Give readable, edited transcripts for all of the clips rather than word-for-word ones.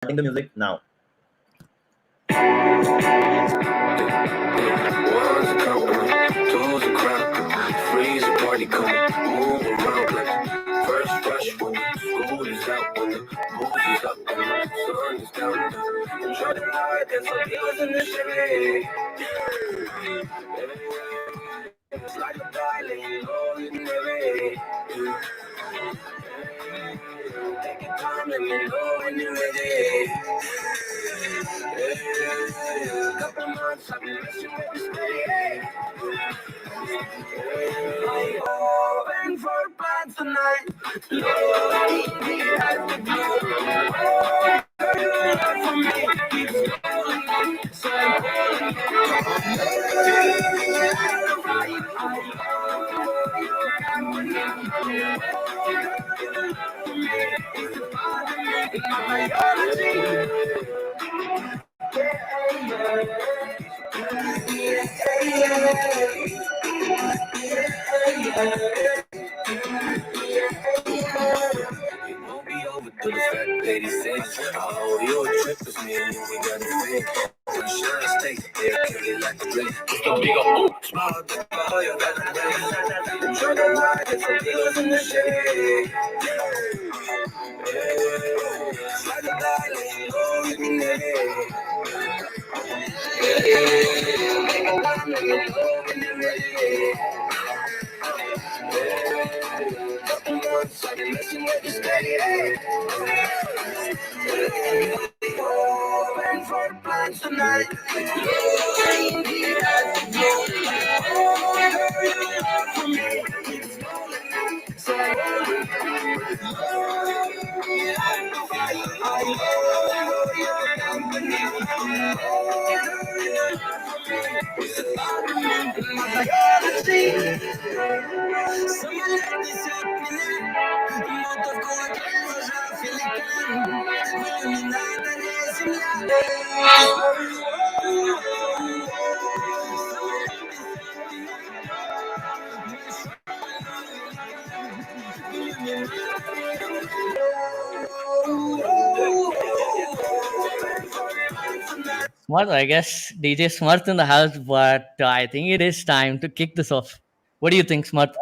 the music now. One's a company, two's a crowd, three's a party coming, move around like first rush when the school is out, when the booze is up, when the sun is down. Enjoy the ride, there's some dealers in the city. It's like a darling, low in the way. Take your time, let me know when you're ready. Couple months I've been messing with this lady. I'm hoping for plans tonight. Lord, we have to go. Oh, girl, your love for me keeps calling me, so I'm calling It won't be over till the fat lady sings. I'll hold your trip with me and we got a thing. Sunshine state, yeah, kick it like a drink. Just a big ol' smile, the fire, got a thing. Enjoy the ride, there's some dealers in the shade. Slide the darling, go with me, make a line, let me know when you're ready. Couple months I've been messing with this lady. Hoping for plans tonight. Oh, girl, your love for me keeps calling. So I love your company. Oh, girl, your love for me is about my biology. Someone like this happening. Motos con aquellos ya filican. Iluminada Smart, I guess DJ Smart in the house, but I think it is time to kick this off. What do you think, Smart?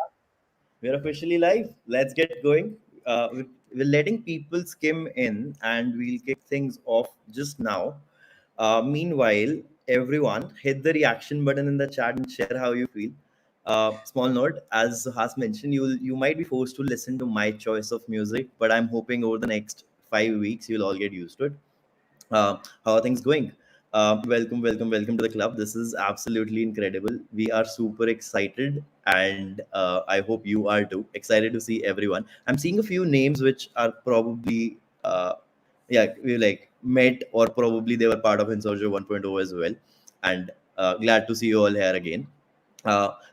We're officially live. Let's get going. We're letting people skim in and we'll kick things off just now. Meanwhile, everyone, hit the reaction button in the chat and share how you feel. Small note, as Suhas mentioned, you might be forced to listen to my choice of music, but I'm hoping over the next 5 weeks you'll all get used to it. How are things going? Welcome to the club. This is absolutely incredible. We are super excited, and I hope you are too. Excited to see everyone. I'm seeing a few names which are probably, yeah, we like met or probably they were part of Insurjo 1.0 as well. And glad to see you all here again.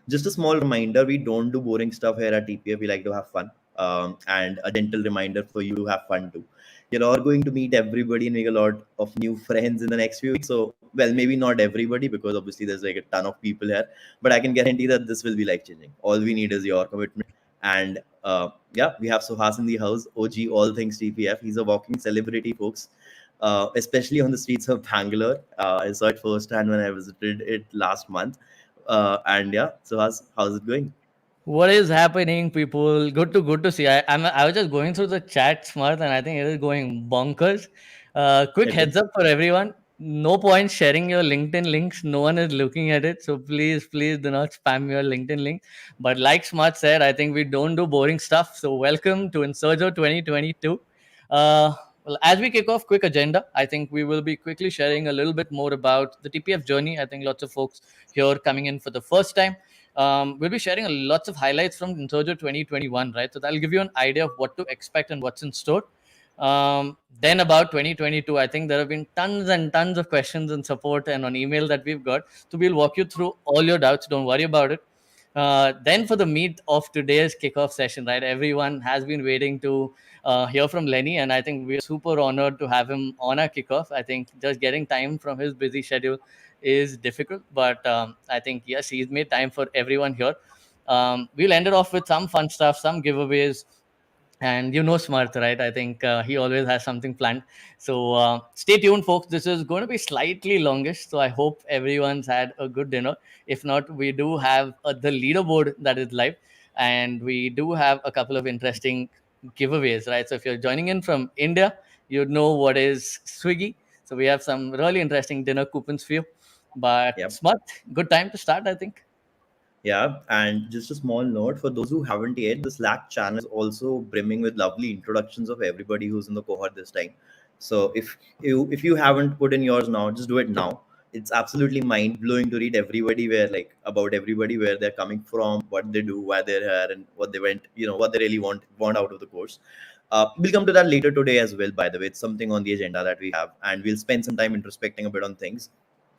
Just a small reminder, we don't do boring stuff here at TPF. We like to have fun. And a gentle reminder for you to have fun too. You're all going to meet everybody and make a lot of new friends in the next few weeks. So, well, maybe not everybody because obviously there's like a ton of people here, but I can guarantee that this will be life changing. All we need is your commitment. And yeah, we have Suhas in the house, OG, all things TPF. He's a walking celebrity, folks. Especially on the streets of Bangalore. I saw it firsthand when I visited it last month. And yeah, so how's it going? What is happening, people? Good to see. I was just going through the chat, Smart, and I think it is going bonkers. Quick It is. heads up for everyone. No point sharing your LinkedIn links. No one is looking at it. So please do not spam your LinkedIn link. But like Smart said, I think we don't do boring stuff. So welcome to Insurjo 2022. Well, as we kick off, quick agenda. I think we will be quickly sharing a little bit more about the TPF journey. I think lots of folks here coming in for the first time. We'll be sharing lots of highlights from Insurjo 2021, right? So that'll give you an idea of what to expect and what's in store. Then about 2022, I think there have been tons and tons of questions and support and on email that we've got. So we'll walk you through all your doubts. Don't worry about it. Then for the meat of today's kickoff session, right? Everyone has been waiting to hear from Lenny, and I think we're super honored to have him on our kickoff. I think just getting time from his busy schedule is difficult, but I think yes, he's made time for everyone here. We'll end it off with some fun stuff, some giveaways, And you know Smarth, right? I think he always has something planned. So stay tuned, folks. This is going to be slightly longish. So I hope everyone's had a good dinner. If not, we do have the leaderboard that is live, and we do have a couple of interesting giveaways, right? So if you're joining in from India, you know what is Swiggy. So we have some really interesting dinner coupons for you. But Yep. Smarth, good time to start, I think. Yeah, and just a small note for those who haven't yet, the Slack channel is also brimming with lovely introductions of everybody who's in the cohort this time. So if you haven't put in yours now, just do it now. It's absolutely mind blowing to read everybody where like about everybody where they're coming from, what they do, why they're here, and what they went, what they really want out of the course. We'll come to that later today as well. By the way, it's something on the agenda that we have, and we'll spend some time introspecting a bit on things.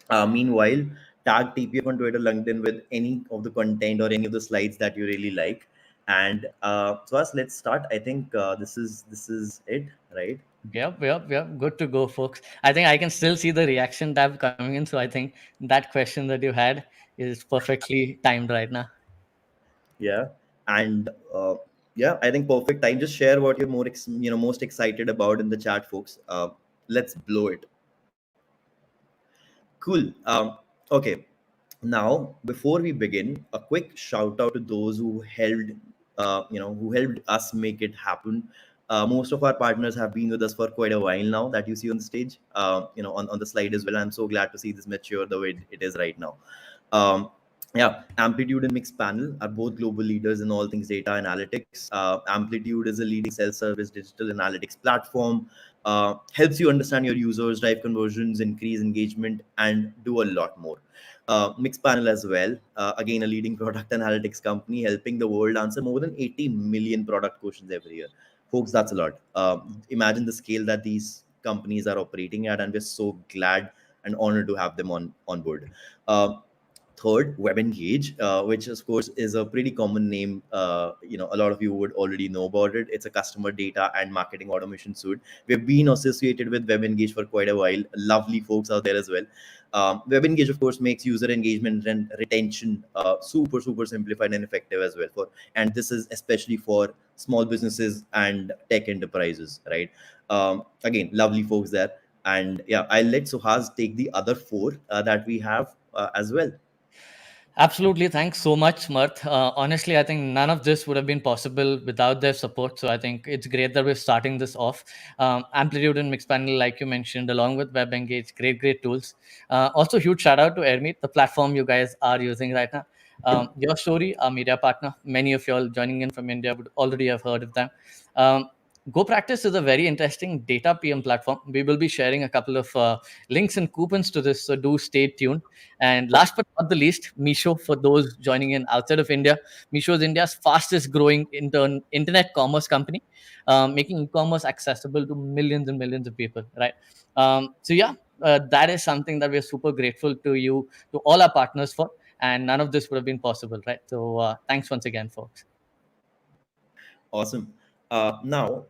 Meanwhile, tag TPF on Twitter, LinkedIn with any of the content or any of the slides that you really like. And so, us, let's start. I think this is it, right? Yep, yep, yep. Good to go, folks. I think I can still see the reaction tab coming in. So I think that question that you had is perfectly timed right now. Yeah, and yeah, I think perfect time. Just share what you're most excited about in the chat, folks. Let's blow it. Cool. Okay. Now, before we begin, a quick shout out to those who helped us make it happen. Most of our partners have been with us for quite a while now. That you see on the stage, on the slide as well. I'm so glad to see this mature the way it is right now. Um, yeah, Amplitude and Mixed Panel are both global leaders in all things data analytics. Amplitude is a leading self-service digital analytics platform, helps you understand your users, drive conversions, increase engagement, and do a lot more. Mixed Panel as well, again, a leading product analytics company helping the world answer more than 80 million product questions every year. Folks, that's a lot. Imagine the scale that these companies are operating at, and we're so glad and honored to have them on board. Uh, Third, Web Engage, which of course is a pretty common name. A lot of you would already know about it. It's a customer data and marketing automation suite. We've been associated with Web Engage for quite a while. Lovely folks out there as well. Web Engage, of course, makes user engagement and retention super, super simplified and effective as well. And this is especially for small businesses and tech enterprises, right? Again, lovely folks there. And yeah, I'll let Suhas take the other four that we have as well. Absolutely. Thanks so much, Smarth. Honestly, I think none of this would have been possible without their support. So I think it's great that we're starting this off. Amplitude and Mixpanel, like you mentioned, along with Web Engage, great, great tools. Also, huge shout out to Airmeet, the platform you guys are using right now. Your Story, our media partner, many of you all joining in from India would already have heard of them. Go Practice is a very interesting data PM platform. We will be sharing a couple of links and coupons to this, so do stay tuned. And last but not the least, Misho, for those joining in outside of India. Misho is India's fastest growing internet commerce company, making e-commerce accessible to millions and millions of people, right? So yeah, that is something that we're super grateful to you, to all our partners for, and none of this would have been possible, right? So thanks once again, folks. Awesome. Now,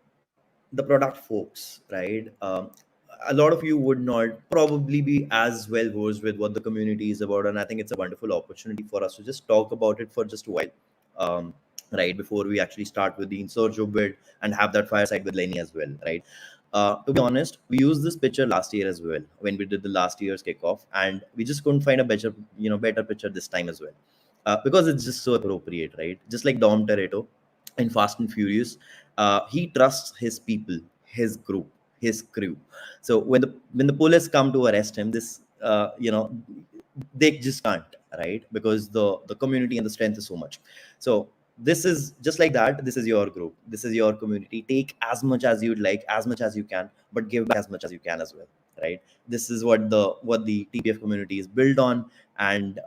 the product folks, right? A lot of you would not probably be as well versed with what the community is about, and I think it's a wonderful opportunity for us to just talk about it for just a while, right? Before we actually start with the Insurjo bit and have that fireside with Lenny as well, right? To be honest, we used this picture last year as well when we did the last year's kickoff, and we just couldn't find a better picture this time as well, because it's just so appropriate, right? Just like Dom Toretto in Fast and Furious, he trusts his people, his group, his crew. So when the police come to arrest him, they just can't, right? Because the community and the strength is so much. So this is just like that. This is your group. This is your community. Take as much as you'd like, as much as you can, but give back as much as you can as well, right? This is what the TPF community is built on, and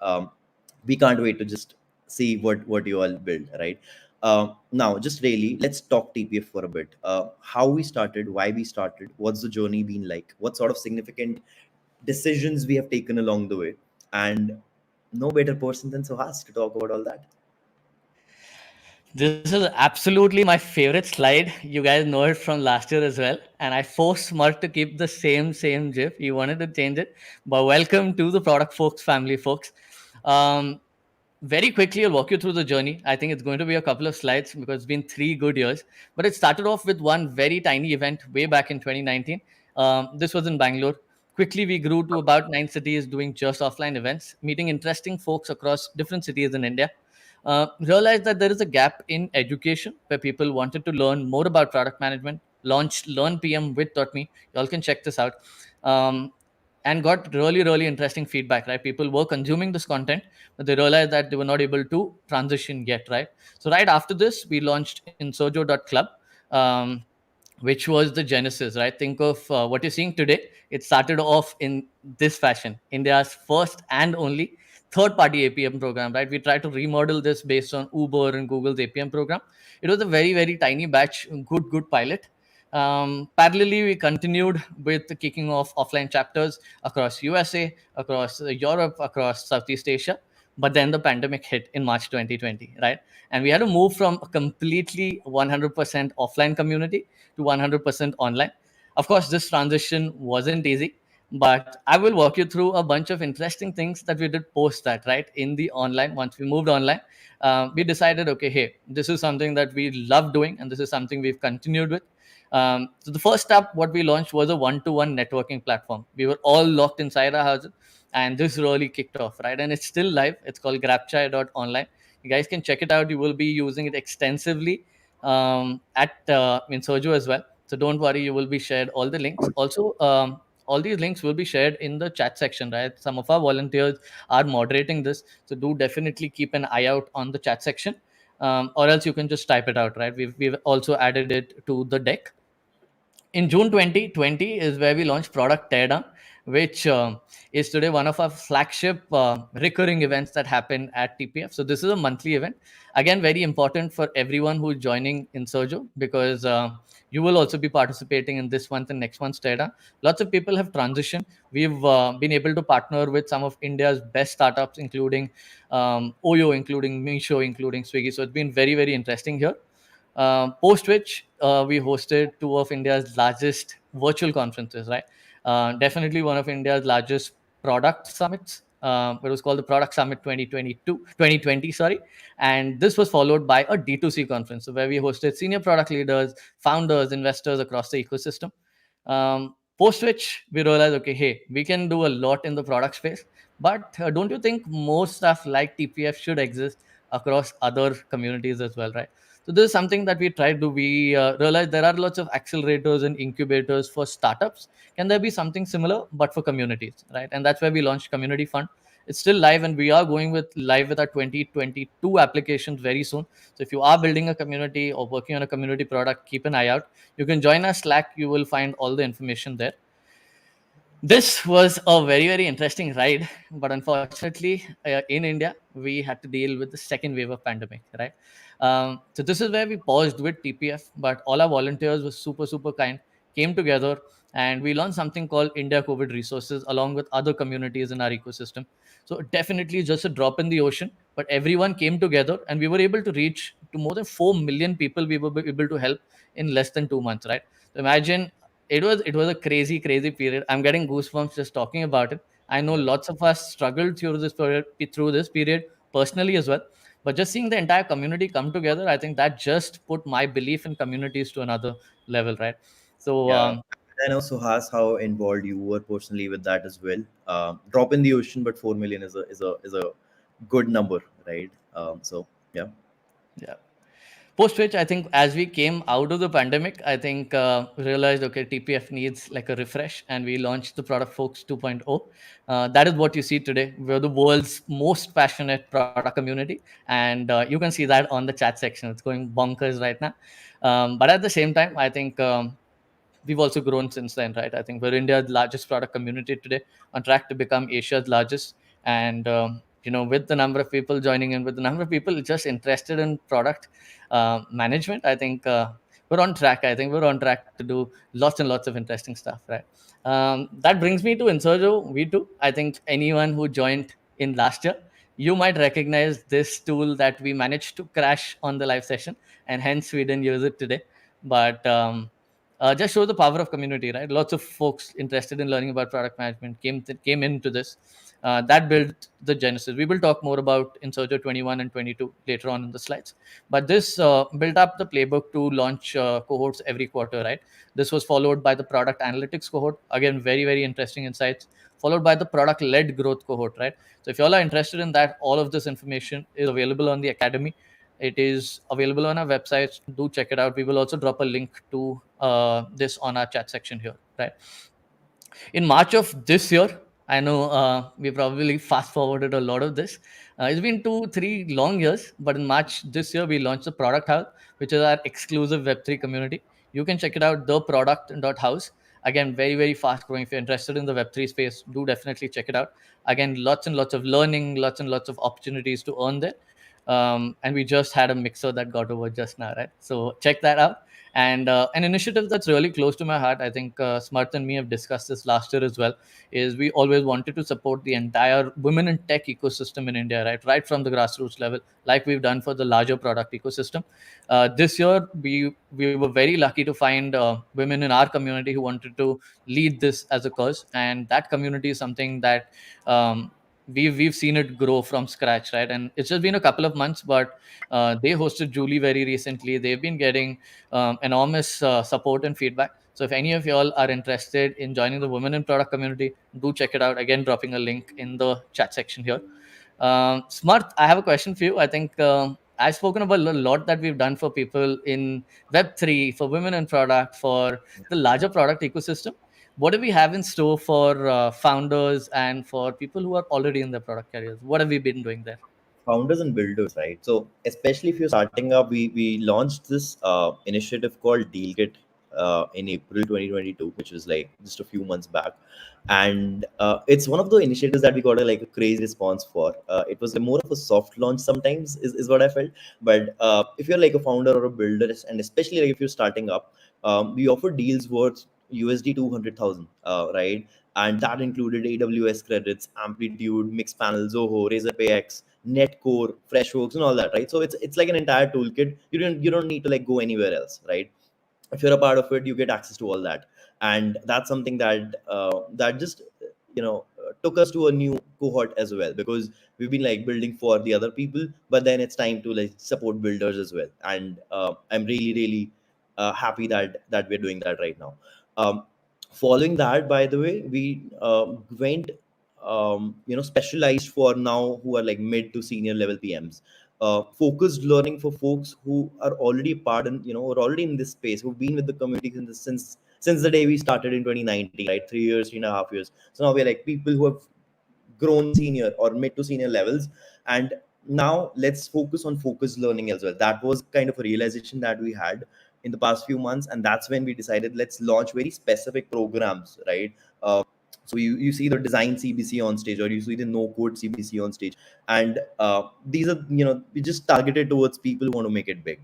we can't wait to just see what you all build, right? Now, just really, let's talk TPF for a bit. How we started, why we started, what's the journey been like, what sort of significant decisions we have taken along the way, and no better person than Suhas to talk about all that. This is absolutely my favorite slide. You guys know it from last year as well. And I forced Mark to keep the same GIF. He wanted to change it. But welcome to the Product Folks family, folks. Um, Very quickly, I'll walk you through the journey. I think it's going to be a couple of slides because it's been 3 good years. But it started off with one very tiny event way back in 2019. This was in Bangalore. Quickly, we grew to about 9 cities doing just offline events, meeting interesting folks across different cities in India. Realized that there is a gap in education where people wanted to learn more about product management. Launched Learn PM with Taught Me. You all can check this out. Um, and got really, really interesting feedback, right? People were consuming this content, but they realized that they were not able to transition yet, right? So right after this, we launched Insurjo.club, um, which was the genesis, right? Think of what you're seeing today. It started off in this fashion: India's first and only third party APM program, right? We tried to remodel this based on Uber and Google's APM program. It was a very, very tiny batch, good pilot. Parallelly, we continued with the kicking off offline chapters across USA, across Europe, across Southeast Asia. But then the pandemic hit in March 2020, right? And we had to move from a completely 100% offline community to 100% online. Of course, this transition wasn't easy, but I will walk you through a bunch of interesting things that we did post that, right? In the online, once we moved online, we decided, okay, hey, this is something that we love doing, and this is something we've continued with. So the first step, what we launched was a one-to-one networking platform. We were all locked inside our houses, and this really kicked off, right? And it's still live. It's called grabchai.online. You guys can check it out. You will be using it extensively at in Sojo as well. So don't worry, you will be shared all the links. Also, all these links will be shared in the chat section, right? Some of our volunteers are moderating this, so do definitely keep an eye out on the chat section, or else you can just type it out, right? We've also added it to the deck. In June 2020 is where we launched Product Teardown, which is today one of our flagship recurring events that happen at TPF. So this is a monthly event. Again, very important for everyone who's joining in Sojo, because you will also be participating in this month and next month's Teardown. Lots of people have transitioned. We've been able to partner with some of India's best startups, including Oyo, including Meesho, including Swiggy. So it's been very, very interesting here. Post which we hosted two of India's largest virtual conferences, right? Definitely one of India's largest product summits. It was called the Product Summit 2020, sorry. And this was followed by a D2C conference, so where we hosted senior product leaders, founders, investors across the ecosystem. Post which we realized, okay, hey, we can do a lot in the product space, but don't you think more stuff like TPF should exist across other communities as well, right? So this is something that we tried to. We realized there are lots of accelerators and incubators for startups. Can there be something similar but for communities, right? And that's where we launched Community Fund. It's still live, and we are going with live with our 2022 applications very soon. So if you are building a community or working on a community product, keep an eye out. You can join our Slack. You will find all the information there. This was a very, very interesting ride, but unfortunately, in India, we had to deal with the second wave of pandemic, right? So this is where we paused with TPF, but all our volunteers were super, super kind, came together, and we launched something called India COVID Resources along with other communities in our ecosystem. So definitely just a drop in the ocean, but everyone came together, and we were able to reach to more than 4 million people. We were able to help in less than 2 months, right? So imagine, it was a crazy period. I'm getting goosebumps just talking about it. I know lots of us struggled through this period personally as well. But just seeing the entire community come together, I think that just put my belief in communities to another level, right? So Yeah, I know, Suhas, how involved you were personally with that as well. Drop in the ocean, but 4 million is a good number, right? So yeah. yeah. Post which, I think as we came out of the pandemic, I think realized, okay, TPF needs like a refresh, and we launched the Product Folks 2.0. That is what you see today. We're the world's most passionate product community, and you can see that on the chat section. It's going bonkers right now. But at the same time, I think we've also grown since then, right? I think we're India's largest product community today, on track to become Asia's largest. And with the number of people joining in, with the number of people just interested in product management, I think we're on track. I think we're on track to do lots and lots of interesting stuff, right? That brings me to Insurjo V2. I think anyone who joined in last year, you might recognize this tool that we managed to crash on the live session, and hence we didn't use it today. But just show the power of community, right? Lots of folks interested in learning about product management came into this. That built the genesis. We will talk more about Insurjo 21 and 22 later on in the slides. But this built up the playbook to launch cohorts every quarter, right? This was followed by the product analytics cohort. Again, very, very interesting insights. Followed by the product led growth cohort, right? So if you all are interested in that, all of this information is available on the academy. It is available on our website. Do check it out. We will also drop a link to this on our chat section here, right? In March of this year, I know we probably fast forwarded a lot of this. It's been 2, 3 long years, but in March this year, we launched the Product Hub, which is our exclusive Web3 community. You can check it out, theproduct.house. Again, very, very fast growing. If you're interested in the Web3 space, do definitely check it out. Again, lots and lots of learning, lots and lots of opportunities to earn there. And we just had a mixer that got over just now, right? So check that out. And an initiative that's really close to my heart, I think Smarth and me have discussed this last year as well, is we always wanted to support the entire women in tech ecosystem in India, right from the grassroots level, like we've done for the larger product ecosystem. This year, we were very lucky to find women in our community who wanted to lead this as a cause, and that community is something that we've seen it grow from scratch, right? And it's just been a couple of months, but they hosted Julie very recently. They've been getting enormous support and feedback. So if any of y'all are interested in joining the Women in Product community, do check it out. Again, dropping a link in the chat section here. Smart, I have a question for you. I think I've spoken about a lot that we've done for people in Web3, for women in product, for the larger product ecosystem. What do we have in store for founders and for people who are already in their product careers? What have we been doing there? Founders and builders, right? So especially if you're starting up, we launched this initiative called DealKit in April 2022, which is like just a few months back, and it's one of the initiatives that we got a crazy response for. It was more of a soft launch sometimes, is what I felt. But if you're like a founder or a builder, and especially like if you're starting up, we offer deals worth USD 200,000, right? And that included AWS credits, Amplitude, Mixpanel, Zoho, Razorpay X, Netcore, Freshworks, and all that, right? So it's like an entire toolkit. You don't need to like go anywhere else, right? If you're a part of it, you get access to all that, and that's something that that just took us to a new cohort as well, because we've been like building for the other people, but then it's time to like support builders as well. And I'm really really happy that we're doing that right now. um, Following that, by the way, we went specialized for now who are like mid to senior level PMs. Focused learning for folks who are already part and are already in this space, who've been with the community since the day we started in 2019, right? 3 years, 3.5 years. So now we're like people who have grown senior or mid to senior levels. And now let's focus on focused learning as well. That was kind of a realization that we had in the past few months, and that's when we decided let's launch very specific programs, right? So you see the design CBC on stage, or you see the no code CBC on stage, and these are we just targeted towards people who want to make it big,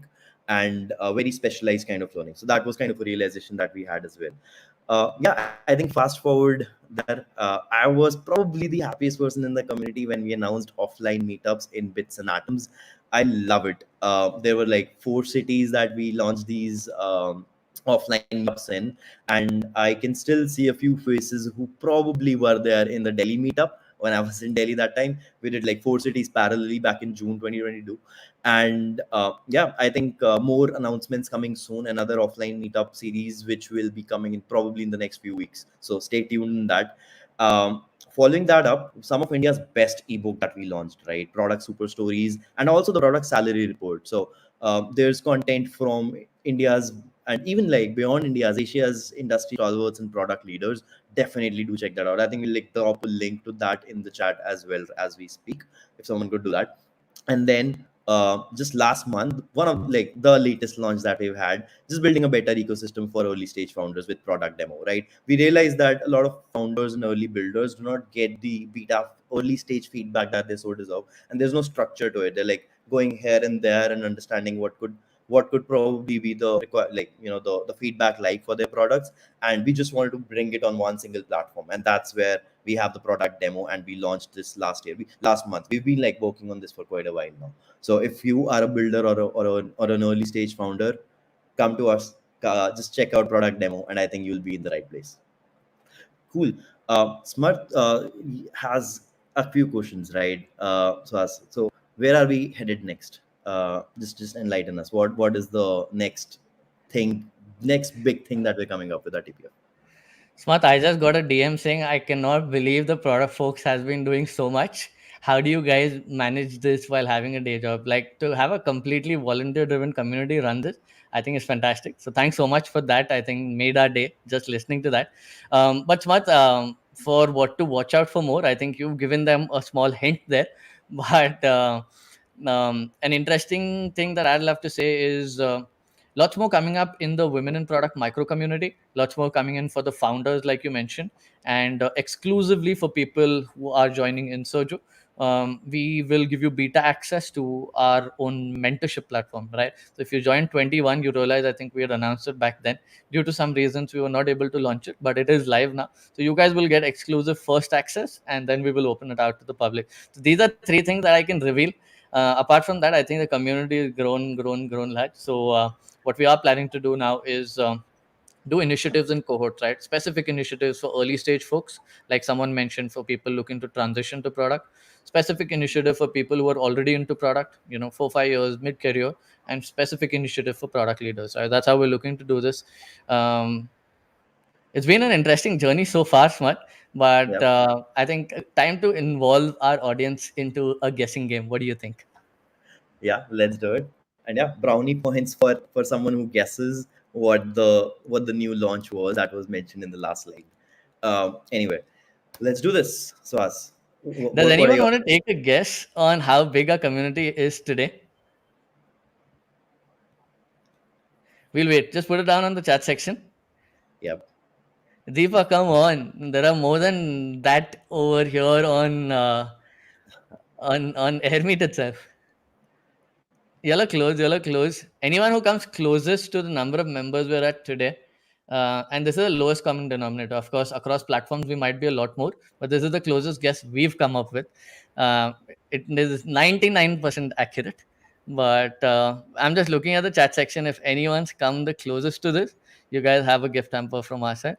and very specialized kind of learning. So that was kind of a realization that we had as well. Yeah, I think fast forward there, I was probably the happiest person in the community when we announced offline meetups in Bits and Atoms. I love it. There were like 4 cities that we launched these offline meetups in, and I can still see a few faces who probably were there in the Delhi meetup when I was in Delhi that time. We did like 4 cities parallelly back in June 2022. And yeah, I think more announcements coming soon, another offline meetup series which will be coming in probably in the next few weeks, so stay tuned in that. Following that up, some of India's best ebook that we launched, right? Product super stories, and also the product salary report. So there's content from India's, and even like beyond India's, Asia's industry stalwarts and product leaders. Definitely do check that out. I think we'll like drop a link to that in the chat as well as we speak, if someone could do that. And then just last month, one of like the latest launch that we've had, just building a better ecosystem for early stage founders with product demo, right? We realized that a lot of founders and early builders do not get the beta early stage feedback that they so deserve, and there's no structure to it. They're like going here and there and understanding what could probably be the like the feedback like for their products. And we just wanted to bring it on one single platform, and that's where we have the product demo, and we launched this last month. We've been like working on this for quite a while now. So if you are a builder or an early stage founder, come to us. just check out product demo, and I think you'll be in the right place. Cool. Smart has a few questions, right? So where are we headed next? Just enlighten us. What is the thing, next big thing that we're coming up with at TPF? Smath, I just got a DM saying I cannot believe the product folks has been doing so much. How do you guys manage this while having a day job? Like to have a completely volunteer driven community run this, I think is fantastic. So thanks so much for that. I think made our day just listening to that. But Smath, for what to watch out for more, I think you've given them a small hint there. But an interesting thing that I'd love to say is lots more coming up in the women in product micro community, lots more coming in for the founders like you mentioned, and exclusively for people who are joining in Sojo. We will give you beta access to our own mentorship platform, right? So if you join 21, you realize, I think we had announced it back then, due to some reasons we were not able to launch it, but it is live now. So you guys will get exclusive first access, and then we will open it out to the public. So these are three things that I can reveal. Apart from that, I think the community is grown large. So what we are planning to do now is do initiatives in cohorts, right? Specific initiatives for early stage folks, like someone mentioned, for people looking to transition to product. Specific initiative for people who are already into product, 4 5 years mid career, and specific initiative for product leaders. Right? That's how we're looking to do this. Um, it's been an interesting journey so far, Smart. But Yep. I think time to involve our audience into a guessing game. What do you think? Yeah, let's do it. And yeah, brownie points for someone who guesses what the new launch was that was mentioned in the last slide. Anyway, let's do this. So, us, Does what are anyone your? want to take a guess on how big our community is today? We'll wait. Just put it down on the chat section. Yep. Deepa, come on. There are more than that over here on Airmeet itself. Yellow close. Anyone who comes closest to the number of members we're at today, and this is the lowest common denominator. Of course, across platforms we might be a lot more, but this is the closest guess we've come up with. Uh, it is 99% accurate. But I'm just looking at the chat section. If anyone's come the closest to this, you guys have a gift hamper from our side.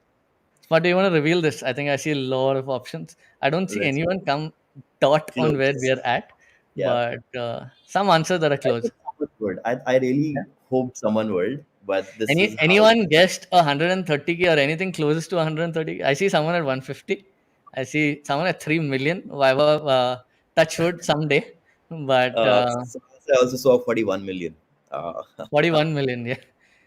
But do you want to reveal this? I think I see a lot of options. I don't see Let's anyone come dot on where we close. are at, Yeah. but some answers that are I close. think someone would. I really hope someone would, but this is how. Anyone guessed 130K or anything closest to 130? I see someone at 150. I see someone at 3 million. Touch wood someday. But So I also saw 41 million. Uh, 41 million, yeah.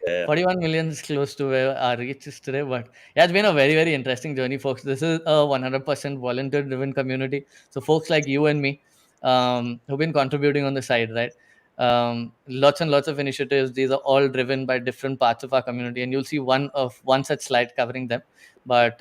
yeah. 41 million is close to where our reach is today. But yeah, it's been a very, very interesting journey, folks. This is a 100% volunteer driven community. So, folks like you and me who've been contributing on the side, right? Lots and lots of initiatives. These are all driven by different parts of our community. And you'll see one such slide covering them. But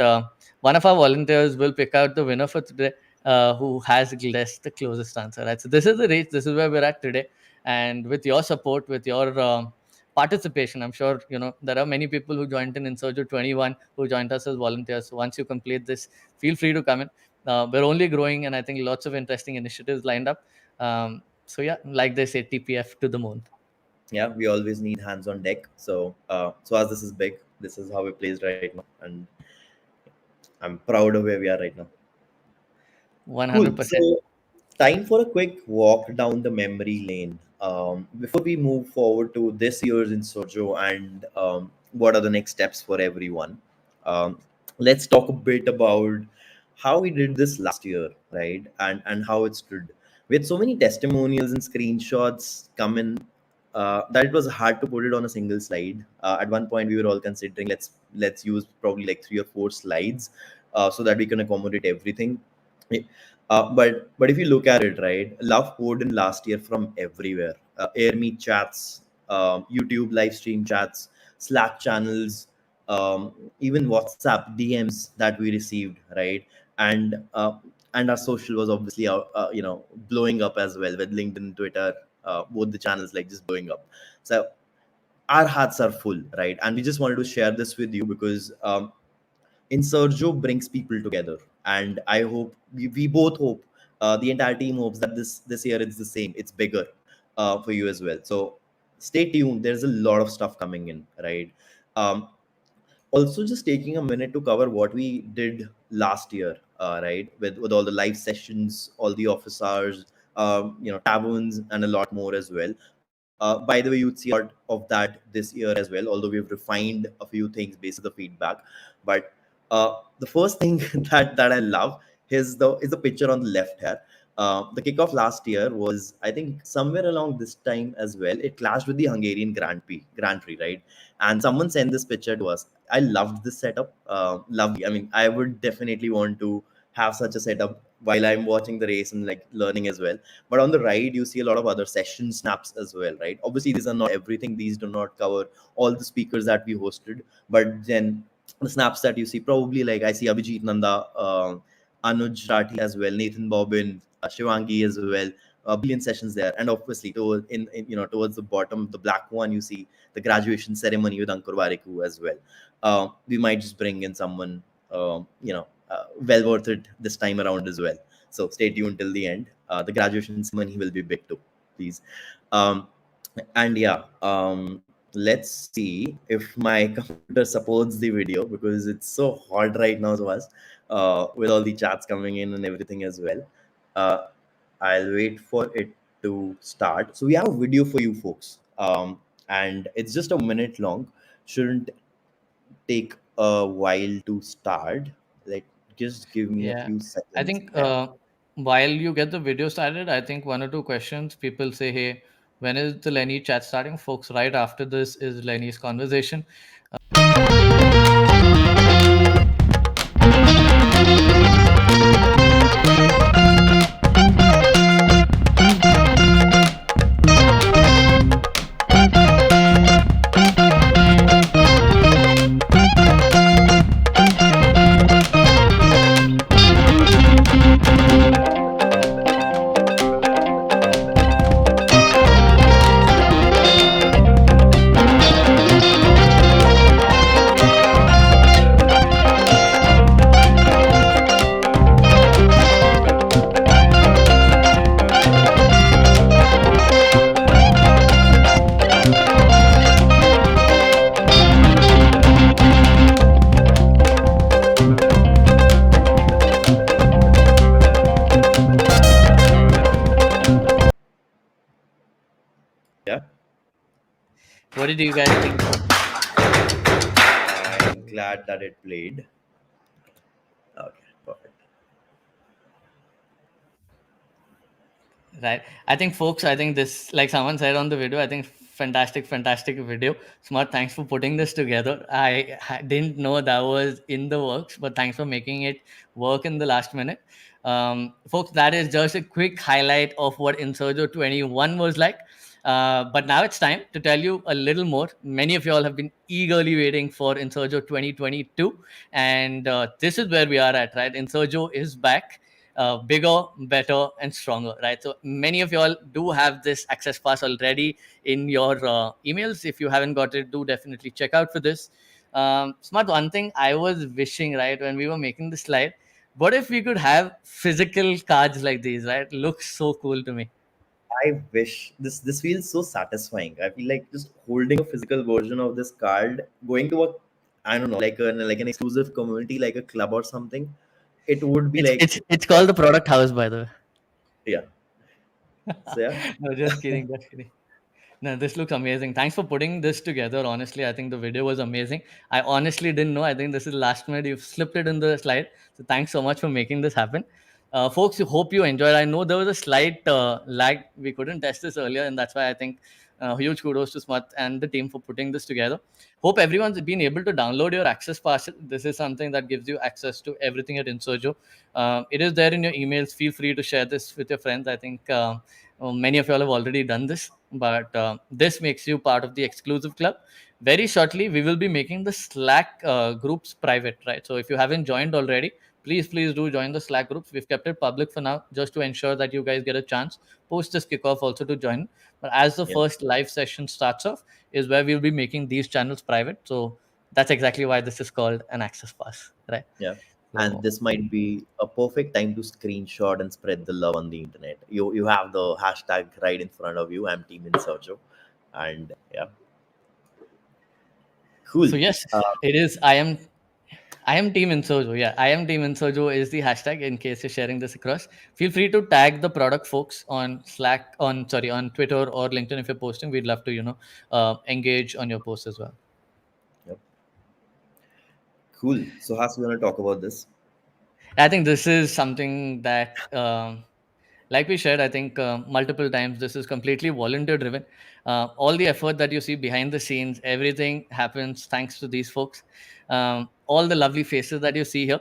one of our volunteers will pick out the winner for today. Who has guessed the closest answer, right? So, this is the reach. This is where we're at today. And with your support, with your participation, I'm sure there are many people who joined in Insurjo'21 who joined us as volunteers. So once you complete this, feel free to come in. We're only growing, and I think lots of interesting initiatives lined up. So yeah, like they say, TPF to the moon. Yeah, we always need hands on deck. So as this is big, this is how we're placed right now, and I'm proud of where we are right now. Cool. 100%. So, time for a quick walk down the memory lane. Before we move forward to this year's in Sojo and what are the next steps for everyone, um, let's talk a bit about how we did this last year, right? And how it stood. We had so many testimonials and screenshots come in that it was hard to put it on a single slide. At one point, we were all considering let's use probably like 3 or 4 slides so that we can accommodate everything. But if you look at it, right, love poured in last year from everywhere. AirMeet chats, YouTube live stream chats, Slack channels, even WhatsApp DMs that we received, right, and our social was obviously blowing up as well with LinkedIn, Twitter, both the channels like just blowing up. So our hearts are full, right, and we just wanted to share this with you because Insurjo brings people together, and I hope we both hope, the entire team hopes that this year it's the same. It's bigger for you as well. So stay tuned. There's a lot of stuff coming in, right? Um, Also, just taking a minute to cover what we did last year, right? With all the live sessions, all the office hours, taverns, and a lot more as well. By the way, you'd see a lot of that this year as well, although we've refined a few things based on the feedback. But the first thing that I love is the picture on the left here. The kickoff last year was, I think, somewhere along this time as well. It clashed with the Hungarian Grand Prix, right? And someone sent this picture to us. I loved this setup. Lovely. I mean, I would definitely want to have such a setup while I'm watching the race and like learning as well. But on the right, you see a lot of other session snaps as well, right? Obviously, these are not everything. These do not cover all the speakers that we hosted. But then the snaps that you see, probably like I see Abhijit Nanda, Anuj Rathi as well, Nathan Bobbin, Shivangi as well. Billion sessions there, and obviously towards the bottom, the black one, you see the graduation ceremony with Ankur Warikoo as well. We might just bring in someone, well worth it this time around as well. So stay tuned till the end. The graduation ceremony will be big too, please. And yeah, let's see if my computer supports the video, because it's so hot right now to us, with all the chats coming in and everything as well. I'll wait for it to start. So we have a video for you folks, and it's just a minute long. Shouldn't take a while to start. Like, just give me a Yeah, few I seconds. think Yeah. while you get the video started, I think one or two questions. People say, "Hey, when is the Lenny chat starting?" Folks, right after this is Lenny's conversation. Yeah. What did you guys think? I'm glad that it played. Okay, perfect. Right. I think, folks, I think this, like someone said on the video, I think fantastic, fantastic video. Smart, thanks for putting this together. Didn't know that was in the works, but thanks for making it work in the last minute. Folks, that is just a quick highlight of what Insurjo 21 was like. But now it's time to tell you a little more. Many of you all have been eagerly waiting for Insurjo 2022. And this is where we are at, right? Insurjo is back, bigger, better, and stronger, right? So many of you all do have this access pass already in your emails. If you haven't got it, do definitely check out for this. Smart, one thing I was wishing, right, when we were making the slide, what if we could have physical cards like these, right? Looks so cool to me. I wish this feels so satisfying. I feel like just holding a physical version of this card, going to a, I don't know, like an exclusive community, like a club or something. It would be It's like, it's it's yeah, called the product house, by the yeah. So yeah, way. No, just kidding, just kidding. No, this looks amazing. Thanks for putting this together. Honestly, I think the video was amazing. I honestly didn't know. I think this is last minute. You've slipped it in the slide. So thanks so much for making this happen. Folks, you hope you enjoyed. I know there was a slight lag. We couldn't test this earlier, and that's why I think huge kudos to Smath and the team for putting this together. Hope everyone's been able to download your access pass. This is something that gives you access to everything at Insurjo. It is there in your emails. Feel free to share this with your friends. I think many of you all have already done this, but this makes you part of the exclusive club. Very shortly, we will be making the Slack groups private, right? So if you haven't joined already, please do join the Slack groups. We've kept it public for now, just to ensure that you guys get a chance post this kickoff also to join. But as the yeah, first live session starts off, is where we'll be making these channels private. So that's exactly why this is called an access pass, right? yeah. And So this might be a perfect time to screenshot and spread the love on the internet. You have the hashtag right in front of you. I'm Team Insurjo, and yeah, Cool. So yes, Uh, it is. I am Team Insojo. Yeah, I am Team Insojo is the hashtag in case you're sharing this across. Feel free to tag the product folks on Slack, on Twitter or LinkedIn if you're posting. We'd love to, engage on your posts as well. yep. Cool. So, Has, you want to talk about this? I think this is something that, like we shared, I think multiple times, this is completely volunteer driven. All the effort that you see behind the scenes, everything happens thanks to these folks. All the lovely faces that you see here.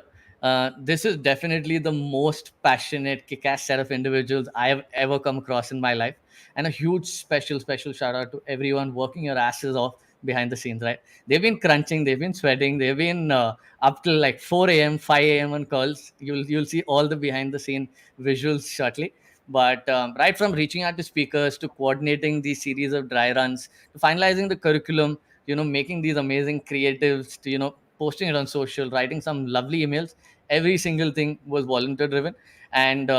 This is definitely the most passionate, kick-ass set of individuals I have ever come across in my life. And a huge, special shout out to everyone working your asses off behind the scenes, right? They've been crunching, they've been sweating, they've been up till like 4 a.m., 5 a.m. on calls. You'll see all the behind the scene visuals shortly. But right from reaching out to speakers to coordinating these series of dry runs to finalizing the curriculum, making these amazing creatives to posting it on social, writing some lovely emails. Every single thing was volunteer driven, and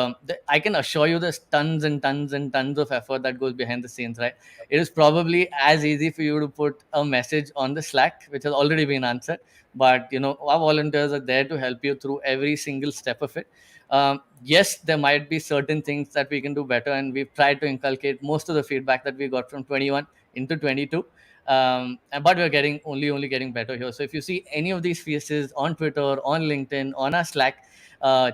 I can assure you, there's tons and tons and tons of effort that goes behind the scenes. Right, it is probably as easy for you to put a message on the Slack, which has already been answered, but our volunteers are there to help you through every single step of it. Yes, there might be certain things that we can do better, and we've tried to inculcate most of the feedback that we got from 21 into 22. But we're getting only getting better here. So if you see any of these faces on Twitter, on LinkedIn, on our Slack,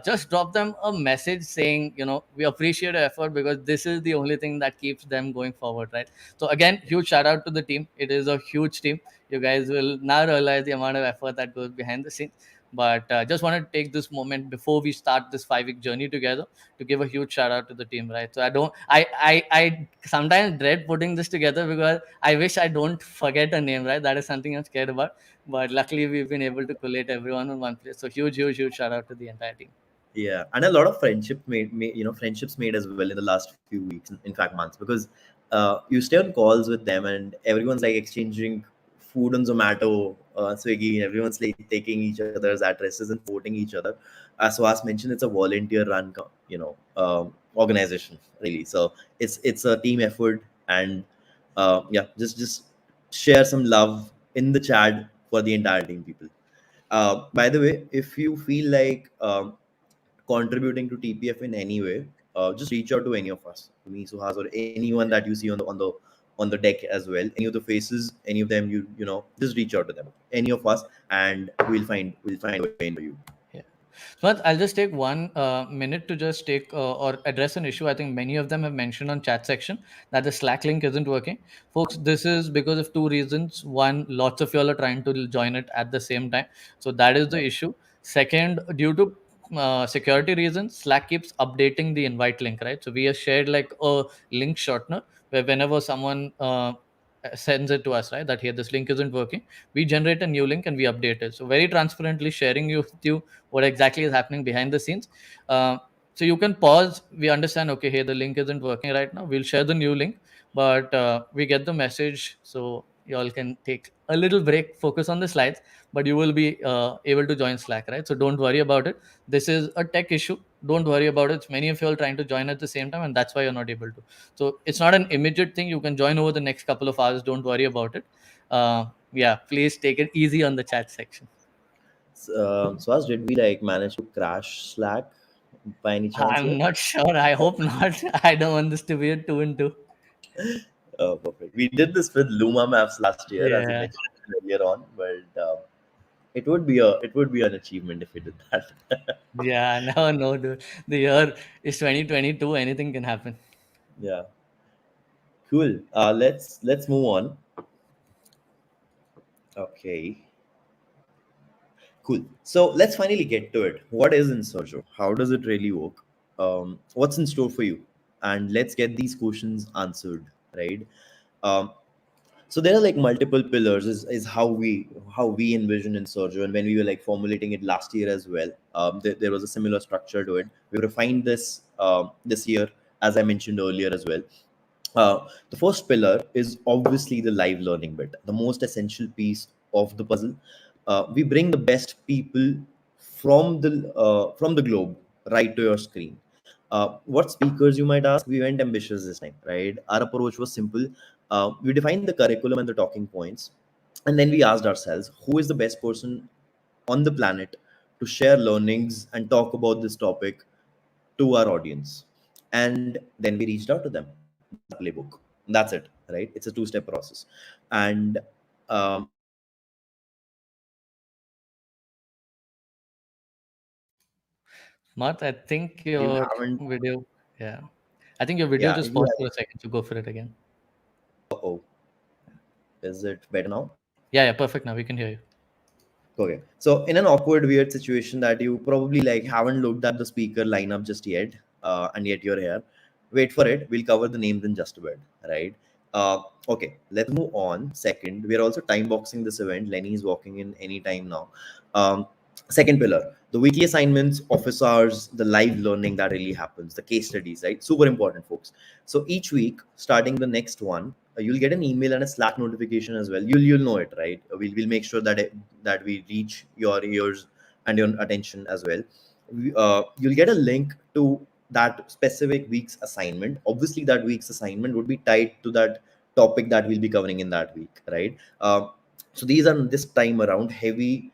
just drop them a message saying, we appreciate your effort, because this is the only thing that keeps them going forward, right? So again, huge shout out to the team. It is a huge team. You guys will now realize the amount of effort that goes behind the scenes. But just want to take this moment before we start this 5 week journey together to give a huge shout out to the team, right? So I sometimes dread putting this together because I wish I don't forget a name, right? That is something I'm scared about. But luckily, we've been able to collate everyone in one place. So huge shout out to the entire team. Yeah, and a lot of friendships made as well in the last few weeks, in fact months, because you stay on calls with them, and everyone's like exchanging food on Zomato, Swiggy, and everyone's like taking each other's addresses and supporting each other. As Suhas mentioned, it's a volunteer run, organization really. So it's a team effort, and yeah, just share some love in the chat for the entire team, people. By the way, if you feel like contributing to TPF in any way, just reach out to any of us, to me, Suhas, or anyone that you see on the deck as well. Any of the faces, any of them, just reach out to them, any of us, and we'll find a way in for you. Yeah. But I'll just take one minute to just take or address an issue. I think many of them have mentioned on chat section that the Slack link isn't working. Folks, this is because of two reasons. One, lots of y'all are trying to join it at the same time. So that is the issue. Second, due to security reasons, Slack keeps updating the invite link, right? So we have shared like a link shortener where whenever someone sends it to us, right, that here this link isn't working, we generate a new link and we update it. So very transparently sharing you what exactly is happening behind the scenes. So you can pause. We understand, okay, hey, the link isn't working right now. We'll share the new link, but we get the message. So you all can take a little break, focus on the slides, but you will be able to join Slack, right? So don't worry about it. This is a tech issue. Don't worry about it. Many of you are trying to join at the same time, and that's why you're not able to. So it's not an immediate thing. You can join over the next couple of hours. Don't worry about it. Yeah, please take it easy on the chat section. So as did we like manage to crash Slack by any chance I'm here? not sure. I hope not. I don't want this to be a two and two. Perfect. We did this with Luma Maps last year, as I Yeah. mentioned earlier on, but it would be an achievement if we did that. Yeah. No, no, dude. The year is 2022. Anything can happen. Yeah, cool. Let's move on. Okay, cool. So let's finally get to it. What is Insurjo? How does it really work? What's in store for you? And let's get these questions answered, right? Um, so there are like multiple pillars is how we envision in Sergio, and when we were like formulating it last year as well, there was a similar structure to it. We refined this year, as I mentioned earlier as well. The first pillar is obviously the live learning bit, the most essential piece of the puzzle. We bring the best people from the globe right to your screen. What speakers, you might ask? We went ambitious this time, right? Our approach was simple. We defined the curriculum and the talking points. And then we asked ourselves, who is the best person on the planet to share learnings and talk about this topic to our audience? And then we reached out to them. That's the playbook. That's it, right? It's a two-step process. And Marth, I think if you your haven't, video, yeah, I think your video yeah, just if you paused for have, a second. So go for it again. oh, is it better now? Yeah, yeah, perfect. Now we can hear you. Okay. So in an awkward, weird situation that you probably like haven't looked at the speaker lineup just yet, and yet you're here, wait for it. We'll cover the names in just a bit, right? Okay. Let's move on. Second, we are also time boxing this event. Lenny is walking in any time now. Um, Second pillar, the weekly assignments, office hours, the live learning that really happens, the case studies, right? Super important, folks. So each week, starting the next one, you'll get an email and a Slack notification as well. You'll know it, right? We'll make sure that we reach your ears and your attention as well. You'll get a link to that specific week's assignment. Obviously, that week's assignment would be tied to that topic that we'll be covering in that week, right? So these are this time around heavy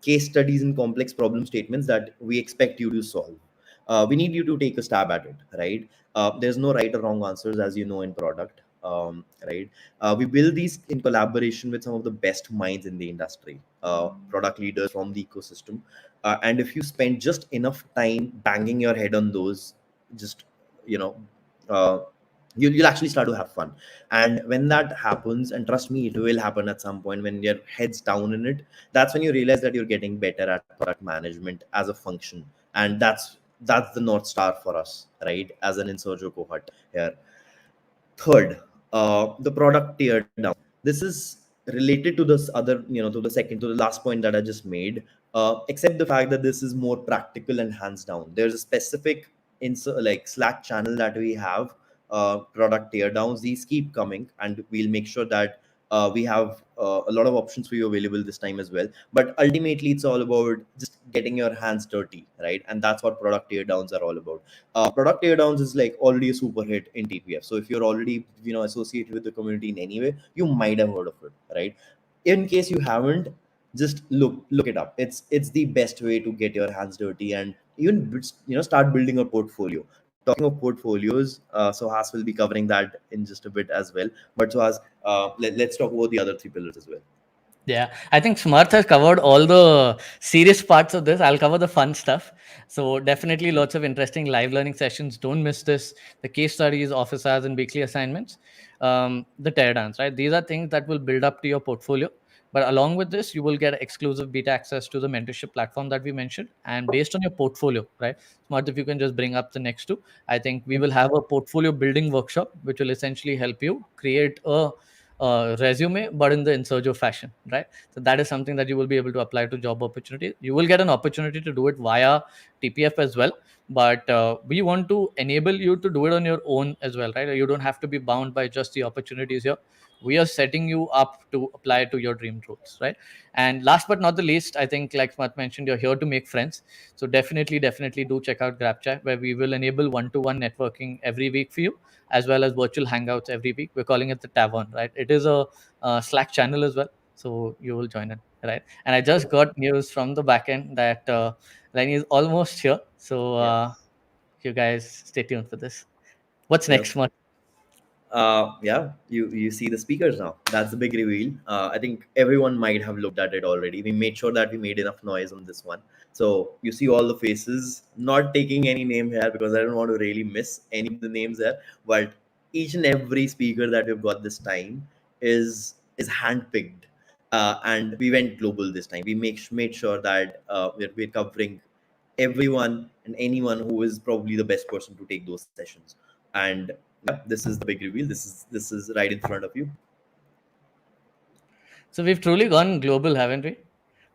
case studies and complex problem statements that we expect you to solve. We need you to take a stab at it, right? There's no right or wrong answers, as you know, in product, right? We build these in collaboration with some of the best minds in the industry, product leaders from the ecosystem. And if you spend just enough time banging your head on those, just, you know, uh, you'll actually start to have fun. And when that happens, and trust me, it will happen at some point when your head's down in it, that's when you realize that you're getting better at product management as a function. And that's the North Star for us, right? As an Insurjo cohort here. Third, the product tear down. This is related to this other, to the second, to the last point that I just made, except the fact that this is more practical and hands down. There's a specific like Slack channel that we have, product tear downs. These keep coming, and we'll make sure that we have a lot of options for you available this time as well. But ultimately, it's all about just getting your hands dirty, right? And that's what product tear downs are all about. Product teardowns is like already a super hit in TPF. So if you're already associated with the community in any way, you might have heard of it, right? In case you haven't, just look it up. It's the best way to get your hands dirty and even start building a portfolio. Talking of portfolios, Suhas will be covering that in just a bit as well. But Suhas, let's talk about the other three pillars as well. Yeah, I think Smarth has covered all the serious parts of this. I'll cover the fun stuff. So definitely lots of interesting live learning sessions. Don't miss this. The case studies, office hours, and weekly assignments. The teardowns, right? These are things that will build up to your portfolio. But along with this, you will get exclusive beta access to the mentorship platform that we mentioned. And based on your portfolio, right? Smarth, if you can just bring up the next two, I think we will have a portfolio building workshop, which will essentially help you create a resume, but in the Insurjo fashion, right? So that is something that you will be able to apply to job opportunities. You will get an opportunity to do it via TPF as well, but we want to enable you to do it on your own as well, right? You don't have to be bound by just the opportunities here. We are setting you up to apply to your dream roles, right? And last but not the least, I think, like Smarth mentioned, you're here to make friends. So definitely do check out GrabChat, where we will enable one-to-one networking every week for you, as well as virtual hangouts every week. We're calling it the Tavern, right? It is a Slack channel as well, so you will join it, right? And I just got news from the backend that Lenny is almost here, so Yes. you guys stay tuned for this. What's Yep. next month? Yeah, you see the speakers now. That's the big reveal. I think everyone might have looked at it already. We made sure that we made enough noise on this one. So you see all the faces. Not taking any name here because I don't want to really miss any of the names there. But each and every speaker that we've got this time is handpicked, and we went global this time. We made sure that we're covering everyone and anyone who is probably the best person to take those sessions. And yeah, this is the big reveal. This is right in front of you. So we've truly gone global, haven't we?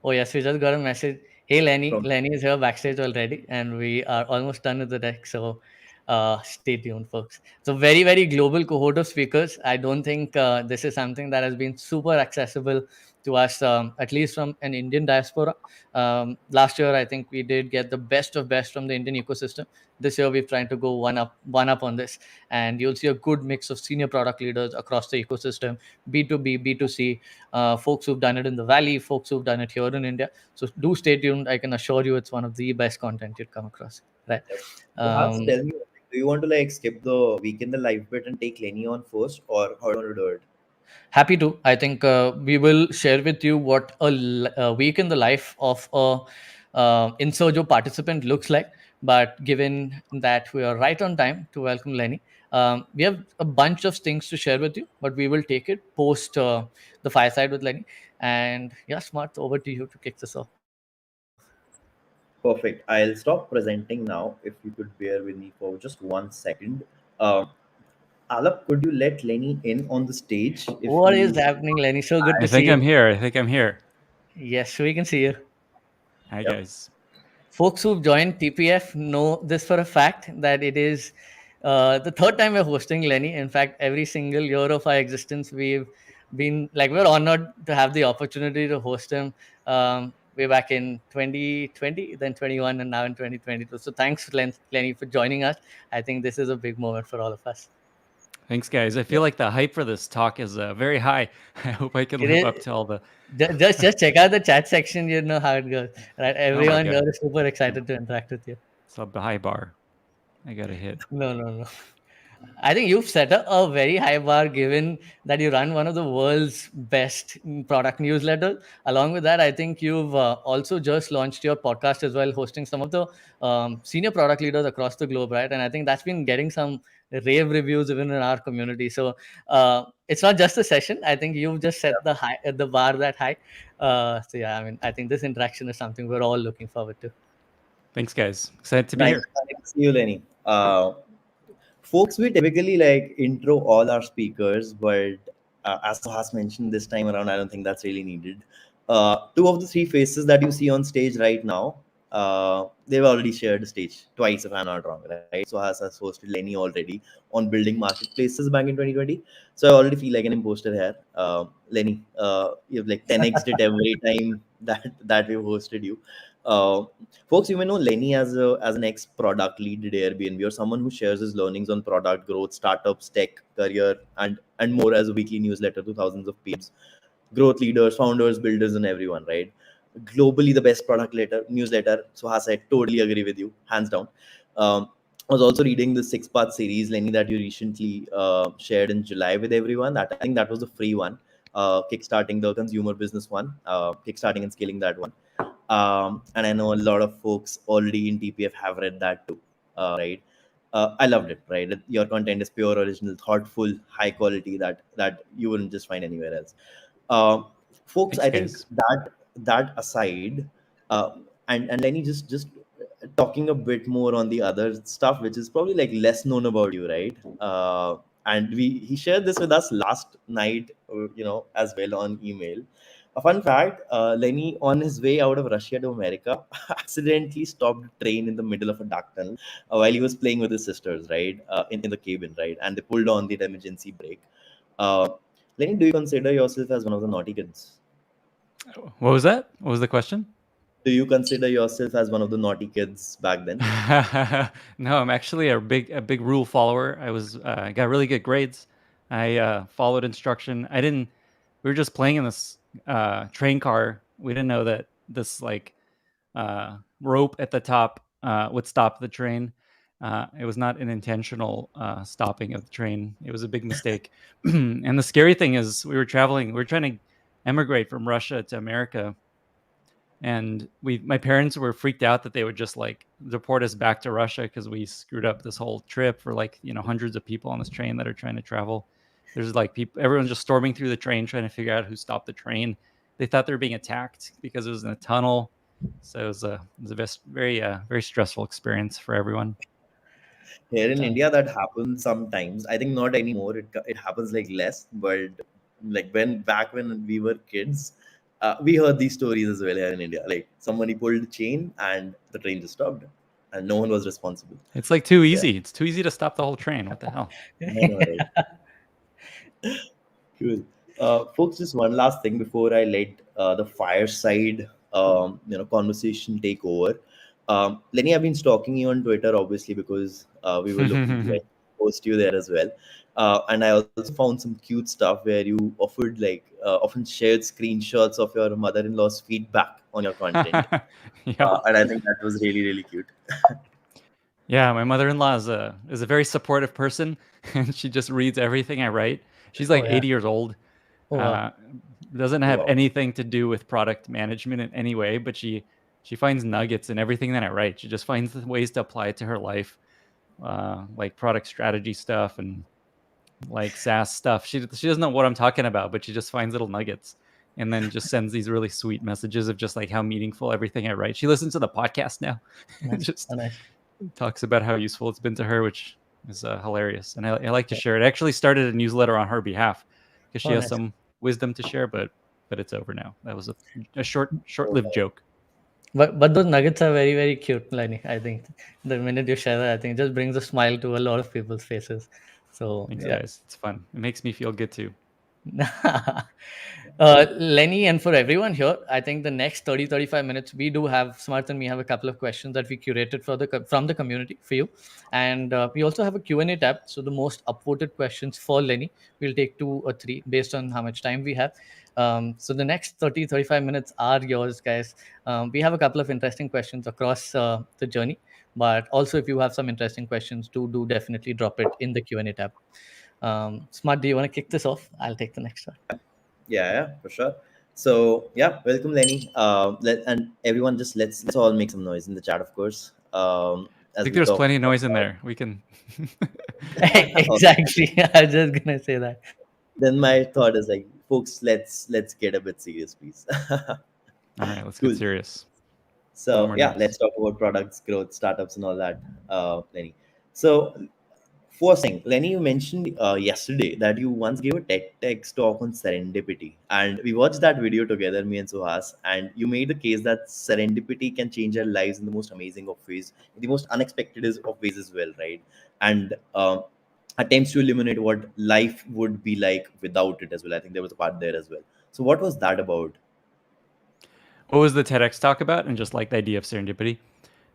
Oh yes, we just got a message. Hey Lenny, From Lenny is here backstage already, and we are almost done with the deck. So stay tuned, folks. So very global cohort of speakers. I don't think this is something that has been super accessible to us, at least from an Indian diaspora. Last year, I think we did get the best of best from the Indian ecosystem. This year, we're trying to go one up on this, and you'll see a good mix of senior product leaders across the ecosystem, B2B, B2C, folks who've done it in the Valley, folks who've done it here in India. So do stay tuned. I can assure you, it's one of the best content you'd come across. Right. Yep. So Has, Um, tell me, do you want to like skip the week in the life bit and take Lenny on first, or how do you want to do it? Happy to. I think we will share with you what a week in the life of a Insurjo participant looks like. But given that we are right on time to welcome Lenny, we have a bunch of things to share with you, but we will take it post the fireside with Lenny. And yeah, Smart, over to you to kick this off. Perfect. I'll stop presenting now. If you could bear with me for just 1 second. Um, Alap, could you let Lenny in on the stage if What is he's happening, Lenny? So good I to see think I'm you. here. I think I'm here. Yes, we can see you. Hi, yep. guys. Folks who've joined TPF know this for a fact that it is the third time we're hosting Lenny. In fact, every single year of our existence, we've been like, we're honored to have the opportunity to host him. Way back in 2020, then 21, and now in 2022. So thanks, Lenny, for joining us. I think this is a big moment for all of us. Thanks, guys. I feel Yeah. like the hype for this talk is very high. I hope I can It live is up to all the. just check out the chat section. You know how it goes, right? Oh my Everyone here god, is super excited to interact with you. it's a high bar. I gotta hit. No, no, no. I think you've set a very high bar given that you run one of the world's best product newsletters. Along with that, I think you've also just launched your podcast as well, hosting some of the senior product leaders across the globe, right? And I think that's been getting some rave reviews even in our community. So it's not just a session. I think you've just set the bar that high. So yeah, I mean, I think this interaction is something we're all looking forward to. Thanks, guys. Excited to be Nice, here. nice to see you, Lenny. Folks, we typically like intro all our speakers, but as Suhas mentioned this time around, I don't think that's really needed. Two of the three faces that you see on stage right now, they've already shared the stage twice, if I'm not wrong, right? Suhas has hosted Lenny already on building marketplaces back in 2020. So I already feel like an imposter here. Lenny, you've like 10x it every time that we've hosted you. Uh, Folks, you may know Lenny as an ex product lead at Airbnb, or someone who shares his learnings on product growth, startups, tech, career, and more as a weekly newsletter to thousands of peers, growth leaders, founders, builders, and everyone. Right? Globally, the best product letter newsletter. So, Has, I totally agree with you, hands down. I was also reading the 6-part series, Lenny, that you recently shared in July with everyone. That I think that was the free one, kickstarting the consumer business one, kickstarting and scaling that one. And I know a lot of folks already in TPF have read that too, right? I loved it, right? Your content is pure, original, thoughtful, high quality that you wouldn't just find anywhere else. Uh, Folks, Thanks, I think guys. that aside, and Lenny, just talking a bit more on the other stuff, which is probably like less known about you, right? And he shared this with us last night, as well on email. A fun fact: Lenny, on his way out of Russia to America, accidentally stopped a train in the middle of a dark tunnel while he was playing with his sisters, right, in the cabin, right, and they pulled on the emergency brake. Uh, Lenny, do you consider yourself as one of the naughty kids? What was that? What was the question? Do you consider yourself as one of the naughty kids back then? No, I'm actually a big rule follower. I got really good grades. I followed instruction. I didn't. We were just playing in this train car. We didn't know that this rope at the top would stop the train. It was not an intentional stopping of the train. It was a big mistake. And the scary thing is, we were traveling. We were trying to emigrate from Russia to America, and my parents were freaked out that they would just like deport us back to Russia because we screwed up this whole trip for hundreds of people on this train that are trying to travel. There's like people, everyone's just storming through the train trying to figure out who stopped the train. They thought they were being attacked because it was in a tunnel. So it was a very stressful experience for everyone. Here in Uh, India, that happens sometimes. I think not anymore. It happens like less, but like when we were kids, we heard these stories as well here in India. Like somebody pulled the chain and the train just stopped, and no one was responsible. It's like too Yeah, easy. It's too easy to stop the whole train. What the hell? I know, right? Cool. Folks, just one last thing before I let the fireside, conversation take over. Lenny, I've been stalking you on Twitter, obviously, because we were looking to like post you there as well. And I also found some cute stuff where you offered often shared screenshots of your mother-in-law's feedback on your content, Yeah. and I think that was really really cute. Yeah, my mother-in-law is a very supportive person, and she just reads everything I write. She's Oh like yeah. 80 years old. Oh wow. Uh, doesn't have Wow. anything to do with product management in any way, but she finds nuggets in everything that I write. She just finds ways to apply it to her life, like product strategy stuff and like SaaS stuff. She doesn't know what I'm talking about, but she just finds little nuggets and then just sends these really sweet messages of just like how meaningful everything I write. She listens to the podcast now. Nice. Oh, Just nice. talks about how useful it's been to her, which is hilarious. And I like to share it. I actually started a newsletter on her behalf because she Oh has nice. some wisdom to share, but it's over now. That was a short-lived joke. But those nuggets are very very cute, Lenny. I think the minute you share that, I think it just brings a smile to a lot of people's faces. So Thanks, yeah. guys. It's fun. It makes me feel good too. Lenny, and for everyone here, I think the next 30-35 minutes, we do have Smart and me have a couple of questions that we curated for from the community for you. And we also have a Q&A tab. So the most upvoted questions for Lenny, we'll take 2 or 3 based on how much time we have. So the next 30-35 minutes are yours, guys. We have a couple of interesting questions across the journey. But also, if you have some interesting questions, do definitely drop it in the Q&A tab. Smart, do you want to kick this off? I'll take the next one. Yeah, for sure. So yeah, welcome Lenny. And everyone, just let's all make some noise in the chat, of course. I As think we there's talk plenty of noise in about, there. We can. Exactly. I was just gonna say that. then my thought is like, folks, let's get a bit serious, please. All right, let's get Cool. serious. No So more yeah, noise. let's talk about products, growth, startups, and all that, Lenny. So first thing, Lenny, you mentioned yesterday that you once gave a TEDx talk on serendipity, and we watched that video together, me and Suhas, and you made the case that serendipity can change our lives in the most amazing of ways, in the most unexpected of ways as well, right? And attempts to eliminate what life would be like without it as well. I think there was a part there as well. So what was that about? What was the TEDx talk about? And just like the idea of serendipity.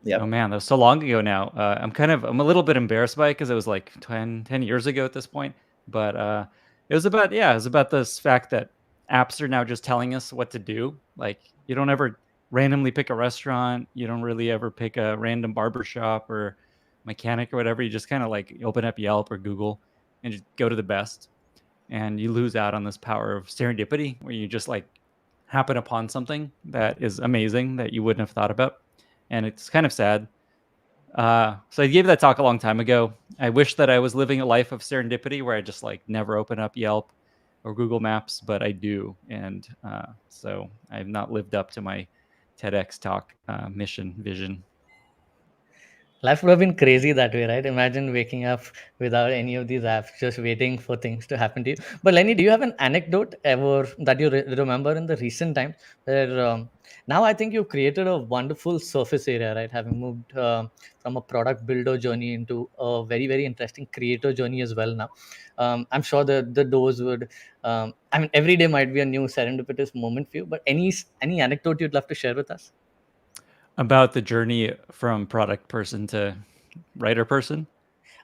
Oh Yep. man, that was so long ago now. I'm a little bit embarrassed by it because it was like 10 years ago at this point. But it was about this fact that apps are now just telling us what to do. Like you don't ever randomly pick a restaurant. You don't really ever pick a random barber shop or mechanic or whatever. You just kind of like open up Yelp or Google and just go to the best. And you lose out on this power of serendipity where you just like happen upon something that is amazing that you wouldn't have thought about. And it's kind of sad. So I gave that talk a long time ago. I wish that I was living a life of serendipity where I just like never open up Yelp or Google Maps, but I do. And so I've not lived up to my TEDx talk mission vision. Life would have been crazy that way, right? Imagine waking up without any of these apps, just waiting for things to happen to you. But Lenny, do you have an anecdote ever that you remember in the recent times where now I think you've created a wonderful surface area, right? Having moved from a product builder journey into a very, very interesting creator journey as well now. I'm sure the doors would, I mean, every day might be a new serendipitous moment for you, but any anecdote you'd love to share with us? About the journey from product person to writer person.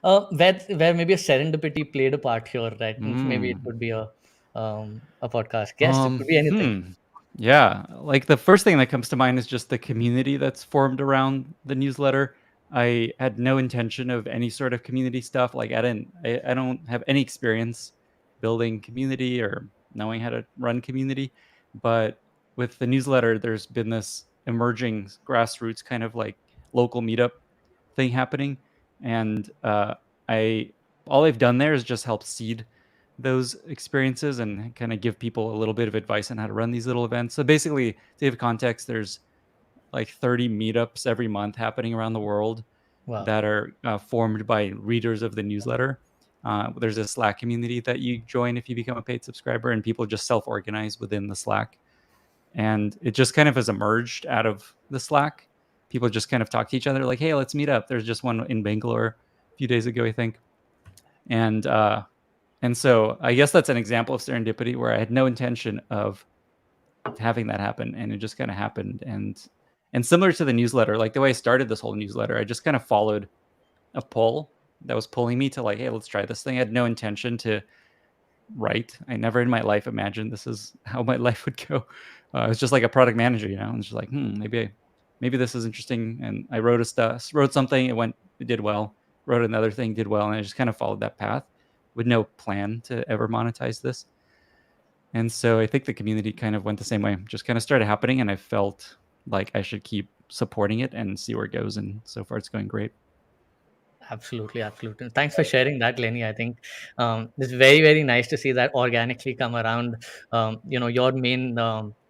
Where maybe a serendipity played a part here, right? Maybe it Mm. could be a podcast guest. It could be anything. Yeah, like the first thing that comes to mind is just the community that's formed around the newsletter. I had no intention of any sort of community stuff. Like I don't have any experience building community or knowing how to run community. But with the newsletter, there's been this emerging grassroots kind of like local meetup thing happening. And I all I've done there is just help seed those experiences and kind of give people a little bit of advice on how to run these little events. So basically, to give context, there's like 30 meetups every month happening around the world Wow. that are formed by readers of the newsletter. There's a Slack community that you join if you become a paid subscriber, and people just self-organize within the Slack. And it just kind of has emerged out of the Slack. People just kind of talk to each other like, hey, let's meet up. There's just one in Bangalore a few days ago, I think. And And so I guess that's an example of serendipity where I had no intention of having that happen, and it just kind of happened. And similar to the newsletter, like the way I started this whole newsletter, I just kind of followed a pull that was pulling me to like, hey, let's try this thing. I had no intention to write. I never in my life imagined this is how my life would go. It was just like a product manager, and just like, maybe this is interesting. And I wrote something, it did well. Wrote another thing, did well, and I just kind of followed that path with no plan to ever monetize this. And so I think the community kind of went the same way, just kind of started happening, and I felt like I should keep supporting it and see where it goes. And so far, it's going great. Absolutely, absolutely. Thanks for sharing that, Lenny. I think it's very, very nice to see that organically come around. Your main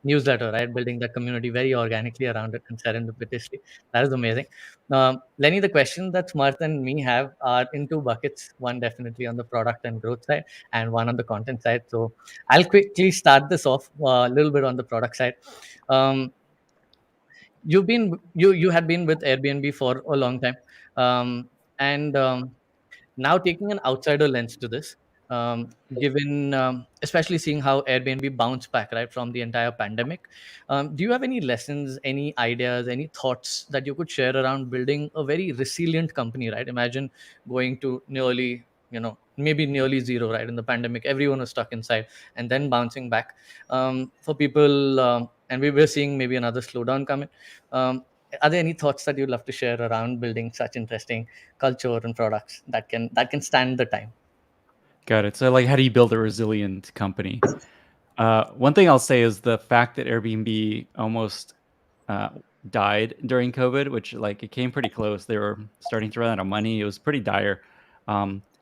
newsletter, right? Building the community very organically around it and serendipitously. That is amazing. Lenny, the question that Smarth and me have are in two buckets. One definitely on the product and growth side, and one on the content side. So I'll quickly start this off a little bit on the product side. Um, you had been with Airbnb for a long time, and now taking an outsider lens to this, given especially seeing how Airbnb bounced back right from the entire pandemic, do you have any lessons, any ideas, any thoughts that you could share around building a very resilient company? Right, imagine going to nearly, maybe nearly zero, right? In the pandemic, everyone was stuck inside, and then bouncing back for people, and we were seeing maybe another slowdown coming. um, are there any thoughts that you'd love to share around building such interesting culture and products that can stand the time? Got it. So, like, how do you build a resilient company? One thing I'll say is the fact that Airbnb almost uh, died during COVID, which like it came pretty close. They were starting to run out of money. It was pretty dire.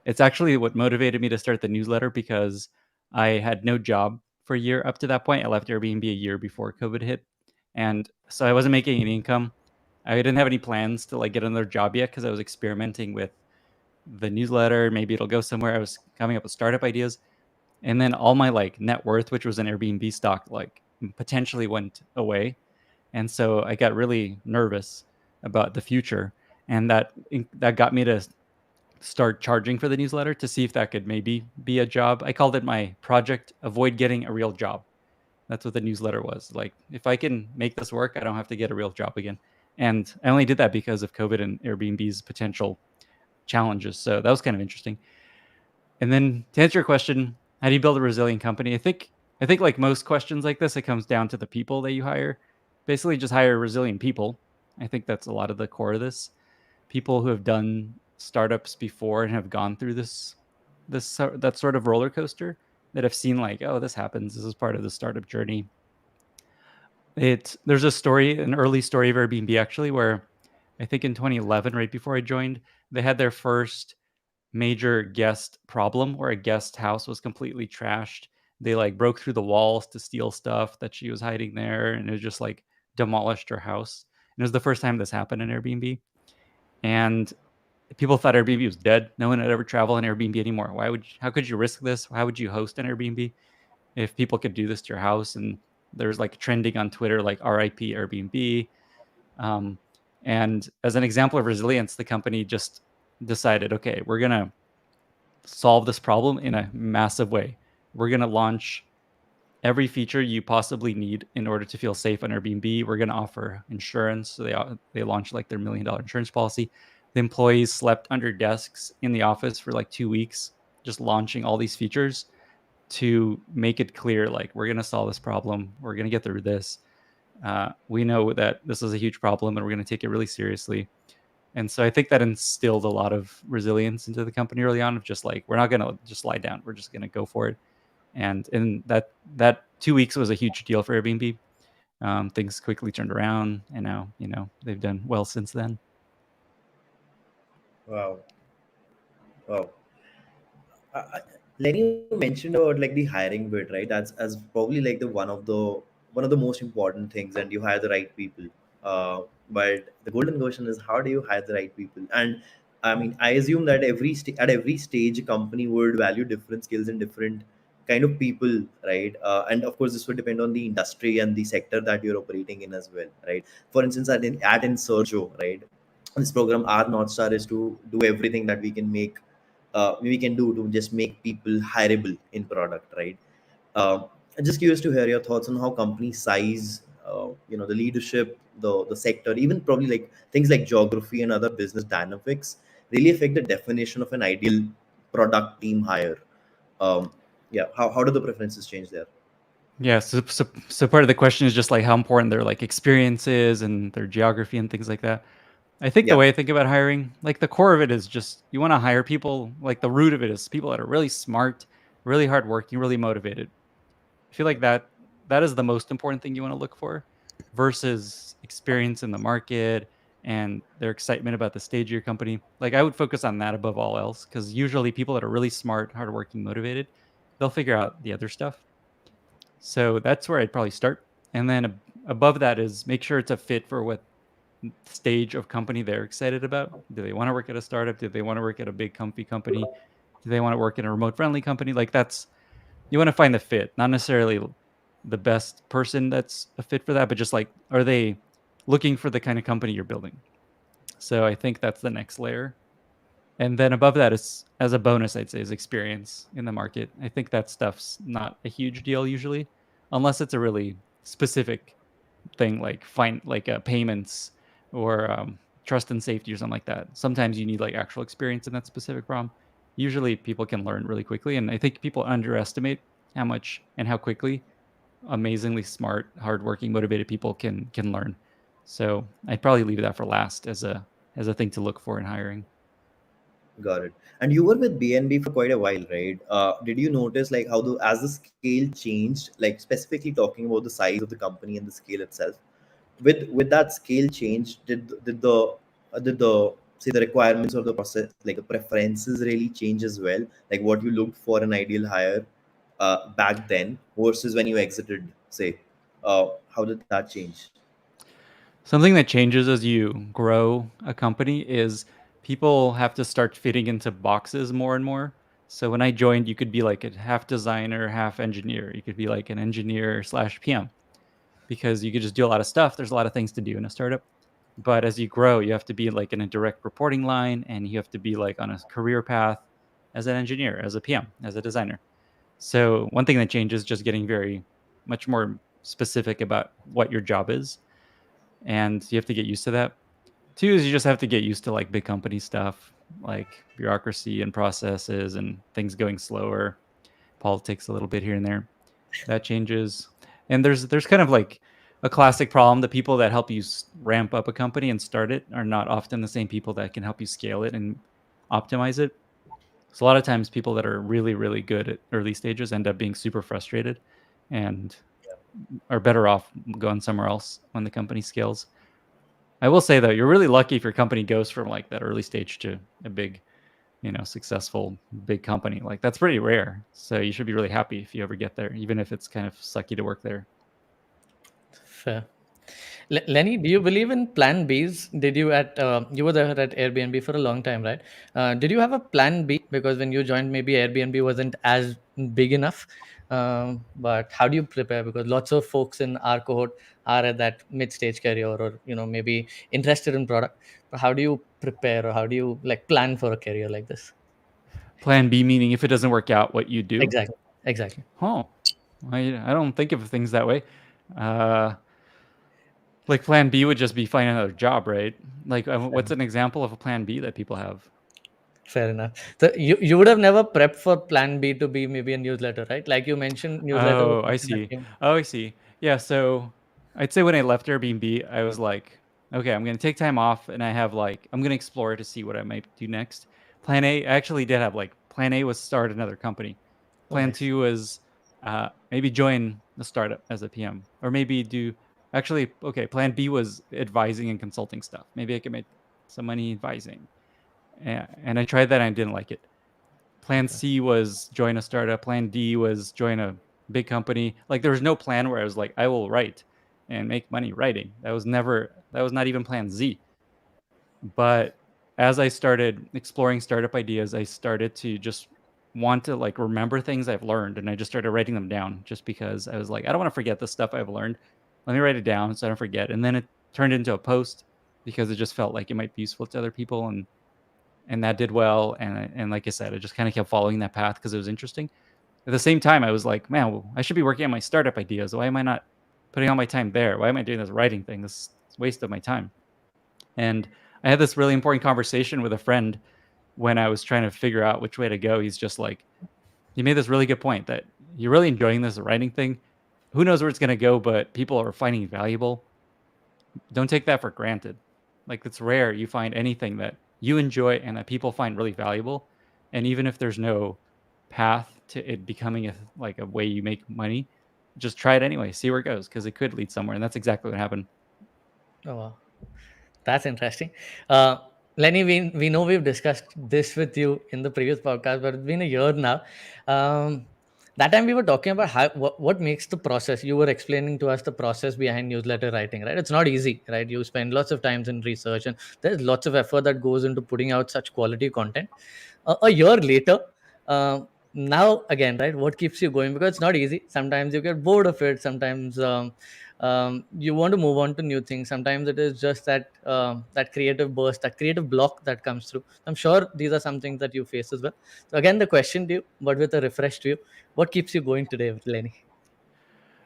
It's actually what motivated me to start the newsletter because I had no job for a year up to that point. I left Airbnb a year before COVID hit, and so I wasn't making any income. I didn't have any plans to like get another job yet because I was experimenting with the newsletter. Maybe it'll go somewhere. I was coming up with startup ideas, and then all my like net worth, which was an Airbnb stock, like potentially went away. And so I got really nervous about the future, and that got me to start charging for the newsletter to see if that could maybe be a job. I called it my project avoid getting a real job. That's what the newsletter was. Like, if I can make this work, I don't have to get a real job again. And I only did that because of COVID and Airbnb's potential challenges. So that was kind of interesting. And then to answer your question, how do you build a resilient company? I think like most questions like this, it comes down to the people that you hire. Basically, just hire resilient people. I think that's a lot of the core of this. People who have done startups before and have gone through that sort of roller coaster, that have seen like, oh, this happens. This is part of the startup journey. There's an early story of Airbnb actually, where I think in 2011, right before I joined, they had their first major guest problem where a guest house was completely trashed. They like broke through the walls to steal stuff that she was hiding there, and it just like demolished her house. And it was the first time this happened in Airbnb. And people thought Airbnb was dead. No one would ever travel on Airbnb anymore. How could you risk this? How would you host an Airbnb if people could do this to your house? And there's like trending on Twitter, like RIP Airbnb. And as an example of resilience, the company just decided, okay, we're going to solve this problem in a massive way. We're going to launch every feature you possibly need in order to feel safe on Airbnb. We're going to offer insurance. So they launched like their $1 million insurance policy. The employees slept under desks in the office for like 2 weeks, just launching all these features to make it clear, like, we're going to solve this problem. We're going to get through this. We know that this is a huge problem and we're going to take it really seriously. And so I think that instilled a lot of resilience into the company early on, of just like, we're not going to just lie down. We're just going to go for it. And that 2 weeks was a huge deal for Airbnb. Things quickly turned around, and now, they've done well since then. Wow. Wow. Lenny, you mentioned about like the hiring bit, right? That's as probably like the one of the most important things, and you hire the right people. But the golden question is, how do you hire the right people? And I mean, I assume that at every stage, a company would value different skills and different kind of people, right? And of course, this would depend on the industry and the sector that you're operating in as well, right? For instance, at Insurjo, right? This program, our North Star is to do everything that we can make we can do to just make people hireable in product, right? I'm just curious to hear your thoughts on how company size, the leadership, the sector, even probably like things like geography and other business dynamics really affect the definition of an ideal product team hire. Um, yeah, how do the preferences change there? Yeah, so part of the question is just like how important their like experiences and their geography and things like that. I think the Yeah, way I think about hiring, like the core of it is just you want to hire people, like the root of it is people that are really smart, really hardworking, really motivated. I feel like that is the most important thing you want to look for versus experience in the market and their excitement about the stage of your company. Like I would focus on that above all else because usually people that are really smart, hardworking, motivated, they'll figure out the other stuff. So that's where I'd probably start. And then above that is make sure it's a fit for what stage of company they're excited about. Do they want to work at a startup? Do they want to work at a big comfy company? Do they want to work in a remote friendly company? Like that's you want to find the fit, not necessarily the best person that's a fit for that, but just like are they looking for the kind of company you're building? So I think that's the next layer. And then above that is as a bonus, I'd say is experience in the market. I think that stuff's not a huge deal usually, unless it's a really specific thing like payments or trust and safety or something like that. Sometimes you need like actual experience in that specific problem. Usually people can learn really quickly, and I think people underestimate how much and how quickly amazingly smart, hardworking, motivated people can learn. So I'd probably leave that for last as a thing to look for in hiring. got it. And you were with BNB for quite a while, right? Did you notice like how the as the scale changed, like specifically talking about the size of the company and the scale itself? With that scale change, did the say the requirements of the process, like the preferences, really change as well? Like what you looked for an ideal hire back then versus when you exited, say, how did that change? Something that changes as you grow a company is people have to start fitting into boxes more and more. So when I joined, you could be like a half designer, half engineer. You could be like an engineer slash PM because you could just do a lot of stuff. There's a lot of things to do in a startup. But as you grow, you have to be like in a direct reporting line and you have to be like on a career path as an engineer, as a PM, as a designer. So one thing that changes is just getting very much more specific about what your job is. And you have to get used to that. Two is you just have to get used to like big company stuff, like bureaucracy and processes and things going slower, politics a little bit here and there. That changes. And there's kind of like a classic problem. The people that help you ramp up a company and start it are not often the same people that can help you scale it and optimize it. So a lot of times people that are really, really good at early stages end up being super frustrated and are better off going somewhere else when the company scales. I will say though, you're really lucky if your company goes from like that early stage to a big, successful big company. Like that's pretty rare. So you should be really happy if you ever get there, even if it's kind of sucky to work there. Fair. Lenny, do you believe in plan Bs? Did you you were there at Airbnb for a long time, right? Did you have a plan B? Because when you joined, maybe Airbnb wasn't as big enough. But how do you prepare? Because lots of folks in our cohort are at that mid-stage career, or maybe interested in product. But how do you prepare, or how do you like plan for a career like this? Plan B meaning if it doesn't work out, what you do. Exactly. Exactly. Huh. I don't think of things that way. Uh, like plan B would just be find another job, right? Like what's an example of a plan B that people have? Fair enough. So you would have never prepped for plan B to be maybe a newsletter, right? Like you mentioned, newsletter was Oh, I something that see. came. Oh, I see. Yeah, so I'd say when I left Airbnb, I was like, okay, I'm gonna take time off and I have like I'm gonna explore to see what I might do next. Plan A, I actually did have like plan A was start another company. Oh, Plan nice. two was maybe join a startup as a PM. Or maybe do actually okay, plan B was advising and consulting stuff. Maybe I could make some money advising. And I tried that and I didn't like it. Plan Okay. C was join a startup. Plan D was join a big company. Like there was no plan where I was like, I will write and make money writing. That was not even plan Z. But as I started exploring startup ideas, I started to just want to like remember things I've learned. And I just started writing them down just because I was like, I don't want to forget the stuff I've learned. Let me write it down so I don't forget. And then it turned into a post because it just felt like it might be useful to other people. and that did well. And like I said, I just kind of kept following that path because it was interesting. At the same time, I was like, man, well, I should be working on my startup ideas. Why am I not putting all my time there? Why am I doing this writing thing? This is a waste of my time. And I had this really important conversation with a friend when I was trying to figure out which way to go. He's just like, you made this really good point that you're really enjoying this writing thing. Who knows where it's going to go, but people are finding it valuable. Don't take that for granted. Like, it's rare you find anything that you enjoy and that people find really valuable. And even if there's no path to it becoming a way you make money, just try it anyway, see where it goes, because it could lead somewhere. And that's exactly what happened. Oh, wow. That's interesting. Lenny, we know we've discussed this with you in the previous podcast, but it's been a year now. That time we were talking about what makes the process. You were explaining to us the process behind newsletter writing, right? It's not easy, right? You spend lots of times in research, and there's lots of effort that goes into putting out such quality content. A year later, uh, now again, right? What keeps you going? Because it's not easy. Sometimes you get bored of it. Sometimes you want to move on to new things. Sometimes it is just that creative burst, that creative block that comes through. I'm sure these are some things that you face as well. So again, the question to you, but with a refreshed view, what keeps you going today, Lenny?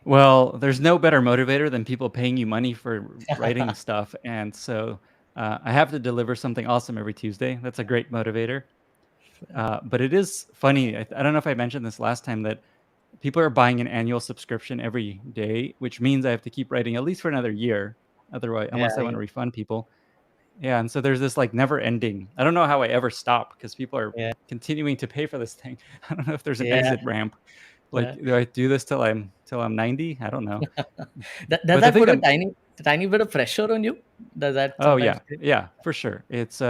Well, there's no better motivator than people paying you money for writing stuff. And so I have to deliver something awesome every Tuesday. That's a great motivator. But it is funny. I don't know if I mentioned this last time, that people are buying an annual subscription every day, which means I have to keep writing at least for another year. Otherwise, Yeah, unless I want to refund people. Yeah. And so there's this like never ending. I don't know how I ever stop because people are yeah, continuing to pay for this thing. I don't know if there's an yeah, exit ramp. Like, yeah. do I do this till I'm 90? I don't know. Does But the that thing put a that tiny bit of pressure on you? Does that Oh sometimes? yeah, yeah, for sure. It's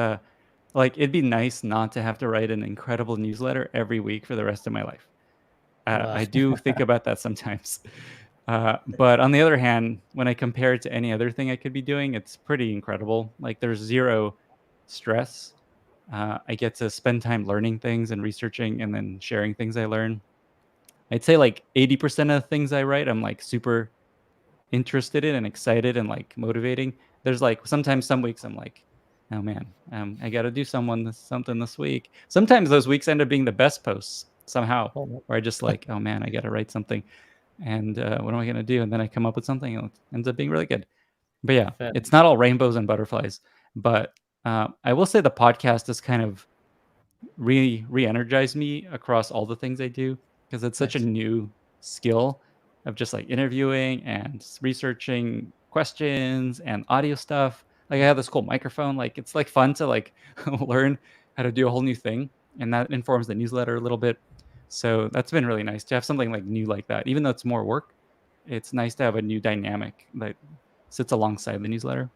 like, it'd be nice not to have to write an incredible newsletter every week for the rest of my life. Wow. I do think about that sometimes. But on the other hand, when I compare it to any other thing I could be doing, it's pretty incredible. Like, there's zero stress. I get to spend time learning things and researching and then sharing things I learn. I'd say like 80% of the things I write, I'm like super interested in and excited and like motivating. There's like sometimes some weeks I'm like, oh man, I got to do something this week. Sometimes those weeks end up being the best posts somehow, Oh, where I just like, oh man, I got to write something, and what am I gonna do? And then I come up with something, and it ends up being really good. But yeah, fair. it's not all rainbows and butterflies. But I will say the podcast has kind of re-energized me across all the things I do, because it's such a Nice. new skill of just like interviewing and researching questions and audio stuff. Like, I have this cool microphone. Like, it's like fun to like learn how to do a whole new thing, and that informs the newsletter a little bit. So that's been really nice to have something like new like that. Even though it's more work, it's nice to have a new dynamic that sits alongside the newsletter.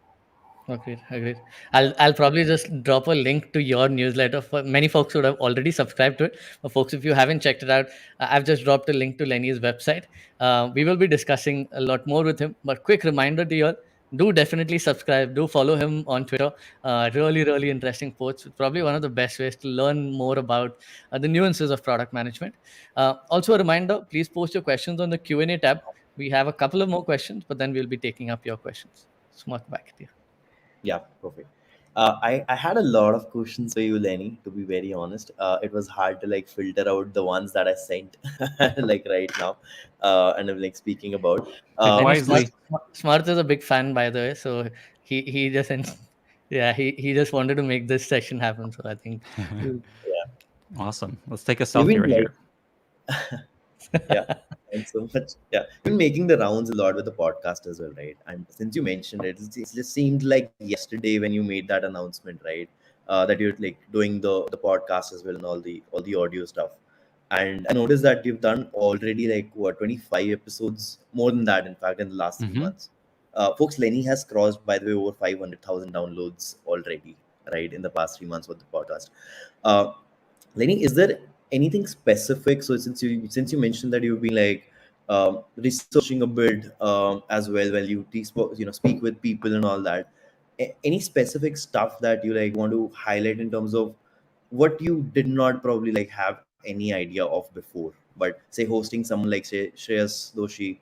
Agreed, agreed. I'll probably just drop a link to your newsletter. For many folks would have already subscribed to it. For folks, if you haven't checked it out, I've just dropped a link to Lenny's website. We will be discussing a lot more with him. But quick reminder to you all: do definitely subscribe. Do follow him on Twitter. Really interesting posts. Probably one of the best ways to learn more about the nuances of product management. Also, a reminder: please post your questions on the Q&A tab. We have a couple of more questions, but then we'll be taking up your questions. Smart back to you. Yeah, perfect. I had a lot of questions for you, Lenny, to be very honest. It was hard to like filter out the ones that I sent like right now. And I'm like speaking about. Lenny Wisely. Smarth is a big fan, by the way. So he just yeah, he just wanted to make this session happen. So I think Yeah. Awesome. Let's take a You've selfie been right like here. yeah, thanks so much. Yeah, you've been making the rounds a lot with the podcast as well, right? And since you mentioned it, it just seemed like yesterday when you made that announcement, right? That you're like doing the podcast as well and all the audio stuff. And I noticed that you've done already like what 25 episodes, more than that, in fact, in the last 3 months. Folks, Lenny has crossed, by the way, over 500,000 downloads already, right, in the past 3 months of the podcast. Uh, Lenny, is there anything specific? So since you mentioned that you've been like researching a bit as well while speak with people and all that. Any specific stuff that you like want to highlight in terms of what you did not probably like have any idea of before, but say hosting someone like say Shreyas Doshi,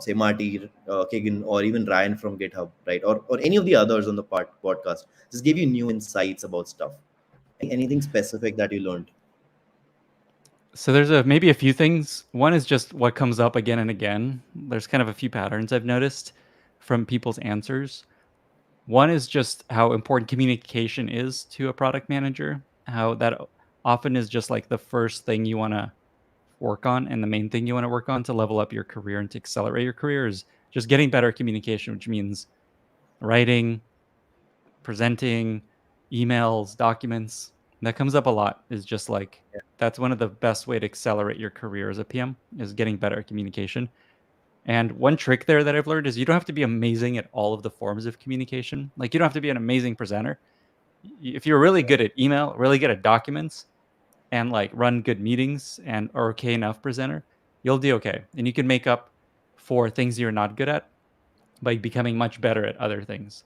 say Marty Kagan, or even Ryan from GitHub, right, or any of the others on the podcast, just give you new insights about stuff. Anything specific that you learned? So there's maybe a few things. One is just what comes up again and again. There's kind of a few patterns I've noticed from people's answers. One is just how important communication is to a product manager, how that often is just like the first thing you want to work on and the main thing you want to work on to level up your career and to accelerate your career is just getting better communication, which means writing, presenting, emails, documents. That comes up a lot, is just like that's one of the best way to accelerate your career as a PM is getting better at communication. And one trick there that I've learned is you don't have to be amazing at all of the forms of communication. Like you don't have to be an amazing presenter. If you're really good at email, really good at documents, and like run good meetings and are okay enough presenter, you'll do okay. And you can make up for things you're not good at by becoming much better at other things.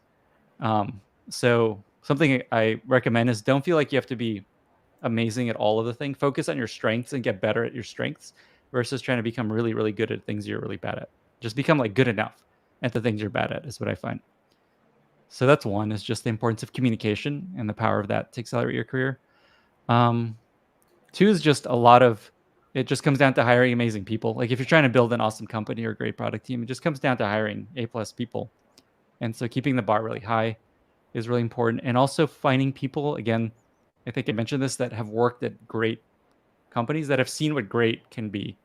So something I recommend is don't feel like you have to be amazing at all of the things. Focus on your strengths and get better at your strengths versus trying to become really, really good at things you're really bad at. Just become like good enough at the things you're bad at is what I find. So that's one, is just the importance of communication and the power of that to accelerate your career. Two is just it just comes down to hiring amazing people. Like if you're trying to build an awesome company or a great product team, it just comes down to hiring A+ people. And so keeping the bar really high is really important. And also finding people, again, I think I mentioned this, that have worked at great companies, that have seen what great can be,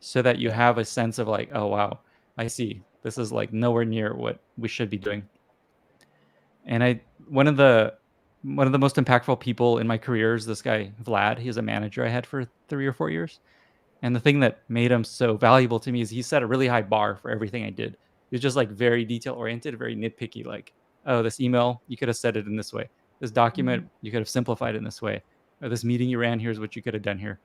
so that you have a sense of like, oh, wow, I see. This is like nowhere near what we should be doing. And one of the most impactful people in my career is this guy, Vlad. He's a manager I had for 3 or 4 years. And the thing that made him so valuable to me is he set a really high bar for everything I did. He was just like very detail oriented, very nitpicky. Like, oh, this email, you could have said it in this way. This document, you could have simplified it in this way. Or this meeting you ran, here's what you could have done here.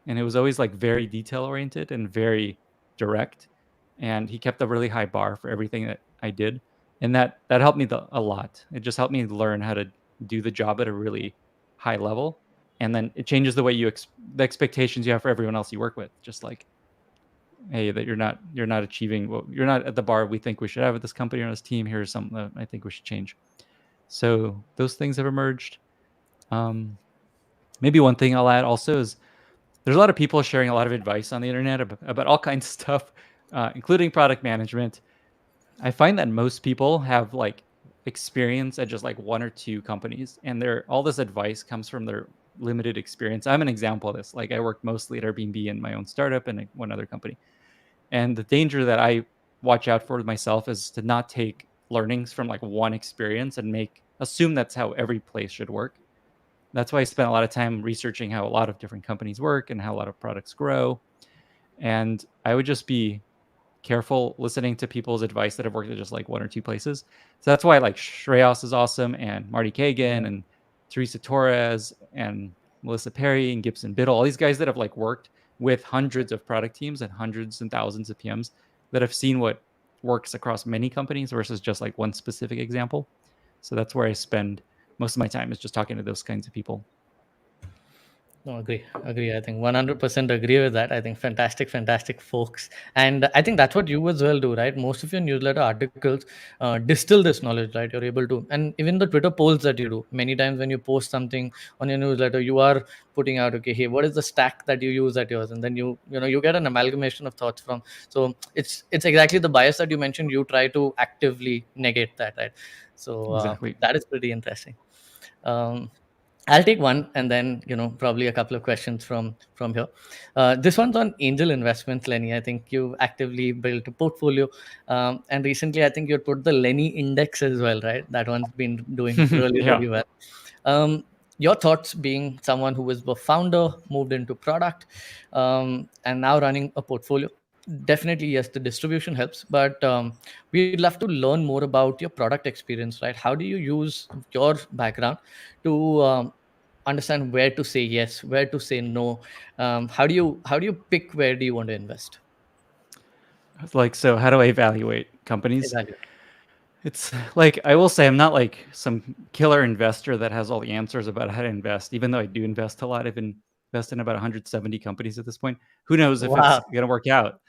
And it was always like very detail oriented and very direct. And he kept a really high bar for everything that I did. And that helped me a lot. It just helped me learn how to do the job at a really high level. And then it changes the way the expectations you have for everyone else you work with. Just like, hey, that you're not achieving, you're not at the bar we think we should have at this company or this team. Here's something that I think we should change. So those things have emerged. Maybe one thing I'll add also is there's a lot of people sharing a lot of advice on the internet about all kinds of stuff, including product management. I find that most people have like experience at just like one or two companies, and all this advice comes from their limited experience. I'm an example of this. Like I worked mostly at Airbnb in my own startup and one other company. And the danger that I watch out for myself is to not take learnings from like one experience and assume that's how every place should work. That's why I spent a lot of time researching how a lot of different companies work and how a lot of products grow. And I would just be careful listening to people's advice that have worked at just like one or two places. So that's why like Shreyas is awesome, and Marty Kagan and Teresa Torres and Melissa Perry and Gibson Biddle, all these guys that have like worked with hundreds of product teams and hundreds and thousands of PMs that have seen what works across many companies versus just like one specific example. So that's where I spend most of my time, is just talking to those kinds of people. No, agree. I think 100% agree with that. I think fantastic folks. And I think that's what you as well do, right? Most of your newsletter articles distill this knowledge, right? You're able to, and even the Twitter polls that you do, many times when you post something on your newsletter, you are putting out, okay, hey, what is the stack that you use at yours? And then you get an amalgamation of thoughts from. So it's exactly the bias that you mentioned. You try to actively negate that, right? So Exactly. that is pretty interesting. I'll take one, and then probably a couple of questions from here. This one's on angel investments, Lenny. I think you actively built a portfolio, and recently I think you put the Lenny Index as well, right? That one's been doing really Yeah. really well. Your thoughts, being someone who was a founder, moved into product, and now running a portfolio. Definitely, yes, the distribution helps, but we'd love to learn more about your product experience, right? How do you use your background to understand where to say yes, where to say no? How do you pick where do you want to invest? Like, so how do I evaluate companies? Exactly. It's like, I will say I'm not like some killer investor that has all the answers about how to invest, even though I do invest a lot. I've invested in about 170 companies at this point. Who knows if it's Wow. going to work out?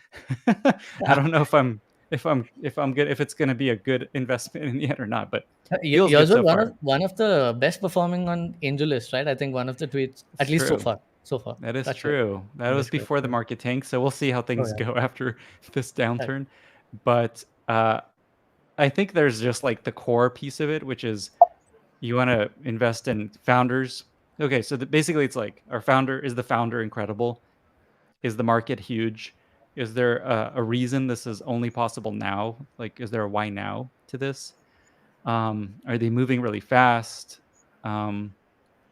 I don't know if I'm if it's going to be a good investment in the end or not. But feels good Yours was so far. one of the best performing on AngelList, right? I think one of the tweets, It's at least so true. far. So far, That is that's right. true. That That was is correct. before the market tanked, so we'll see how Oh things yeah. go after this Right. downturn. But I think there's just like the core piece of it, which is you want to invest in founders. Okay, so basically it's like is the founder incredible? Is the market huge? Is there a reason this is only possible now? Like, is there a why now to this? Are they moving really fast?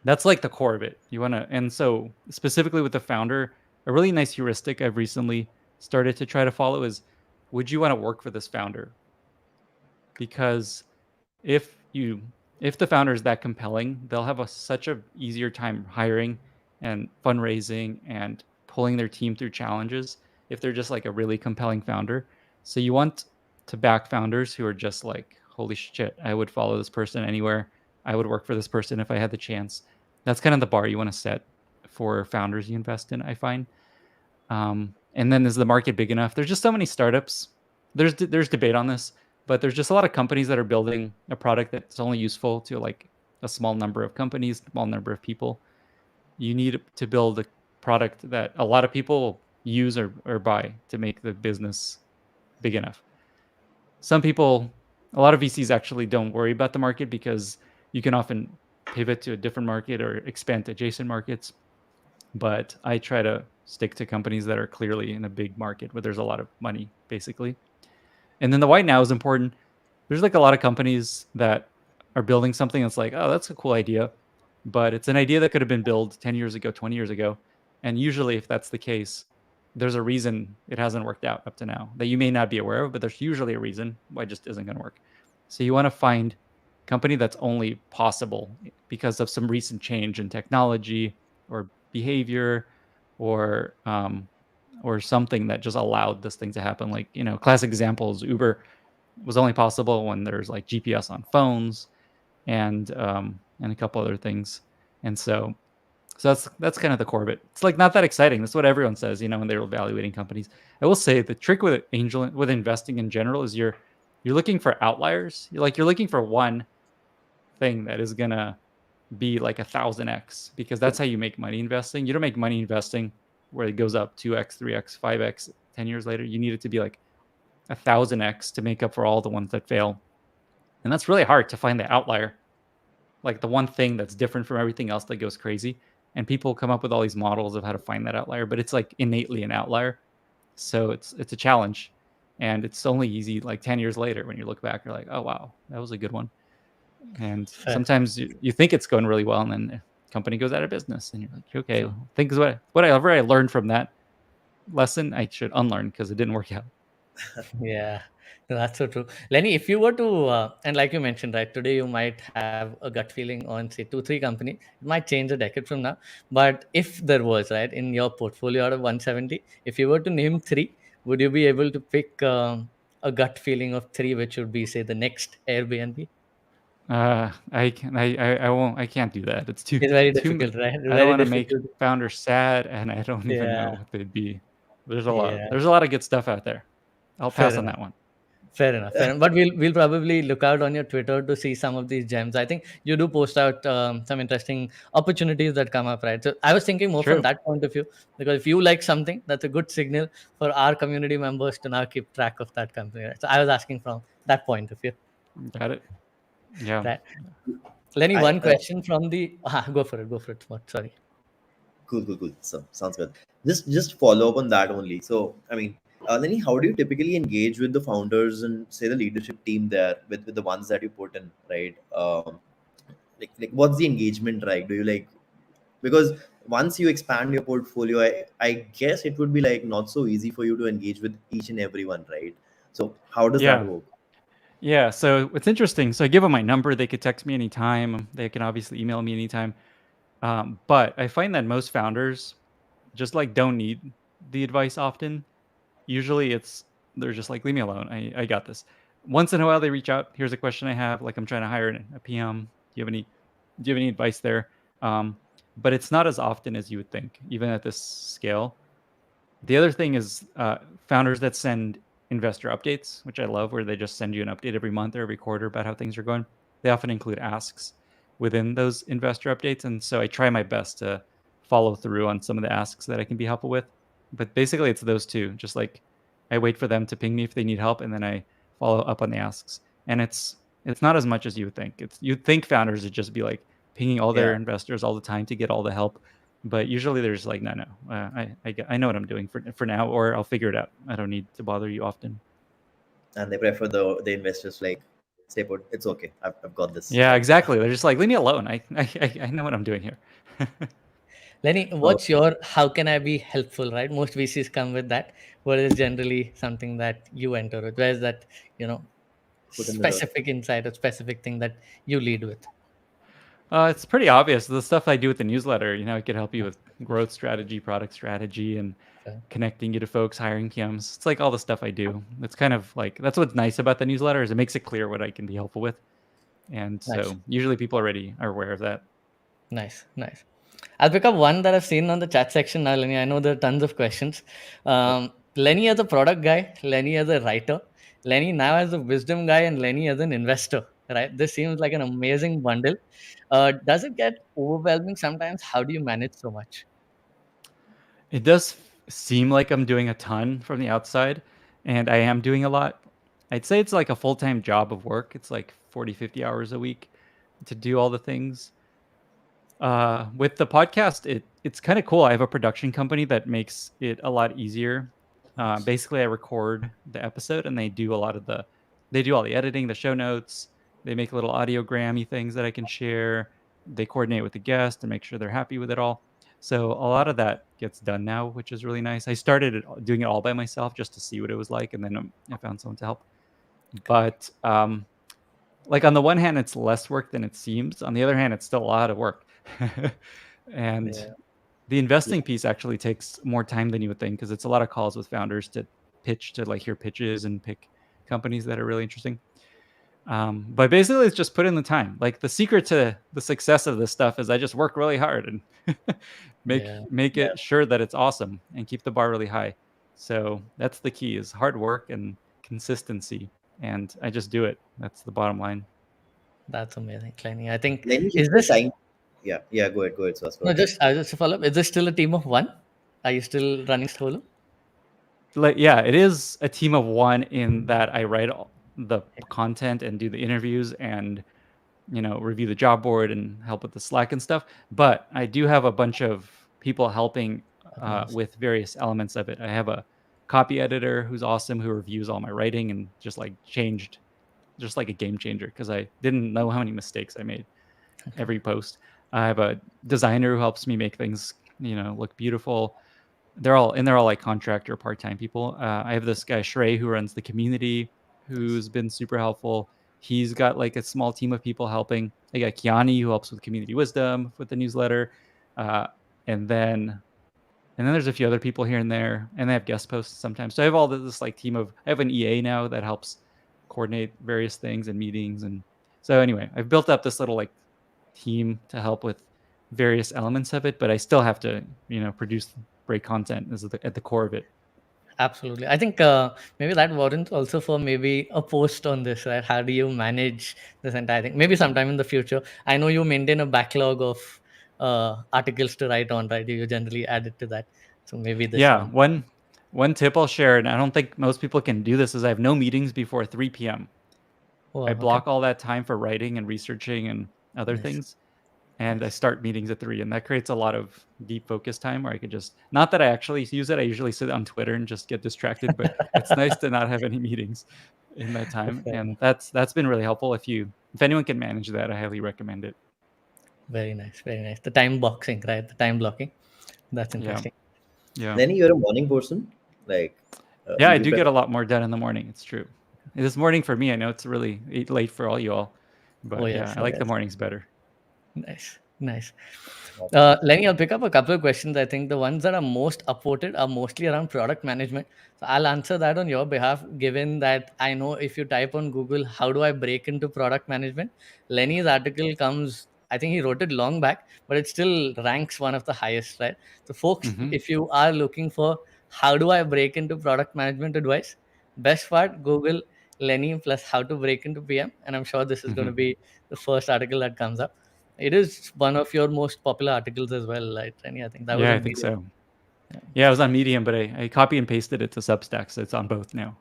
That's like the core of it. You want to, and so specifically with the founder, a really nice heuristic I've recently started to try to follow is, would you want to work for this founder? Because if the founder is that compelling, they'll have such a easier time hiring and fundraising and pulling their team through challenges if they're just like a really compelling founder. So you want to back founders who are just like, holy shit, I would follow this person anywhere. I would work for this person if I had the chance. That's kind of the bar you want to set for founders you invest in, I find. And then is the market big enough? There's just so many startups. There's debate on this, but there's just a lot of companies that are building a product that's only useful to like a small number of companies, small number of people. You need to build a product that a lot of people use or buy to make the business big enough. Some people, a lot of VCs actually don't worry about the market because you can often pivot to a different market or expand to adjacent markets. But I try to stick to companies that are clearly in a big market where there's a lot of money, basically. And then the why now is important. There's like a lot of companies that are building something that's like, oh, that's a cool idea, but it's an idea that could have been built 10 years ago, 20 years ago. And usually, if that's the case, there's a reason it hasn't worked out up to now that you may not be aware of, but there's usually a reason why it just isn't going to work. So you want to find a company that's only possible because of some recent change in technology or behavior or something that just allowed this thing to happen. Like, classic examples, Uber was only possible when there's like GPS on phones and a couple other things. And so that's kind of the core of it. It's like not that exciting. That's what everyone says, when they're evaluating companies. I will say the trick with investing in general is you're looking for outliers. You're looking for one thing that is gonna be like 1,000x, because that's how you make money investing. You don't make money investing where it goes up 2x, 3x, 5x 10 years later. You need it to be like 1,000x to make up for all the ones that fail. And that's really hard to find the outlier, like the one thing that's different from everything else that goes crazy. And people come up with all these models of how to find that outlier, but it's like innately an outlier. So it's a challenge. And it's only easy like 10 years later when you look back, you're like, oh, wow, that was a good one. And Fair. sometimes you think it's going really well, and then the company goes out of business, and you're like, okay, think is whatever I learned from that lesson, I should unlearn because it didn't work out. Yeah, that's so true. Lenny, if you were to, and like you mentioned, right, today you might have a gut feeling on, say, two, three companies. It might change a decade from now. But if there was, right, in your portfolio out of 170, if you were to name three, would you be able to pick a gut feeling of three, which would be, say, the next Airbnb? I won't. I can't do that. It's It's very too. difficult, right? I don't Very want to make difficult. founders sad, and I don't even know Yeah, what they'd be. There's a lot. yeah. There's a lot of good stuff out there. I'll Fair pass on enough. that one. Fair enough. Fair enough. But we'll probably look out on your Twitter to see some of these gems. I think you do post out some interesting opportunities that come up, right? So I was thinking more from True. that point of view, because if you like something, that's a good signal for our community members to now keep track of that company. Right? So I was asking from that point of view, Got it. Yeah. right? Lenny, I one question from the go for it. Go for it. What? Sorry. cool. So, sounds good. Just follow up on that only. So, I mean, Lenny, how do you typically engage with the founders and say the leadership team there with the ones that you put in, right? Like what's the engagement like? Do you like, because once you expand your portfolio, I guess it would be like not so easy for you to engage with each and everyone, right? So how does that Yeah. work? Yeah. So it's interesting. So I give them my number. They could text me anytime. They can obviously email me anytime. But I find that most founders just like don't need the advice often. Usually they're just like, leave me alone. I got this. Once in a while they reach out. Here's a question I have. Like, I'm trying to hire a PM. Do you have any advice there? But it's not as often as you would think, even at this scale. The other thing is founders that send investor updates, which I love, where they just send you an update every month or every quarter about how things are going. They often include asks within those investor updates, and so I try my best to follow through on some of the asks that I can be helpful with. But basically, it's those two. Just like I wait for them to ping me if they need help, and then I follow up on the asks. And it's not as much as you would think. You'd think founders would just be like pinging all their Yeah. investors all the time to get all the help, but usually there's like no, I know what I'm doing for now, or I'll figure it out. I don't need to bother you often. And they prefer the investors like say, "Put it's okay. I've got this." Yeah, Like, exactly. They're just like, leave me alone. I know what I'm doing here. Lenny, oh, what's your how can I be helpful, right? Most VCs come with that. What is generally something that you enter with? Where's that, foot in the door. specific insight or specific thing that you lead with? It's pretty obvious. The stuff I do with the newsletter, it could help you with growth strategy, product strategy, and Fair. connecting you to folks, hiring PMs. It's like all the stuff I do. It's kind of like that's what's nice about the newsletter is it makes it clear what I can be helpful with. And Nice. so usually people already are aware of that. Nice, nice. I'll pick up one that I've seen on the chat section now, Lenny. I know there are tons of questions. Lenny as a product guy, Lenny as a writer, Lenny now as a wisdom guy, and Lenny as an investor, right? This seems like an amazing bundle. Does it get overwhelming sometimes? How do you manage so much? It does seem like I'm doing a ton from the outside, and I am doing a lot. I'd say it's like a full-time job of work. It's like 40, 50 hours a week to do all the things. With the podcast, it's kind of cool. I have a production company that makes it a lot easier. Basically, I record the episode, and they do all the editing, the show notes. They make little audiogrammy things that I can share. They coordinate with the guest and make sure they're happy with it all. So a lot of that gets done now, which is really nice. I started doing it all by myself just to see what it was like, and then I found someone to help. But like on the one hand, it's less work than it seems. On the other hand, it's still a lot of work. And Yeah. the investing piece actually takes more time than you would think because it's a lot of calls with founders to pitch, to like hear pitches and pick companies that are really interesting. But basically, it's just put in the time. Like the secret to the success of this stuff is I just work really hard and Yeah. make Yeah. it sure that it's awesome and keep the bar really high. So that's the key: is hard work and consistency. And I just do it. That's the bottom line. That's amazing, Lenny. I think Lenny, is just the this time. Yeah, yeah. Go ahead, Swaz. Go no ahead. just I was just to follow up. Is this still a team of one? Are you still running solo? Like, yeah, it is a team of one in that I write all the content and do the interviews and review the job board and help with the Slack and stuff. But I do have a bunch of people helping Amazing. with various elements of it. I have a copy editor who's awesome, who reviews all my writing and just like changed, just like a game changer because I didn't know how many mistakes I made every post. I have a designer who helps me make things, look beautiful. They're all like contractor part-time people. I have this guy Shrey who runs the community, who's been super helpful. He's got like a small team of people helping. I got Kiani who helps with community wisdom with the newsletter, and then there's a few other people here and there, and they have guest posts sometimes. So I have all this like team of. I have an EA now that helps coordinate various things and meetings, and so anyway, I've built up this little like team to help with various elements of it, but I still have to produce great content is at the core of it. Absolutely. I think maybe that warrants also for maybe a post on this, right? How do you manage this entire thing? Maybe sometime in the future. I know you maintain a backlog of articles to write on, right? You generally add it to that. So maybe this Yeah, one. one tip I'll share, and I don't think most people can do this, is I have no meetings before 3 p.m. Oh, I okay. block all that time for writing and researching and other Nice. things, and I start meetings at 3, and that creates a lot of deep focus time where I could just, not that I actually use it, I usually sit on Twitter and just get distracted, but it's nice to not have any meetings in that time, Fair and enough. that's been really helpful. If anyone can manage that, I highly recommend it. Very nice. Very nice. The time boxing, right? The time blocking. That's Yeah. interesting. Yeah. Lenny, you're a morning person. Like, Yeah, I you do prefer get a lot more done in the morning. It's true. This morning for me, I know it's really late for all you all, but Oh, yeah, yes. I Oh, like the yes. mornings better. Nice. Nice. Lenny, I'll pick up a couple of questions. I think the ones that are most upvoted are mostly around product management. So I'll answer that on your behalf, given that I know if you type on Google, how do I break into product management? Lenny's article comes, I think he wrote it long back, but it still ranks one of the highest, right? So, folks, Hmm. if you are looking for how do I break into product management advice, Best part, Google Lenny plus how to break into PM, and I'm sure this is going to be the first article that comes up. It is one of your most popular articles as well, right, Lenny? I think that was Yeah, on I think Medium. so. Yeah, it was on Medium, but I copy and pasted it to Substack, so it's on both now.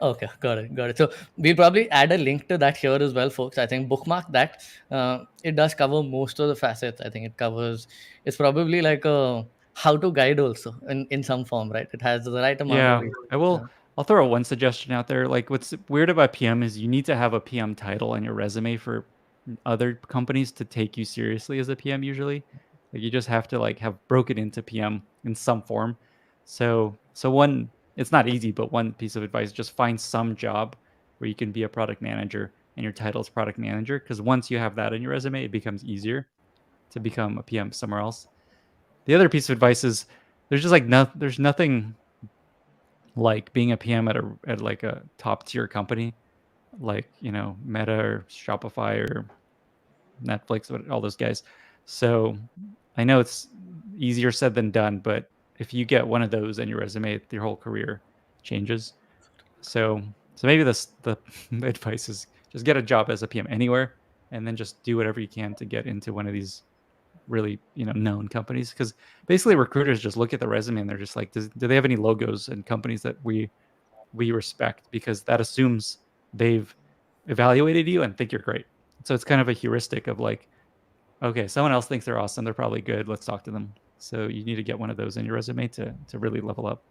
Okay, got it, got it. So we'll probably add a link to that here as well, folks. I think bookmark that. It does cover most of the facets. I think it covers. It's probably like a how-to guide also in some form, right? It has the right amount of. Yeah, I'll throw one suggestion out there. Like, what's weird about PM is you need to have a PM title on your resume for other companies to take you seriously as a PM. Usually, like you just have to like have broken into PM in some form. So one, it's not easy, but one piece of advice: just find some job where you can be a product manager and your title is product manager. Because once you have that in your resume, it becomes easier to become a PM somewhere else. The other piece of advice is there's just like there's nothing like being a PM at like a top tier company, like Meta or Shopify or Netflix, all those guys. So I know it's easier said than done, but if you get one of those in your resume, your whole career changes. So maybe the advice is just get a job as a PM anywhere, and then just do whatever you can to get into one of these really known companies, because basically recruiters just look at the resume and they're just like, do they have any logos and companies that we respect, because that assumes they've evaluated you and think you're great. So it's kind of a heuristic of like, okay, someone else thinks they're awesome, they're probably good, let's talk to them. So you need to get one of those in your resume to really level up.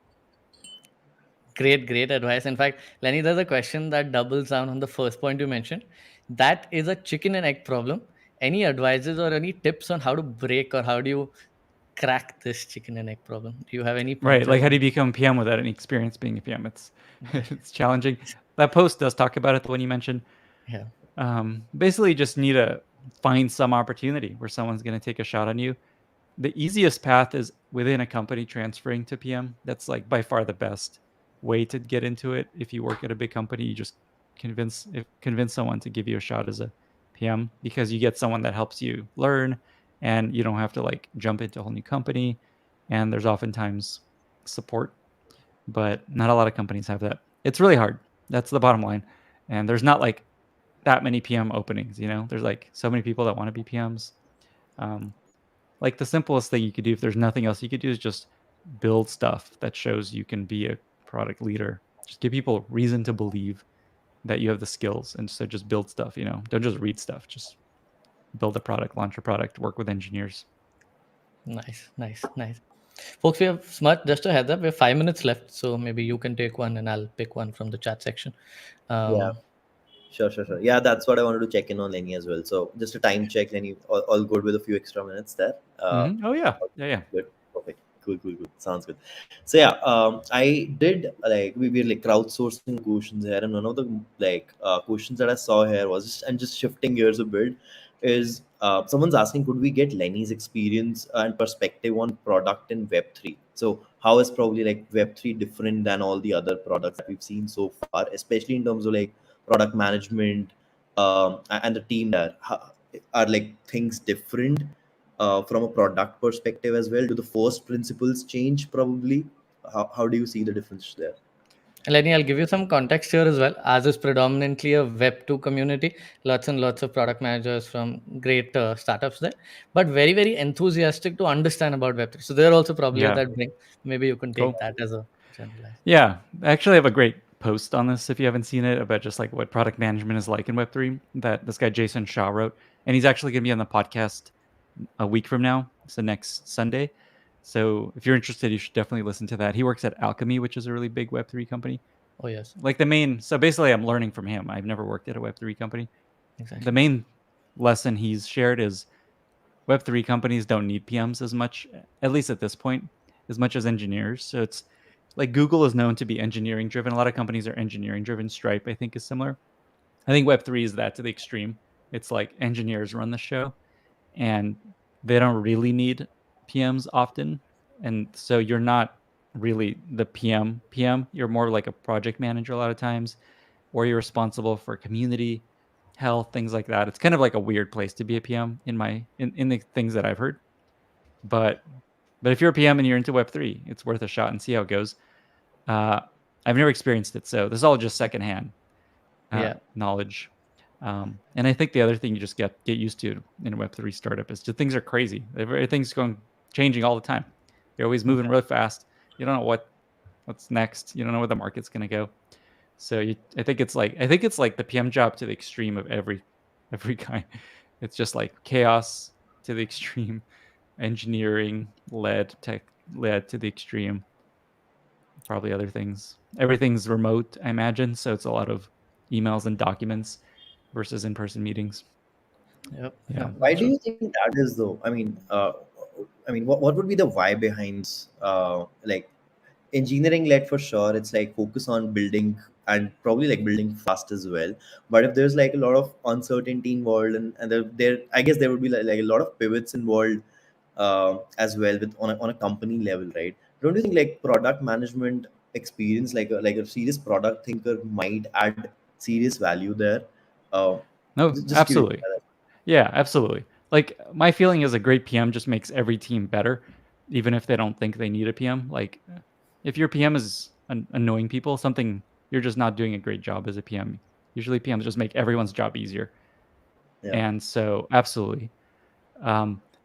Great, great advice. In fact, Lenny, there's a question that doubles down on the first point you mentioned. That is a chicken and egg problem. Any advices or any tips on how to break or how do you crack this chicken and egg problem? Do you have any Right, pointers like how do on? you become PM without any experience being a PM? It's it's challenging. That post does talk about it, the one you mentioned. Yeah. Basically you just need to find some opportunity where someone's going to take a shot on you. The easiest path is within a company transferring to PM. That's like by far the best way to get into it. If you work at a big company, you just convince someone to give you a shot as a PM, because you get someone that helps you learn and you don't have to like jump into a whole new company, and there's oftentimes support, but not a lot of companies have that. It's really hard. That's the bottom line. And there's not like that many PM openings, there's like so many people that want to be PMs. Um, like the simplest thing you could do, if there's nothing else you could do, is just build stuff that shows you can be a product leader. Just give people reason to believe that you have the skills. And so just build stuff, don't just read stuff, just build a product, launch a product, work with engineers. Nice, nice, nice. Folks, we have smart, just a heads up, we have 5 minutes left. So maybe you can take one and I'll pick one from the chat section. Yeah. Sure. Yeah, that's what I wanted to check in on Lenny as well. So just a time check, Lenny. All good with a few extra minutes there. Oh yeah. Good. Perfect. Cool. Sounds good. So yeah, I did like we were like crowdsourcing questions here, and one of the like questions that I saw here was just shifting gears a bit is someone's asking, could we get Lenny's experience and perspective on product in Web3? So how is probably like Web3 different than all the other products that we've seen so far, especially in terms of like product management and the team there? Are like things different from a product perspective as well? Do the first principles change probably? How do you see the difference there? Lenny, I'll give you some context here as well. As is predominantly a Web 2 community, lots and lots of product managers from great startups there, but very, very enthusiastic to understand about Web 3. So they're also probably at Yeah. that brink. Maybe you can Cool. take that as a generalized. Yeah, I actually have a great post on this if you haven't seen it, about just like what product management is like in Web3, that this guy Jason Shaw wrote. And he's actually going to be on the podcast a week from now. So next Sunday. So if you're interested, you should definitely listen to that. He works at Alchemy, which is a really big Web3 company. Oh, yes, Like so basically I'm learning from him. I've never worked at a Web3 company. exactly. The main lesson he's shared is Web3 companies don't need PMs as much, at least at this point, as much as engineers. So it's like Google is known to be engineering driven. A lot of companies are engineering driven. Stripe, I think, is similar. I think Web3 is that to the extreme. It's like engineers run the show and they don't really need PMs often. And so you're not really the PM. You're more like a project manager a lot of times, or you're responsible for community health, things like that. It's kind of like a weird place to be a PM in the things that I've heard. But if you're a PM and you're into Web3, it's worth a shot and see how it goes. I've never experienced it, so this is all just secondhand Yeah. knowledge. And I think the other thing you just get used to in a Web3 startup is just things are crazy. Everything's changing all the time. You're always moving really fast. You don't know what's next. You don't know where the market's going to go. So I think it's like the PM job to the extreme of every kind. It's just like chaos to the extreme, engineering led to the extreme. Probably other things. Everything's remote, I imagine. So it's a lot of emails and documents versus in-person meetings. Yep. Yeah. Why do you think that is though? What would be the why behind like engineering led for sure? It's like focus on building and probably like building fast as well. But if there's like a lot of uncertainty involved and there I guess there would be like a lot of pivots involved as well with on a company level, right? Don't you think like product management experience like a serious product thinker might add serious value there? Uh, No, just curious. absolutely. Yeah, absolutely. Like my feeling is a great PM just makes every team better, even if they don't think they need a PM. Like if your PM is annoying people, something you're just not doing a great job as a PM. Usually PMs just make everyone's job easier. Yeah. And so absolutely.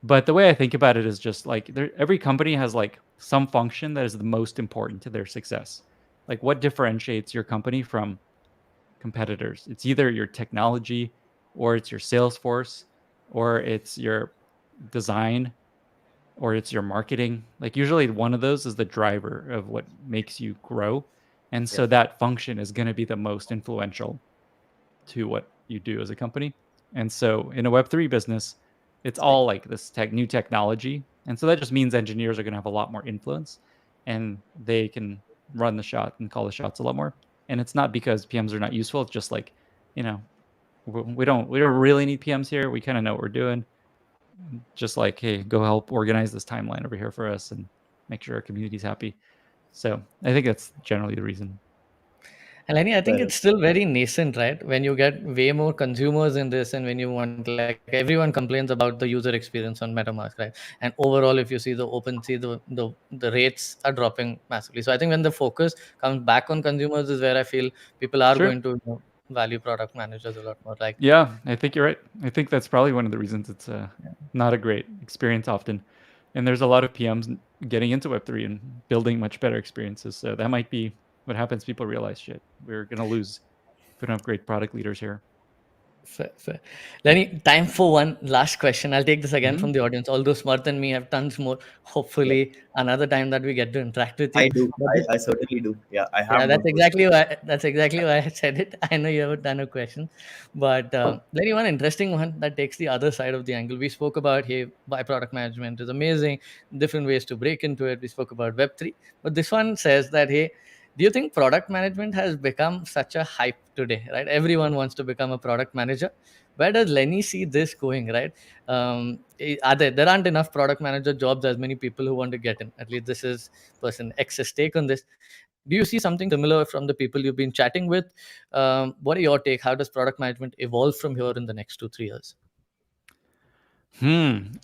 But the way I think about it is just like every company has like some function that is the most important to their success. Like what differentiates your company from competitors? It's either your technology or it's your sales force or it's your design or it's your marketing. Like usually one of those is the driver of what makes you grow. And so Yeah. that function is going to be the most influential to what you do as a company. And so in a Web3 business, it's all like this new technology. And so that just means engineers are going to have a lot more influence and they can run the shot and call the shots a lot more. And it's not because PMs are not useful. It's just like, you know, we don't really need PMs here. We kind of know what we're doing. Just like, hey, go help organize this timeline over here for us and make sure our community's happy. So I think that's generally the reason. And Lenny, I think Well, it's still very nascent, right? When you get way more consumers in this, and when you want, like everyone complains about the user experience on MetaMask, right? And overall, if you see the OpenSea, the rates are dropping massively. So I think when the focus comes back on consumers is where I feel people are Sure. going to value product managers a lot more. Like, Yeah, I think you're right. I think that's probably one of the reasons it's not a great experience often. And there's a lot of PMs getting into Web3 and building much better experiences. So that might be what happens. People realize, shit, we're going to lose if we don't have great product leaders here. fair, fair. Lenny, time for one last question. I'll take this again Mhm. from the audience. Although Smarth and me have tons more. yeah, Hopefully, another time that we get to interact with you. I do. But I certainly do. Yeah, I yeah, have more questions. that's exactly why I said it. I know you have a ton of questions, but Lenny, one interesting one that takes the other side of the angle. We spoke about hey, byproduct management is amazing, different ways to break into it. We spoke about Web3, but this one says that hey, do you think product management has become such a hype today? Right, everyone wants to become a product manager. Where does Lenny see this going? Right, there aren't enough product manager jobs as many people who want to get in. At least this is person X's take on this. Do you see something similar from the people you've been chatting with? What are your take? How does product management evolve from here in the next 2-3 years?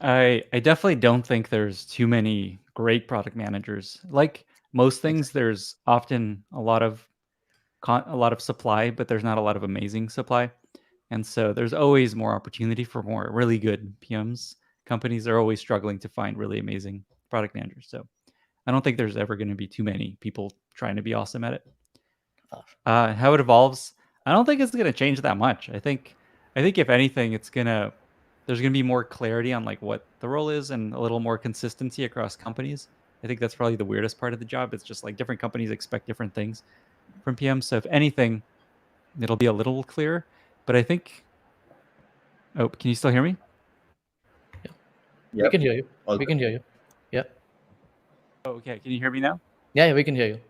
I definitely don't think there's too many great product managers. Like most things, Exactly. there's often a lot of supply, but there's not a lot of amazing supply. And so there's always more opportunity for more really good PMs. Companies are always struggling to find really amazing product managers. So I don't think there's ever going to be too many people trying to be awesome at it. How it evolves, I don't think it's going to change that much. I think if anything, there's going to be more clarity on like what the role is and a little more consistency across companies. I think that's probably the weirdest part of the job. It's just like different companies expect different things from PMs. So if anything, it'll be a little clearer. But I think, oh, can you still hear me? Yeah, we Yep. can hear you. All We good. can hear you. Yeah. Oh, okay. Can you hear me now? Yeah, we can hear you.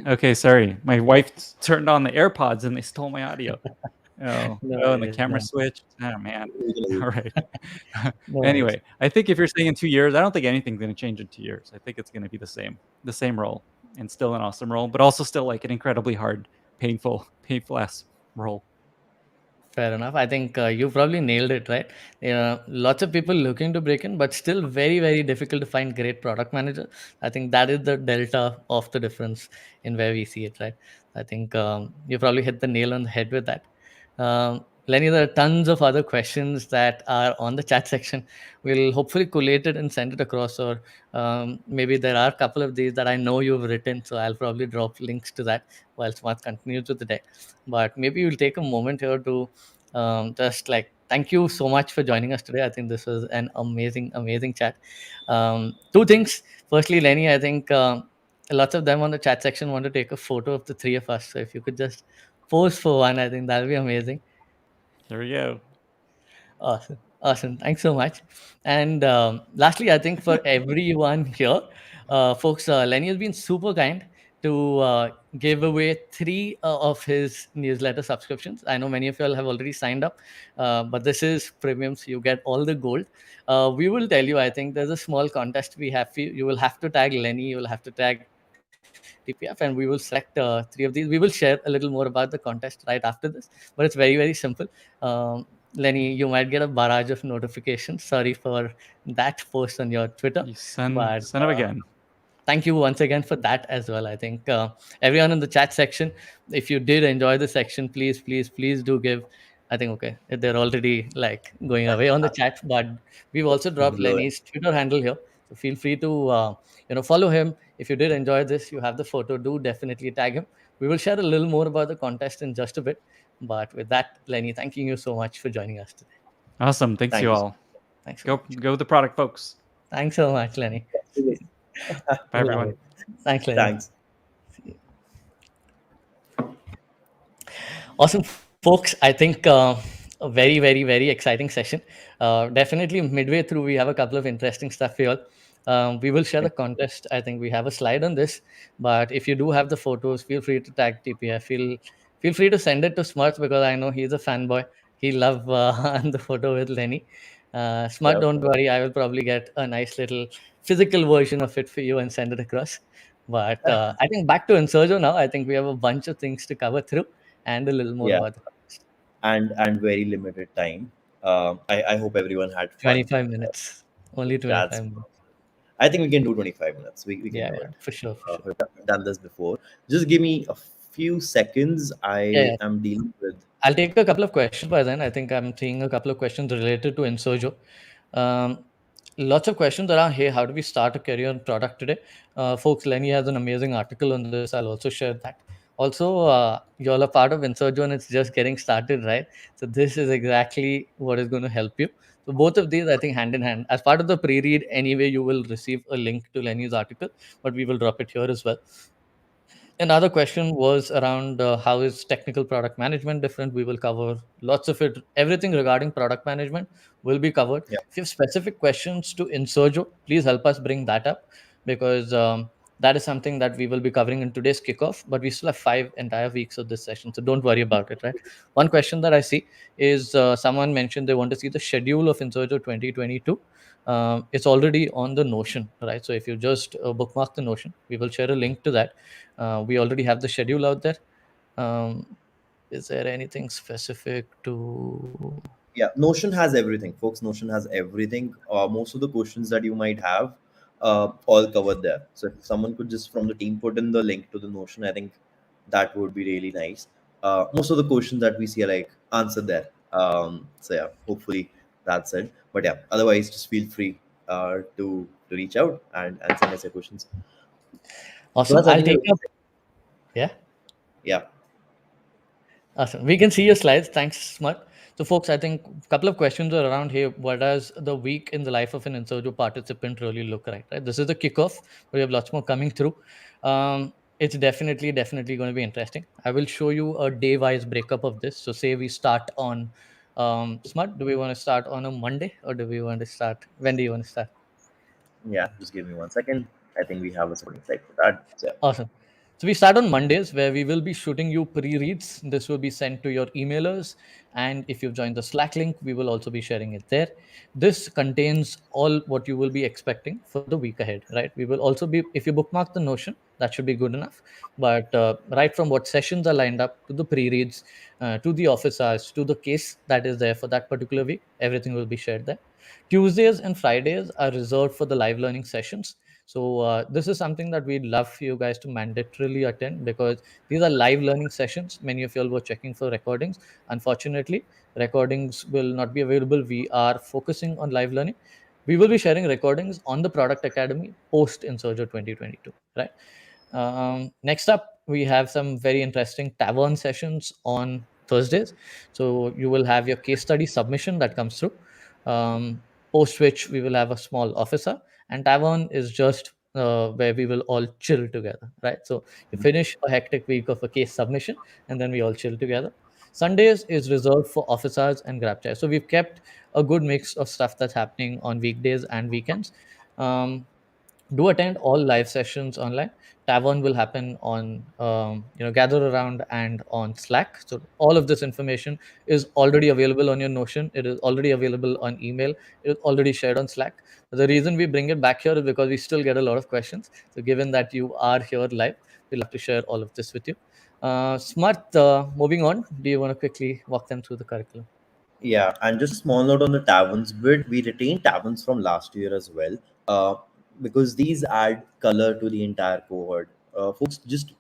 Okay, sorry. My wife turned on the AirPods and they stole my audio. Oh, No oh, and the worries. camera No, switched. Oh man. All right. no worries. Anyway, I think if you're saying in 2 years, I don't think anything's going to change in 2 years. I think it's going to be the same role, and still an awesome role, but also still like an incredibly hard, painful ass role. Fair enough. I think you probably nailed it, right? Lots of people looking to break in, but still very, very difficult to find great product manager. I think that is the delta of the difference in where we see it, right? I think you probably hit the nail on the head with that. Lenny, there are tons of other questions that are on the chat section. We'll hopefully collate it and send it across, or maybe there are a couple of these that I know you've written, so I'll probably drop links to that while Smarth continues with the day. But maybe you'll take a moment here to just like thank you so much for joining us today. I think this was an amazing, amazing chat. Two things. Firstly, Lenny, I think lots of them on the chat section want to take a photo of the three of us. So if you could just pose for one, I think that'll be amazing. There we go. Awesome. Awesome. Thanks so much. And lastly, I think for everyone here, folks, Lenny has been super kind to give away three of his newsletter subscriptions. I know many of you all have already signed up, but this is premium, so you get all the gold. We will tell you, I think there's a small contest we have for you. You will have to tag Lenny, you will have to tag TPF, and we will select three of these. We will share a little more about the contest right after this, but it's very, very simple. Lenny, you might get a barrage of notifications. Sorry for that post on your Twitter, You son but son of a gun. thank you once again for that as well. I think everyone in the chat section, if you did enjoy the section, please, please, please do give. I think okay, they're already like going away on the chat, but we've also dropped Blowing. Lenny's Twitter handle here, so feel free to follow him. If you did enjoy this, you have the photo. Do definitely tag him. We will share a little more about the contest in just a bit. But with that, Lenny, thanking you so much for joining us today. Awesome. Thanks Thank you you. all. Thanks so Go much. go with the product, folks. Thanks so much, Lenny. Bye Love everyone. it. Thanks, Lenny. Thanks. Awesome, folks. I think a very, very, very exciting session. Definitely midway through, we have a couple of interesting stuff here. We will share the contest. I think we have a slide on this, but if you do have the photos, feel free to tag TPF. Feel free to send it to Smarth because I know he's a fanboy. He love the photo with Lenny. Smart, Yep. don't worry. I will probably get a nice little physical version of it for you and send it across. But I think back to Insurjo now. I think we have a bunch of things to cover through and a little more Yeah. about the contest. And very limited time. I hope everyone had fun. 25 minutes. Only That's 25 minutes. I think we can do 25 minutes. We can Yeah, do yeah, it. for sure, for sure. We've done this before. Just give me a few seconds. Yeah, I yeah. am dealing with. I'll take a couple of questions by then. I think I'm seeing a couple of questions related to Insurjo. Um, Lots of questions around, hey, how do we start a career in product today? Folks, Lenny has an amazing article on this. I'll also share that. Also, you're a part of Insurjo and it's just getting started, right? So this is exactly what is going to help you. So both of these, I think, hand in hand. As part of the pre-read, anyway, you will receive a link to Lenny's article, but we will drop it here as well. Another question was around how is technical product management different. We will cover lots of it. Everything regarding product management will be covered. Yeah. If you have specific questions to Insurjo, please help us bring that up because that is something that we will be covering in today's kickoff. But we still have 5 entire weeks of this session, so don't worry about it. Right. One question that I see is someone mentioned they want to see the schedule of Insurjo 2022. It's already on the Notion, right? So if you just bookmark the Notion, we will share a link to that. We already have the schedule out there. Is there anything specific to? Yeah, Notion has everything, folks. Notion has everything. Most of the questions that you might have, all covered there. So if someone could just from the team put in the link to the Notion, I think that would be really nice. Most of the questions that we see are like answered there. So yeah, hopefully that's it. But yeah, otherwise just feel free to reach out and send us your questions. So Awesome. that's I I'll think take up. Yeah. yeah. Awesome. We can see your slides. Thanks, Smart. So, folks, I think a couple of questions are around here. What does the week in the life of an Insurjo participant really look like? Right. This is the kickoff. We have lots more coming through. It's definitely going to be interesting. I will show you a day-wise breakup of this. So, say we start on Smart. Do we want to start on a Monday or do we want to start? When do you want to start? Yeah, just give me 1 second. I think we have a supporting site for that. So Awesome. So we start on Mondays, where we will be shooting you pre-reads. This will be sent to your emailers, and if you've joined the Slack link, we will also be sharing it there. This contains all what you will be expecting for the week ahead, right? We will also be, if you bookmark the Notion, that should be good enough. But right from what sessions are lined up to the pre-reads, to the office hours, to the case that is there for that particular week, everything will be shared there. Tuesdays and Fridays are reserved for the live learning sessions. So this is something that we'd love for you guys to mandatorily attend, because these are live learning sessions. Many of you all were checking for recordings. Unfortunately, recordings will not be available. We are focusing on live learning. We will be sharing recordings on the Product Academy post Insurjo 2022, right? Next up, we have some very interesting tavern sessions on Thursdays. So you will have your case study submission that comes through. Post which we will have a small officer, and tavern is just where we will all chill together, right? So you finish a hectic week of a case submission, and then we all chill together. Sundays is reserved for officers and grab chairs. So we've kept a good mix of stuff that's happening on weekdays and weekends. Do attend all live sessions online. Tavern will happen on gather around and on Slack. So all of this information is already available on your Notion. It is already available on email. It is already shared on Slack. The reason we bring it back here is because we still get a lot of questions. So given that you are here live, we'll have to share all of this with you. Smart, moving on, do you want to quickly walk them through the curriculum? Yeah, and just a small note on the taverns bit. We retained taverns from last year as well, uh, because these add color to the entire cohort. Folks just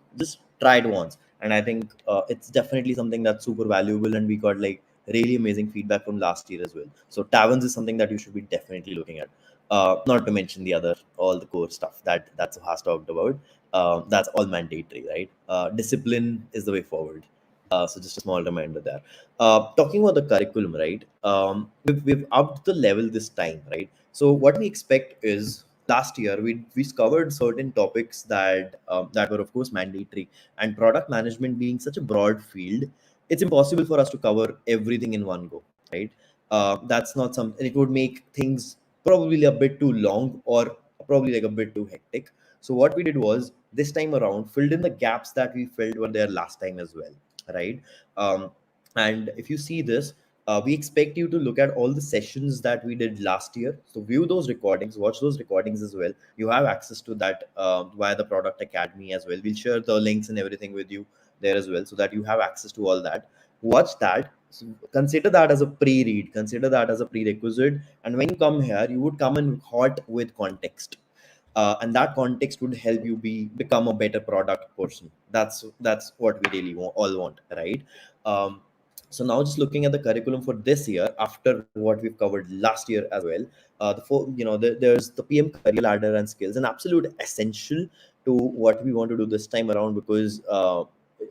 tried once, and I think it's definitely something that's super valuable. And we got like really amazing feedback from last year as well. So taverns is something that you should be definitely looking at. Not to mention the other all the core stuff that Suhas talked about. That's all mandatory, right? Discipline is the way forward. So just a small reminder there. Talking about the curriculum, right? We've upped the level this time, right? So what we expect is last year we covered certain topics that were of course mandatory, and product management being such a broad field, it's impossible for us to cover everything in one go, right? That's not something. It would make things probably a bit too long or probably like a bit too hectic. So what we did was this time around filled in the gaps that we filled were there last time as well, right? um, and if you see this, we expect you to look at all the sessions that we did last year. So view those recordings, watch those recordings as well. You have access to that via the Product Academy as well. We'll share the links and everything with you there as well, so that you have access to all that. Watch that. So consider that as a pre-read. Consider that as a prerequisite. And when you come here, you would come in hot with context, and that context would help you become a better product person. That's what we really all want, right? So now just looking at the curriculum for this year after what we've covered last year as well, there's the PM career ladder and skills, an absolute essential to what we want to do this time around, because a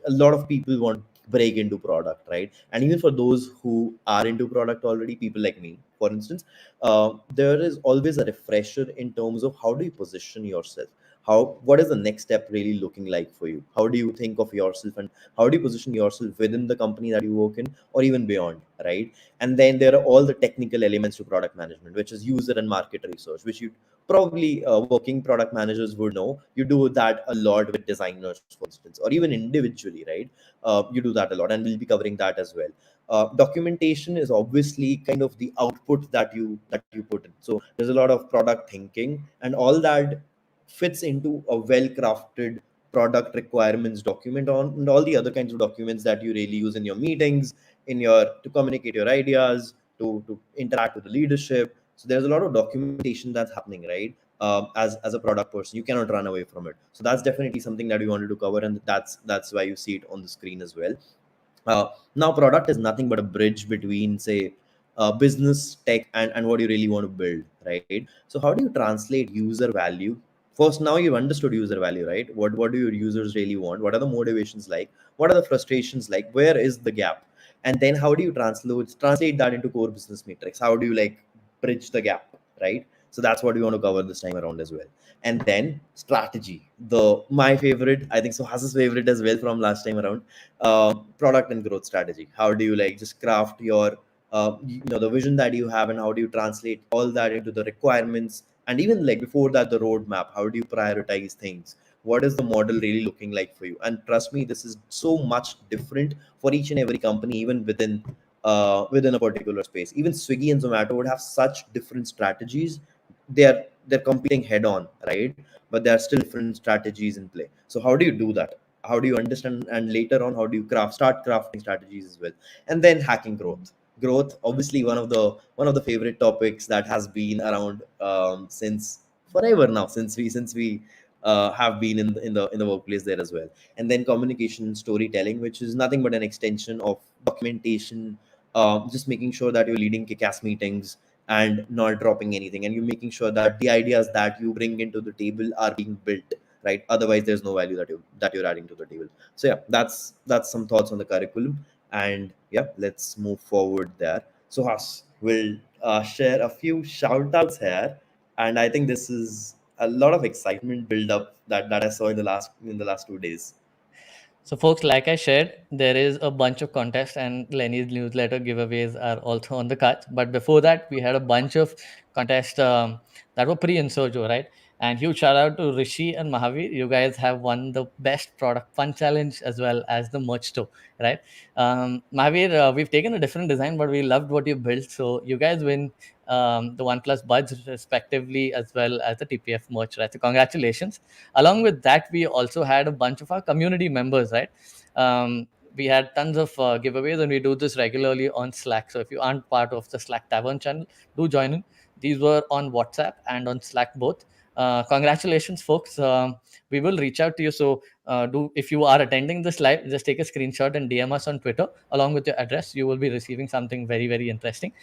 lot of people want break into product, right? And even for those who are into product already, people like me for instance, there is always a refresher in terms of how do you position yourself, what is the next step really looking like for you, how do you think of yourself, and how do you position yourself within the company that you work in or even beyond, right? And then there are all the technical elements to product management, which is user and market research, which you probably working product managers would know. You do that a lot with designers for instance, or even individually, right? You do that a lot, and we'll be covering that as well. Documentation is obviously kind of the output that you put in. So there's a lot of product thinking, and all that fits into a well crafted product requirements document on, and all the other kinds of documents that you really use in your meetings, in your to communicate your ideas, to interact with the leadership. So there's a lot of documentation that's happening, right? As a product person, you cannot run away from it. So that's definitely something that we wanted to cover, and that's why you see it on the screen as well. Now product is nothing but a bridge between, say, business tech and what you really want to build, right? So how do you translate user value? First, now you've understood user value, right? What do your users really want? What are the motivations like? What are the frustrations like? Where is the gap? And then how do you translate that into core business metrics? How do you like bridge the gap, right? So that's what we want to cover this time around as well. And then strategy, the my favorite, I think so Has's favorite as well from last time around. Product and growth strategy. How do you like just craft your the vision that you have, and how do you translate all that into the requirements, and even like before that the roadmap? How do you prioritize things? what is the model really looking like for you? And trust me, this is so much different for each and every company, even within a particular space. Even Swiggy and Zomato would have such different strategies. They're competing head on, right? But there are still different strategies in play. So how do you do that? How do you understand, and later on how do you start crafting strategies as well? And then hacking growth, obviously one of the favorite topics that has been around since forever now, since we have been in the workplace there as well. And then communication, storytelling, which is nothing but an extension of documentation, just making sure that you're leading kick-ass meetings and not dropping anything, and you're making sure that the ideas that you bring into the table are being built, right? Otherwise there's no value that you're adding to the table. So yeah, that's some thoughts on the curriculum. And yeah, let's move forward there. So Has will share a few shout outs here, and I think this is a lot of excitement build up that I saw in the last 2 days. So, folks, like I shared, there is a bunch of contests, and Lenny's newsletter giveaways are also on the cards. But before that, we had a bunch of contests that were pre Insurjo, right? And huge shout out to Rishi and Mahavir. You guys have won the best product fun challenge as well as the merch store, right? Mahavir, we've taken a different design, but we loved what you built. So, you guys win the OnePlus Buds respectively, as well as the TPF merch, right? So, congratulations. Along with that, we also had a bunch of our community members, right? We had tons of giveaways, and we do this regularly on Slack. So if you aren't part of the Slack Tavern channel, do join in. These were on WhatsApp and on Slack both. Congratulations, folks. We will reach out to you. So do if you are attending this live, just take a screenshot and DM us on Twitter along with your address. You will be receiving something very, very interesting.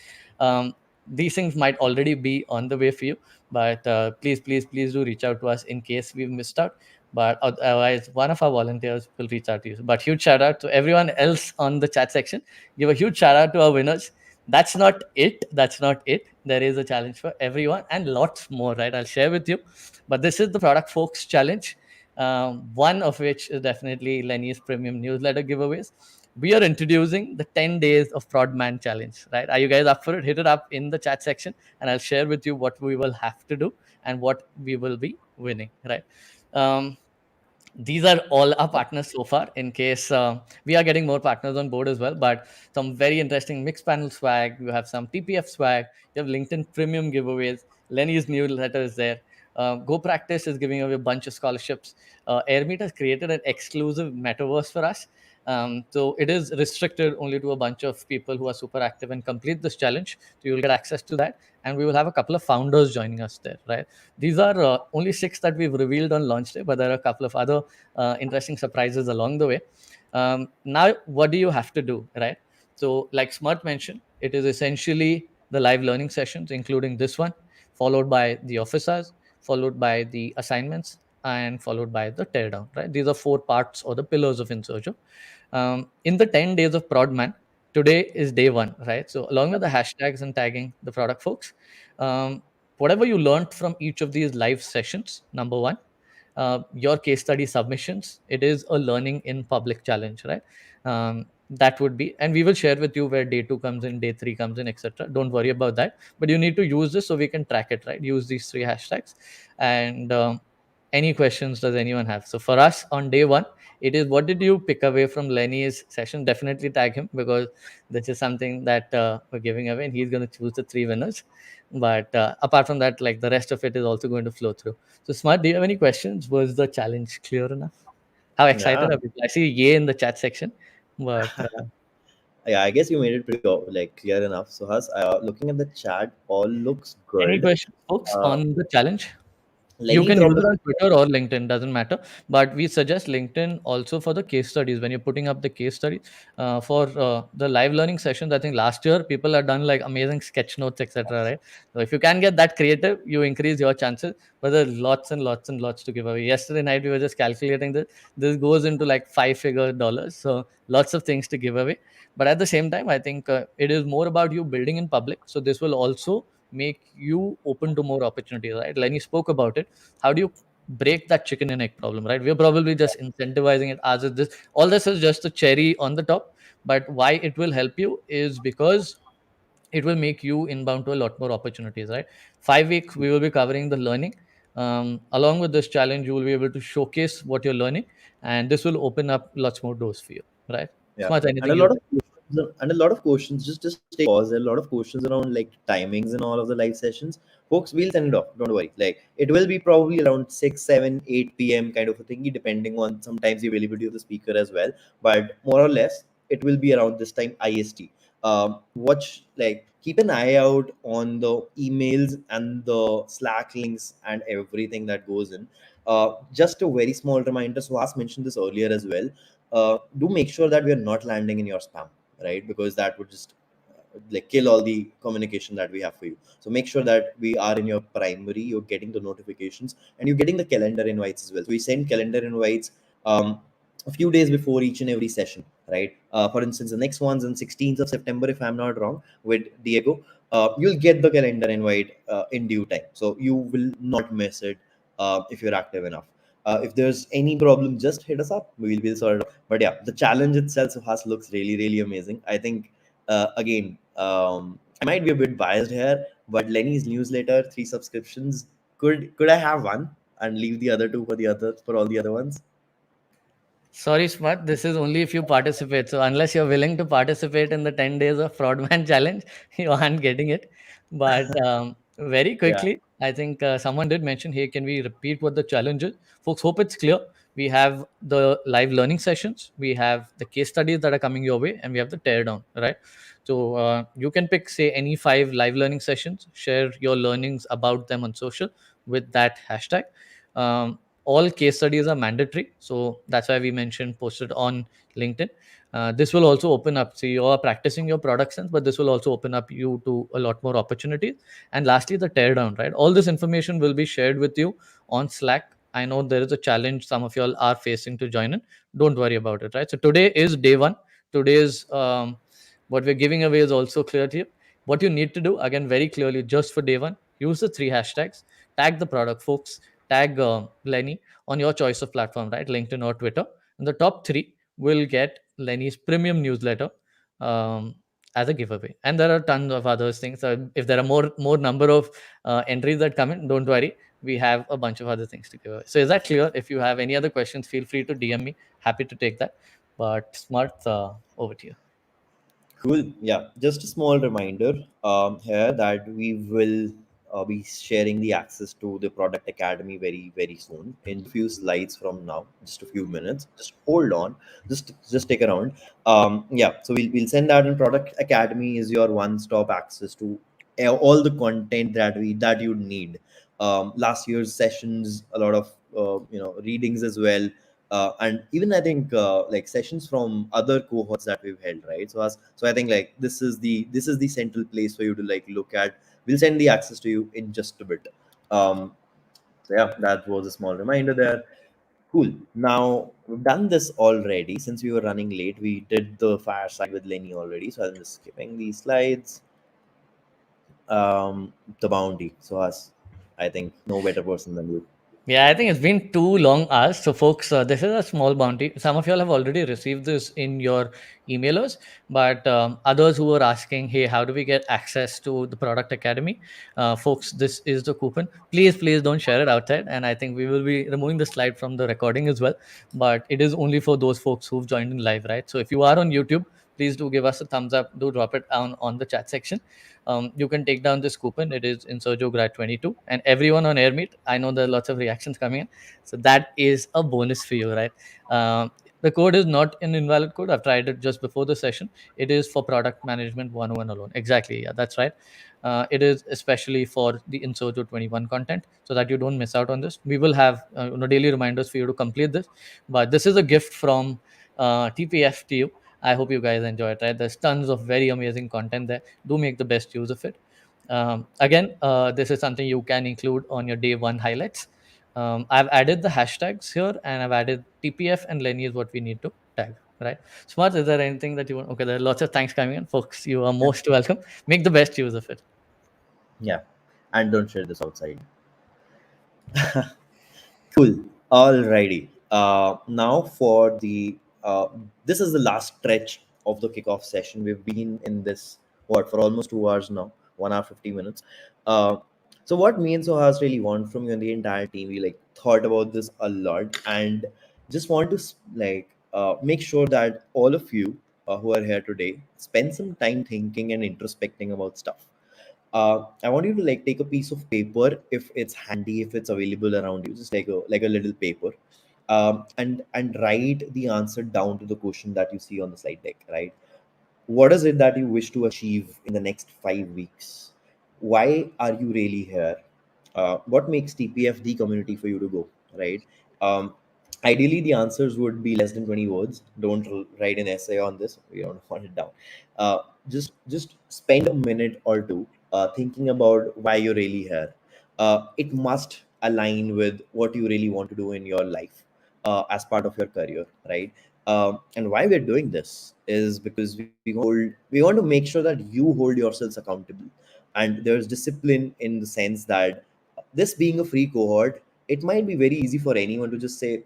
These things might already be on the way for you, but please do reach out to us in case we've missed out. But otherwise, one of our volunteers will reach out to you. But huge shout out to everyone else on the chat section. Give a huge shout out to our winners. That's not it. That's not it. There is a challenge for everyone and lots more, right? I'll share with you. But this is the Product Folks Challenge, one of which is definitely Lenny's premium newsletter giveaways. We are introducing the 10 days of Prodman challenge, right? Are you guys up for it? Hit it up in the chat section, and I'll share with you what we will have to do and what we will be winning, right? Um, these are all our partners so far, in case we are getting more partners on board as well. But some very interesting mixed panel swag. You have some TPF swag. You have LinkedIn premium giveaways. Lenny's newsletter is there. Go Practice is giving away a bunch of scholarships. Airmeet has created an exclusive metaverse for us. So it is restricted only to a bunch of people who are super active and complete this challenge. So you'll get access to that. And we will have a couple of founders joining us there, right? These are only 6 that we've revealed on launch day, but there are a couple of other interesting surprises along the way. Now, what do you have to do, right? So, like Smart mentioned, it is essentially the live learning sessions, including this one, followed by the officers, followed by the assignments, and followed by the teardown, right? These are 4 parts or the pillars of Insurjo. In the 10 days of Prodman, today is day 1, right? So, along with the hashtags and tagging the product folks, whatever you learned from each of these live sessions, number 1, your case study submissions, it is a learning in public challenge, right? That would be, and we will share with you where day 2 comes in, day 3 comes in, etc. Don't worry about that, but you need to use this so we can track it, right? Use these 3 hashtags. And any questions does anyone have? So for us on day 1, it is, what did you pick away from Lenny's session? Definitely tag him, because this is something that we're giving away, and he's going to choose the 3 winners. But apart from that, like, the rest of it is also going to flow through. So Smart, do you have any questions? Was the challenge clear enough? How Yeah, excited are people? I see yay in the chat section, but yeah, I guess you made it pretty like clear enough. So Has, looking at the chat, all looks any good. questions, folks, uh, on the challenge? You Lenny can use dropped it a on Twitter or LinkedIn, doesn't matter. But we suggest LinkedIn also for the case studies. When you're putting up the case study for the live learning sessions, I think last year people have done like amazing sketch notes, etc. Right? So if you can get that creative, you increase your chances. But there's lots and lots and lots to give away. Yesterday night we were just calculating this. This goes into like 5-figure dollars. So lots of things to give away. But at the same time, I think it is more about you building in public. So this will also make you open to more opportunities, right? Lenny spoke about it. How do you break that chicken and egg problem, right? We're probably just incentivizing it as if this, all this is just a cherry on the top. But why it will help you is because it will make you inbound to a lot more opportunities, right? 5 weeks we will be covering the learning. Along with this challenge, you will be able to showcase what you're learning, and this will open up lots more doors for you, right? Yeah, Smart, and anything a you lot of questions, and a lot of questions. Just take a pause. There are a lot of questions around like timings and all of the live sessions. Folks, we'll send it off. Don't worry. Like it will be probably around 6, 7, 8 p.m. kind of a thingy, depending on sometimes the availability of the speaker as well. But more or less, it will be around this time IST. Watch like keep an eye out on the emails and the Slack links and everything that goes in. Just a very small reminder. Suhas mentioned this earlier as well. Do make sure that we are not landing in your spam, right? Because that would just like kill all the communication that we have for you. So make sure that we are in your primary, you're getting the notifications, and you're getting the calendar invites as well. So we send calendar invites a few days before each and every session, right? For instance, the next one's on 16th of September, if I'm not wrong, with Diego. You'll get the calendar invite in due time, so you will not miss it if you're active enough. If there's any problem, just hit us up. We'll sort it out. But yeah, the challenge itself, Suhas, looks really, really amazing. I think, again, I might be a bit biased here, but Lenny's newsletter, 3 subscriptions. Could I have one and leave the other two for all the other ones? Sorry, Smart. This is only if you participate. So unless you're willing to participate in the 10 days of Fraudman challenge, you aren't getting it. But very Yeah. quickly, I think someone did mention, hey, can we repeat what the challenge is? Folks, hope it's clear. We have the live learning sessions, we have the case studies that are coming your way, and we have the teardown, right? So you can pick, say, any 5 live learning sessions, share your learnings about them on social with that hashtag. All case studies are mandatory, so that's why we mentioned posted on LinkedIn. This will also open up, so you are practicing your product sense, but this will also open up you to a lot more opportunities. And lastly, the teardown, right? All this information will be shared with you on Slack. I know there is a challenge some of y'all are facing to join in. Don't worry about it, right? So today is day one. Today's what we're giving away is also clear to you. What you need to do, again, very clearly, just for day one, use the 3 hashtags, tag the product folks, tag Lenny on your choice of platform, right? LinkedIn or Twitter. And the top 3 will get Lenny's premium newsletter um, as a giveaway. And there are tons of other things. If there are more number of entries that come in, don't worry. We have a bunch of other things to give away. So is that clear? If you have any other questions, feel free to DM me. Happy to take that. But Smart, over to you. Cool. Yeah, just a small reminder here that we will be sharing the access to the Product Academy very, very soon in few slides from now, just a few minutes. Just hold on, just stick around. Yeah, so we'll send out. In Product Academy is your one-stop access to all the content that you need. Last year's sessions, a lot of readings as well, and even I think like sessions from other cohorts that we've held, right? So I think like this is the central place for you to like look at. We'll send the access to you in just a bit. So yeah, that was a small reminder there. Cool. Now we've done this already. Since we were running late, we did the fireside with Lenny already. So I'm just skipping these slides. The bounty. So us, I think no better person than you. Yeah, I think it's been too long hours. So, folks, this is a small bounty. Some of y'all have already received this in your emailers, but others who are asking, hey, how do we get access to the Product Academy? Folks, this is the coupon. Please don't share it outside. And I think we will be removing the slide from the recording as well. But it is only for those folks who've joined in live, right? So, if you are on YouTube, please do give us a thumbs up. Do drop it down on the chat section. You can take down this coupon. It is Insurjo'22, and everyone on Airmeet. I know there are lots of reactions coming in, so that is a bonus for you, right? The code is not an invalid code. I've tried it just before the session. It is for product management 101 alone. Exactly, yeah, that's right. It is especially for the Insurjo 21 content, so that you don't miss out on this. We will have daily reminders for you to complete this, but this is a gift from TPF to you. I hope you guys enjoy it, right? There's tons of very amazing content there. Do make the best use of it. Again, this is something you can include on your day one highlights. I've added the hashtags here, and I've added TPF and Lenny is what we need to tag, right? Smart, is there anything that you want? Okay, there are lots of thanks coming in. Folks, you are most welcome. Make the best use of it. Yeah, and don't share this outside. Cool. Alrighty. Now for the this is the last stretch of the kickoff session. We've been in this what for almost 2 hours now, 1 hour 50 minutes. Uh, So what me and Suhas really want from you and the entire team, we like thought about this a lot, and just want to make sure that all of you who are here today spend some time thinking and introspecting about stuff. I want you to like take a piece of paper if it's handy, if it's available around you, just like a little paper, and write the answer down to the question that you see on the slide deck. Right? What is it that you wish to achieve in the next 5 weeks? Why are you really here? What makes TPF the community for you to go? Right? Um, Ideally, the answers would be less than 20 words. Don't write an essay on this. We don't want it down. uh, just spend a minute or two thinking about why you're really here. It must align with what you really want to do in your life as part of your career, right? And why we're doing this is because we want to make sure that you hold yourselves accountable, and there's discipline in the sense that this being a free cohort, it might be very easy for anyone to just say,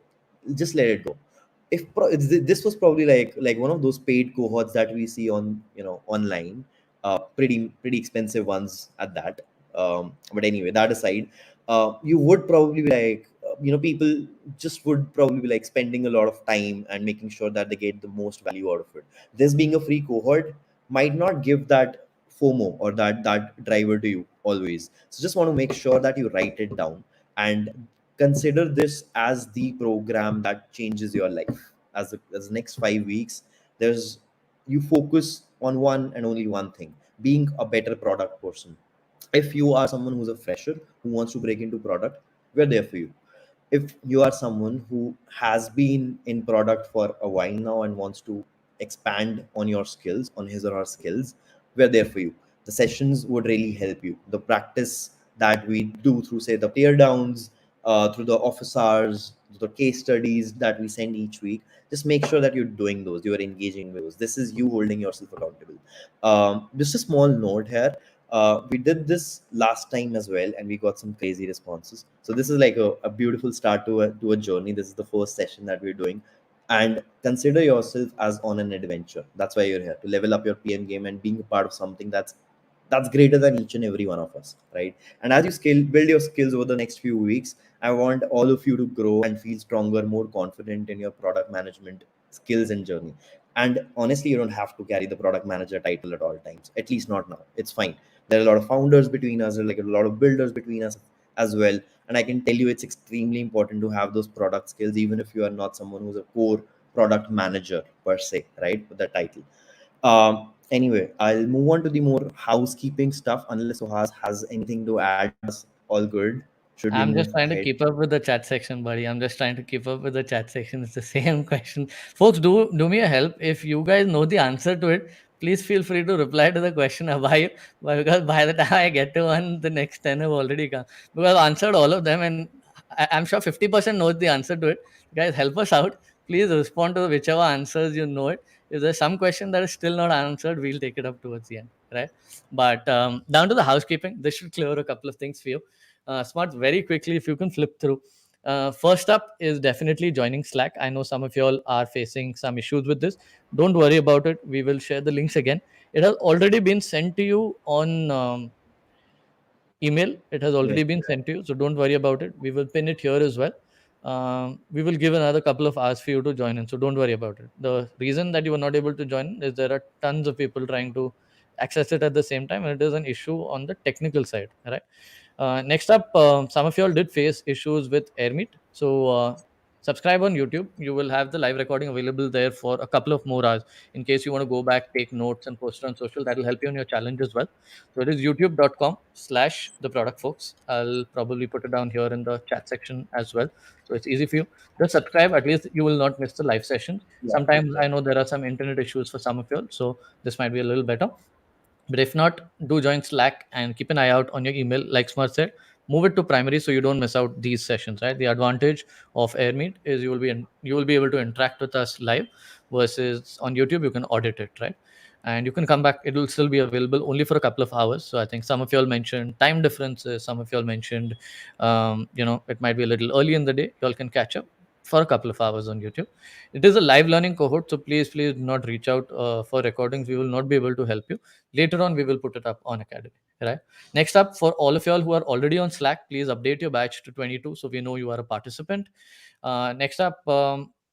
just let it go. This was probably like one of those paid cohorts that we see on, online, pretty expensive ones at that. But anyway, that aside, you would probably be like, people just would probably be like spending a lot of time and making sure that they get the most value out of it. This being a free cohort might not give that FOMO or that driver to you always. So just want to make sure that you write it down and consider this as the program that changes your life. As the next 5 weeks, there's you focus on one and only one thing: being a better product person. If you are someone who's a fresher who wants to break into product, we're there for you. If you are someone who has been in product for a while now and wants to expand on your skills, on his or her skills, we're there for you. The sessions would really help you. The practice that we do through, say, the tear downs, through the office hours, the case studies that we send each week, just make sure that you're doing those, you're engaging with those. This is you holding yourself accountable. Just a small note here, we did this last time as well, and we got some crazy responses. So this is like a beautiful start to a journey. This is the first session that we're doing, and consider yourself as on an adventure. That's why you're here, to level up your PM game and being a part of something that's greater than each and every one of us, right? And as you build your skills over the next few weeks, I want all of you to grow and feel stronger, more confident in your product management skills and journey. And honestly, you don't have to carry the product manager title at all times, at least not now. It's fine. There are a lot of founders between us, there are like a lot of builders between us as well. And I can tell you, it's extremely important to have those product skills, even if you are not someone who's a core product manager per se, right? With the title. Anyway, I'll move on to the more housekeeping stuff, unless Suhas has anything to add. All good. Should we I'm move just trying to ahead? keep up with the chat section, buddy. I'm just trying to keep up with the chat section. It's the same question. Folks, do me a help. If you guys know the answer to it, please feel free to reply to the question because by the time I get to one, the next 10 have already come. Because I've answered all of them, and I'm sure 50% knows the answer to it. Guys, help us out. Please respond to whichever answers you know it. If there's some question that is still not answered, we'll take it up towards the end, right? But down to the housekeeping, this should clear a couple of things for you. Smart, very quickly, if you can flip through. First up is definitely joining Slack. I know some of you all are facing some issues with this. Don't worry about it. We will share the links again. It has already been sent to you on email. It has Yes. already been sent to you, so don't worry about it. We will pin it here as well. We will give another couple of hours for you to join in, so don't worry about it. The reason that you were not able to join is there are tons of people trying to access it at the same time, and it is an issue on the technical side, right? Next up, some of you all did face issues with AirMeet. So subscribe on YouTube. You will have the live recording available there for a couple of more hours in case you want to go back, take notes, and post it on social. That will help you in your challenge as well. So it is youtube.com/the product folks. I'll probably put it down here in the chat section as well. So it's easy for you. Just subscribe. At least you will not miss the live sessions. Yeah. Sometimes I know there are some internet issues for some of you all, so this might be a little better. But if not, do join Slack and keep an eye out on your email. Like Smart said, move it to primary so you don't miss out these sessions. Right. The advantage of AirMeet is you will be able to interact with us live, versus on YouTube you can audit it. Right. And you can come back. It will still be available only for a couple of hours. So I think some of you all mentioned time differences. Some of you all mentioned, it might be a little early in the day. You all can catch up. for a couple of hours on YouTube. It is a live learning cohort, so please do not reach out for recordings. We will not be able to help you. Later on, we will put it up on Academy. Right. Next up, for all of y'all who are already on Slack, please update your batch to 22, so we know you are a participant. Next up,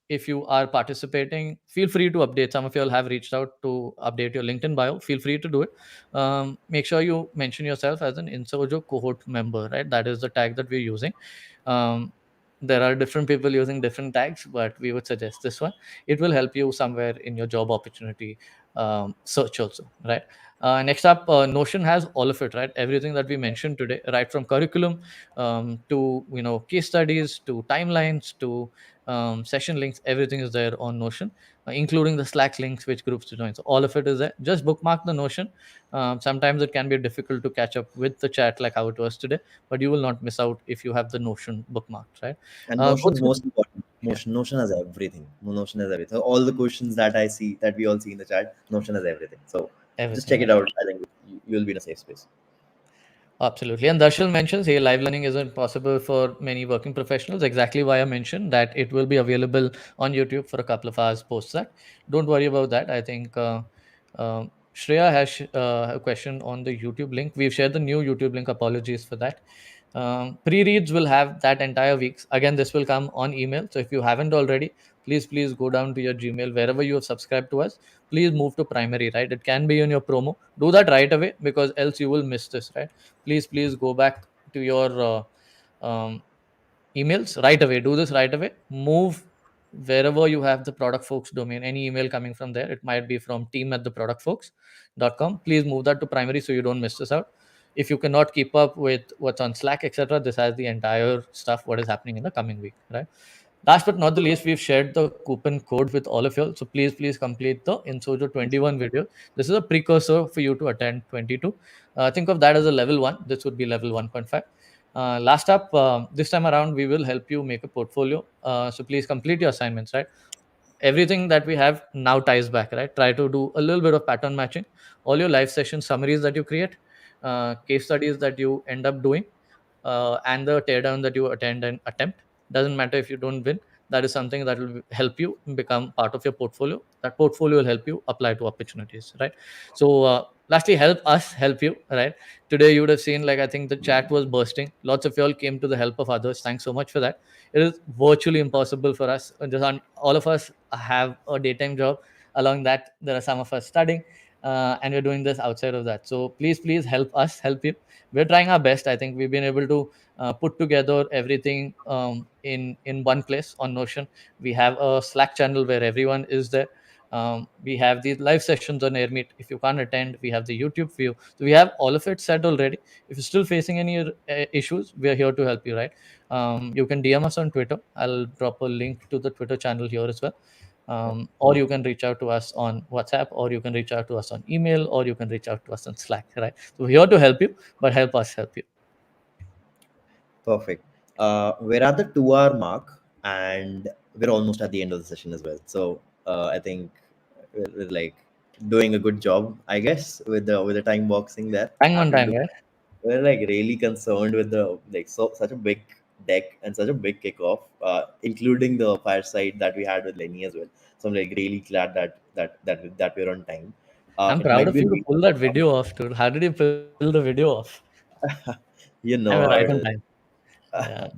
if you are participating, feel free to update. Some of you all have reached out to update your LinkedIn bio. Feel free to do it. Make sure you mention yourself as an Insurjo cohort member, right? That is the tag that we're using. Um, there are different people using different tags, but we would suggest this one. It will help you somewhere in your job opportunity search also, right? Next up, Notion has all of it, right? Everything that we mentioned today, right from curriculum to case studies to timelines to session links, everything is there on Notion, including the Slack links, which groups to join. So all of it is there. Just bookmark the Notion. Sometimes it can be difficult to catch up with the chat like how it was today, but you will not miss out if you have the Notion bookmarked, right? And Go Notion's through. most important. Yeah, Notion has everything. Notion has everything. All the questions that I see, that we all see in the chat, Notion has everything. So just everything. check it out. I think you'll be in a safe space. Absolutely. And Darshil mentions, hey, live learning isn't possible for many working professionals. Exactly why I mentioned that it will be available on YouTube for a couple of hours post that. Don't worry about that. I think Shreya has a question on the YouTube link. We've shared the new YouTube link. Apologies for that. Pre-reads will have that entire weeks. Again, this will come on email. So if you haven't already, please go down to your Gmail, wherever you have subscribed to us. Please move to primary, right? It can be in your promo. Do that right away, because else you will miss this, right? Please go back to your emails right away. Do this right away. Move wherever you have the product folks domain, any email coming from there. It might be from team@theproductfolks.com. Please move that to primary so you don't miss this out. If you cannot keep up with what's on Slack, etc., this has the entire stuff what is happening in the coming week, right? Last but not the least, we've shared the coupon code with all of you. So please complete the Insurjo'21 video. This is a precursor for you to attend 22. Think of that as a level 1. This would be level 1.5. Last up, this time around, we will help you make a portfolio. So please complete your assignments, right? Everything that we have now ties back, right? Try to do a little bit of pattern matching. All your live session summaries that you create, case studies that you end up doing, and the teardown that you attend and attempt. Doesn't matter if you don't win. That is something that will help you become part of your portfolio. That portfolio will help you apply to opportunities, right? So lastly, help us help you, right? Today you would have seen, like, I think the chat was bursting. Lots of y'all came to the help of others. Thanks so much for that. It is virtually impossible for us. All of us have a daytime job. Along that, there are some of us studying, and we're doing this outside of that. So please help us help you. We're trying our best. I think we've been able to put together everything in one place on Notion. We have a Slack channel where everyone is there. We have these live sessions on Airmeet. If you can't attend, we have the YouTube view. So we have all of it set already. If you're still facing any issues, we are here to help you, right? You can DM us on Twitter. I'll drop a link to the Twitter channel here as well. Or you can reach out to us on WhatsApp, or you can reach out to us on email, or you can reach out to us on Slack, right? So we're here to help you, but help us help you. Perfect. We're at the 2 hour mark, and we're almost at the end of the session as well. So I think we're like doing a good job, I guess, with the time boxing there. Hang on And time, right? we're like really concerned with the such a big deck and such a big kickoff, including the fireside that we had with Lenny as well. So I'm like really glad that we're on time. I'm It proud might of be a you to week, pull that video off, dude. How did you pull the video off? you And know we're how right it on is. time. Yeah.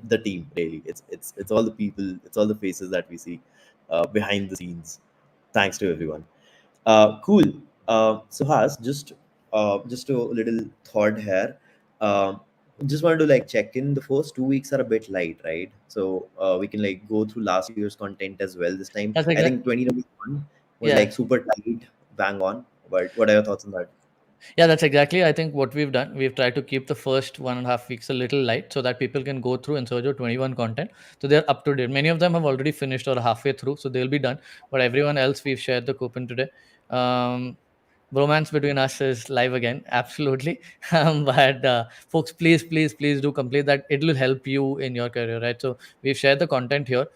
The team really, it's all the people, it's all the faces that we see behind the scenes. Thanks to everyone. Cool. Suhas, just a little thought here. um, just wanted to like check in. The first 2 weeks are a bit light, right? So we can like go through last year's content as well this time. That's I exactly. think 2021 was Yeah. like super tight, bang on. But what are your thoughts on that? Yeah, that's exactly, I think, what we've done. We've tried to keep the first 1.5 weeks a little light so that people can go through and Insurjo 21 content. So they're up to date. Many of them have already finished or halfway through, so they'll be done. But everyone else, we've shared the coupon today. Um, Romance between us is live again, absolutely. But folks, please do complete that. It will help you in your career, right? So we've shared the content here.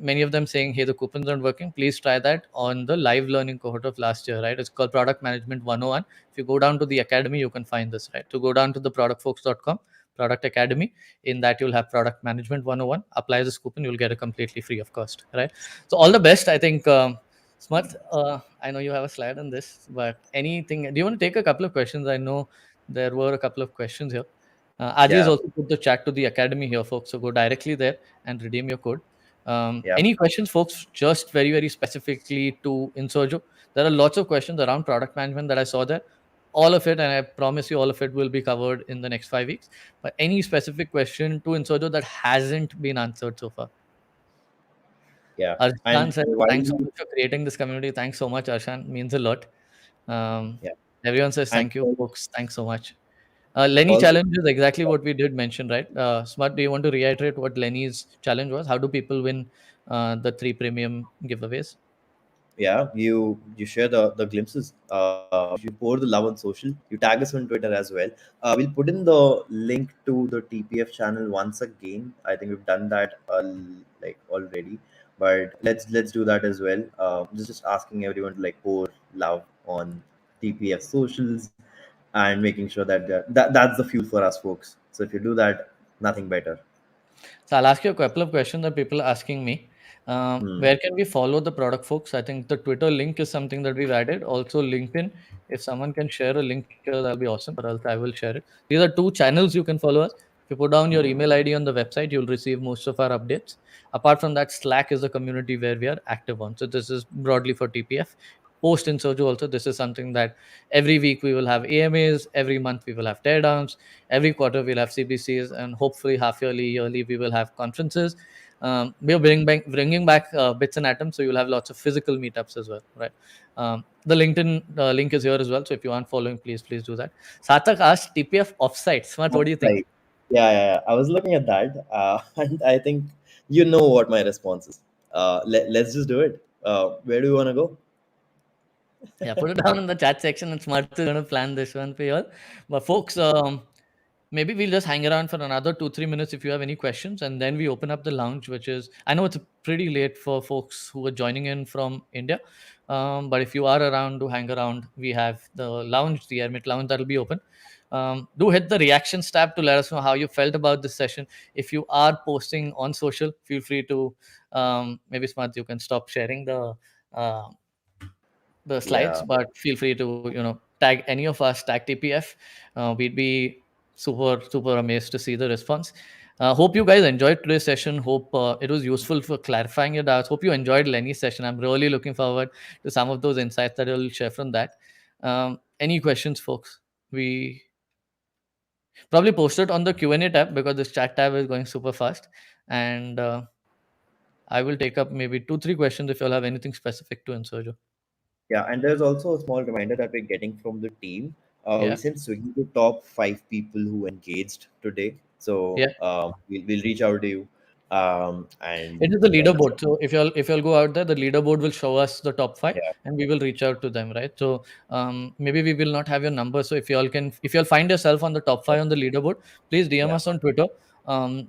Many of them saying, hey, the coupons aren't working. Please try that on the live learning cohort of last year, right? It's called Product Management 101. If you go down to the academy, you can find this, right? So go down to the productfolks.com, Product Academy. In that, you'll have Product Management 101. Apply this coupon, you'll get it completely free of cost, right? So all the best. I think, Smarth, I know you have a slide on this, but anything, do you want to take a couple of questions? I know there were a couple of questions here. Aji has Yeah, also put the chat to the Academy here, folks. So go directly there and redeem your code. yeah, Any questions, folks, just very, very specifically to Insurjo? There are lots of questions around product management that I saw there. All of it, and I promise you, all of it will be covered in the next 5 weeks. But any specific question to Insurjo that hasn't been answered so far? yeah. Arshan And said, while thanks so we, much for creating this community. Thanks so much, Arshan. Means a lot. Um, yeah, Everyone says and thank you, folks. Thanks so much. Lenny also, challenge is exactly what we did mention, right? Smart, do you want to reiterate what Lenny's challenge was? How do people win the 3 premium giveaways? yeah, you share the glimpses. You pour the love on social. You tag us on Twitter as well. We'll put in the link to the TPF channel once again. I think we've done that like already, but let's do that as well. Just asking everyone to like pour love on TPF socials and making sure that that's the fuel for us folks. So if you do that, nothing better. So I'll ask you a couple of questions that people are asking me. Hmm. Where can we follow the product, folks? I think the Twitter link is something that we've added. Also, LinkedIn. If someone can share a link here, that'll be awesome. Or else I will share it. These are 2 channels you can follow us. If you put down your email ID on the website, you'll receive most of our updates. Apart from that, Slack is the community where we are active on. So this is broadly for TPF. Post Insurjo also. This is something that every week we will have AMAs. Every month we will have teardowns. Every quarter we'll have CBCs, and hopefully half yearly, yearly we will have conferences. We are bringing back bits and atoms, so you'll have lots of physical meetups as well, right? The LinkedIn link is here as well, so if you aren't following, please do that. Satak asked TPF offsite. Smart, what do you think? Right. Yeah. I was looking at that, and I think you know what my response is. Let's just do it. Where do you want to go? Yeah, put it down in the chat section, and Smart is going to plan this one for you all. But folks, maybe we'll just hang around for another 2-3 minutes if you have any questions, and then we open up the lounge, which is, I know it's pretty late for folks who are joining in from India, but if you are around to hang around, we have the lounge, the Hermit Lounge, that'll be open. Do hit the reactions tab to let us know how you felt about this session. If you are posting on social, feel free to, maybe Smart, you can stop sharing uh, the slides, Yeah, but feel free to tag any of us, tag TPF. We'd be super amazed to see the response. Hope you guys enjoyed today's session. Hope it was useful for clarifying your doubts. Hope you enjoyed Lenny's session. I'm really looking forward to some of those insights that you'll share from that. Any questions, folks? We probably post it on the Q&A tab because this chat tab is going super fast, and I will take up maybe 2-3 questions if you all have anything specific to Insurjo. yeah. And there's also a small reminder that we're getting from the team. We Yeah, sent Swiggy to top 5 people who engaged today. So yeah. we'll reach out to you. And It is the that's leaderboard. So if you'll go out there, the leaderboard will show us the top five, yeah, and we will reach out to them, right? So maybe we will not have your number. So if y'all find yourself on the top five on the leaderboard, please DM yeah, us on Twitter,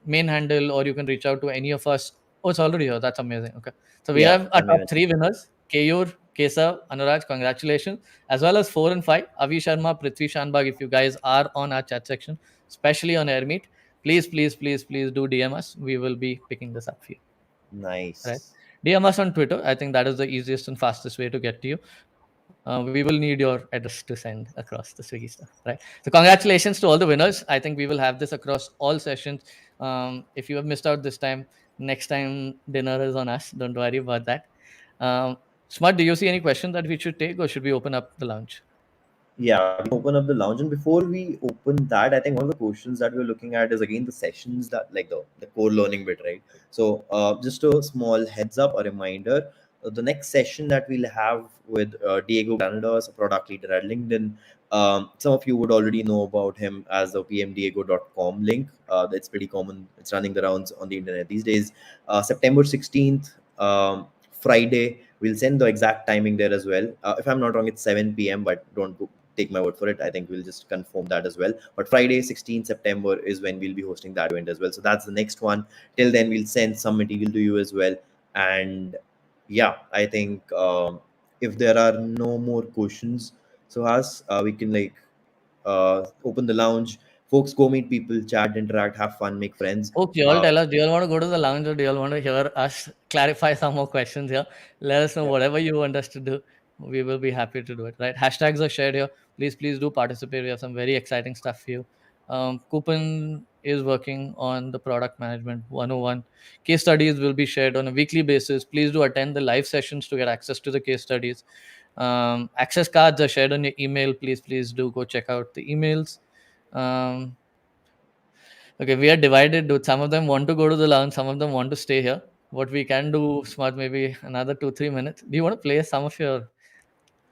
main handle, or you can reach out to any of us. Oh, it's already here. That's amazing. Okay, so we yeah. have our top three winners: Keyur, Kesav, Anuraj. Congratulations, as well as 4 and 5, Avi Sharma, Prithvi Shanbag. If you guys are on our chat section, especially on Airmeet, please do DM us. We will be picking this up for you. Right. Nice. DM us on Twitter. I think that is the easiest and fastest way to get to you. We will need your address to send across the Swiggy stuff. Right. So congratulations to all the winners. I think we will have this across all sessions. If you have missed out this time, next time dinner is on us. Don't worry about that. Smart, do you see any questions that we should take, or should we open up the lounge? Yeah, we can open up the lounge. And before we open that, I think one of the questions that we're looking at is again the sessions that like the core learning bit, right? So just a small heads up, a reminder. The next session that we'll have with Diego Granada, as a product leader at LinkedIn. Some of you would already know about him as the pmdiego.com link. That's pretty common. It's running the rounds on the internet these days. September 16th, Friday. We'll send the exact timing there as well. If I'm not wrong, it's 7 p.m., but don't take my word for it. I think we'll just confirm that as well. But Friday, 16th September is when we'll be hosting that event as well. So that's the next one. Till then, we'll send some material to you as well. And yeah, I think if there are no more questions, so as we can like open the lounge. Folks, go meet people, chat, interact, have fun, make friends. Folks, you all tell us, do you all want to go to the lounge or do you all want to hear us clarify some more questions here? Let us know Yeah. whatever you want us to do. We will be happy to do it, right? Hashtags are shared here. Please do participate. We have some very exciting stuff for you. Coupon is working on the product management 101. Case studies will be shared on a weekly basis. Please do attend the live sessions to get access to the case studies. Access cards are shared on your email. Please do go check out the emails. Um, Okay, we are divided, dude. Some of them want to go to the lounge, some of them want to stay here. What we can do, Smart, maybe another 2-3 minutes. Do you want to play some of your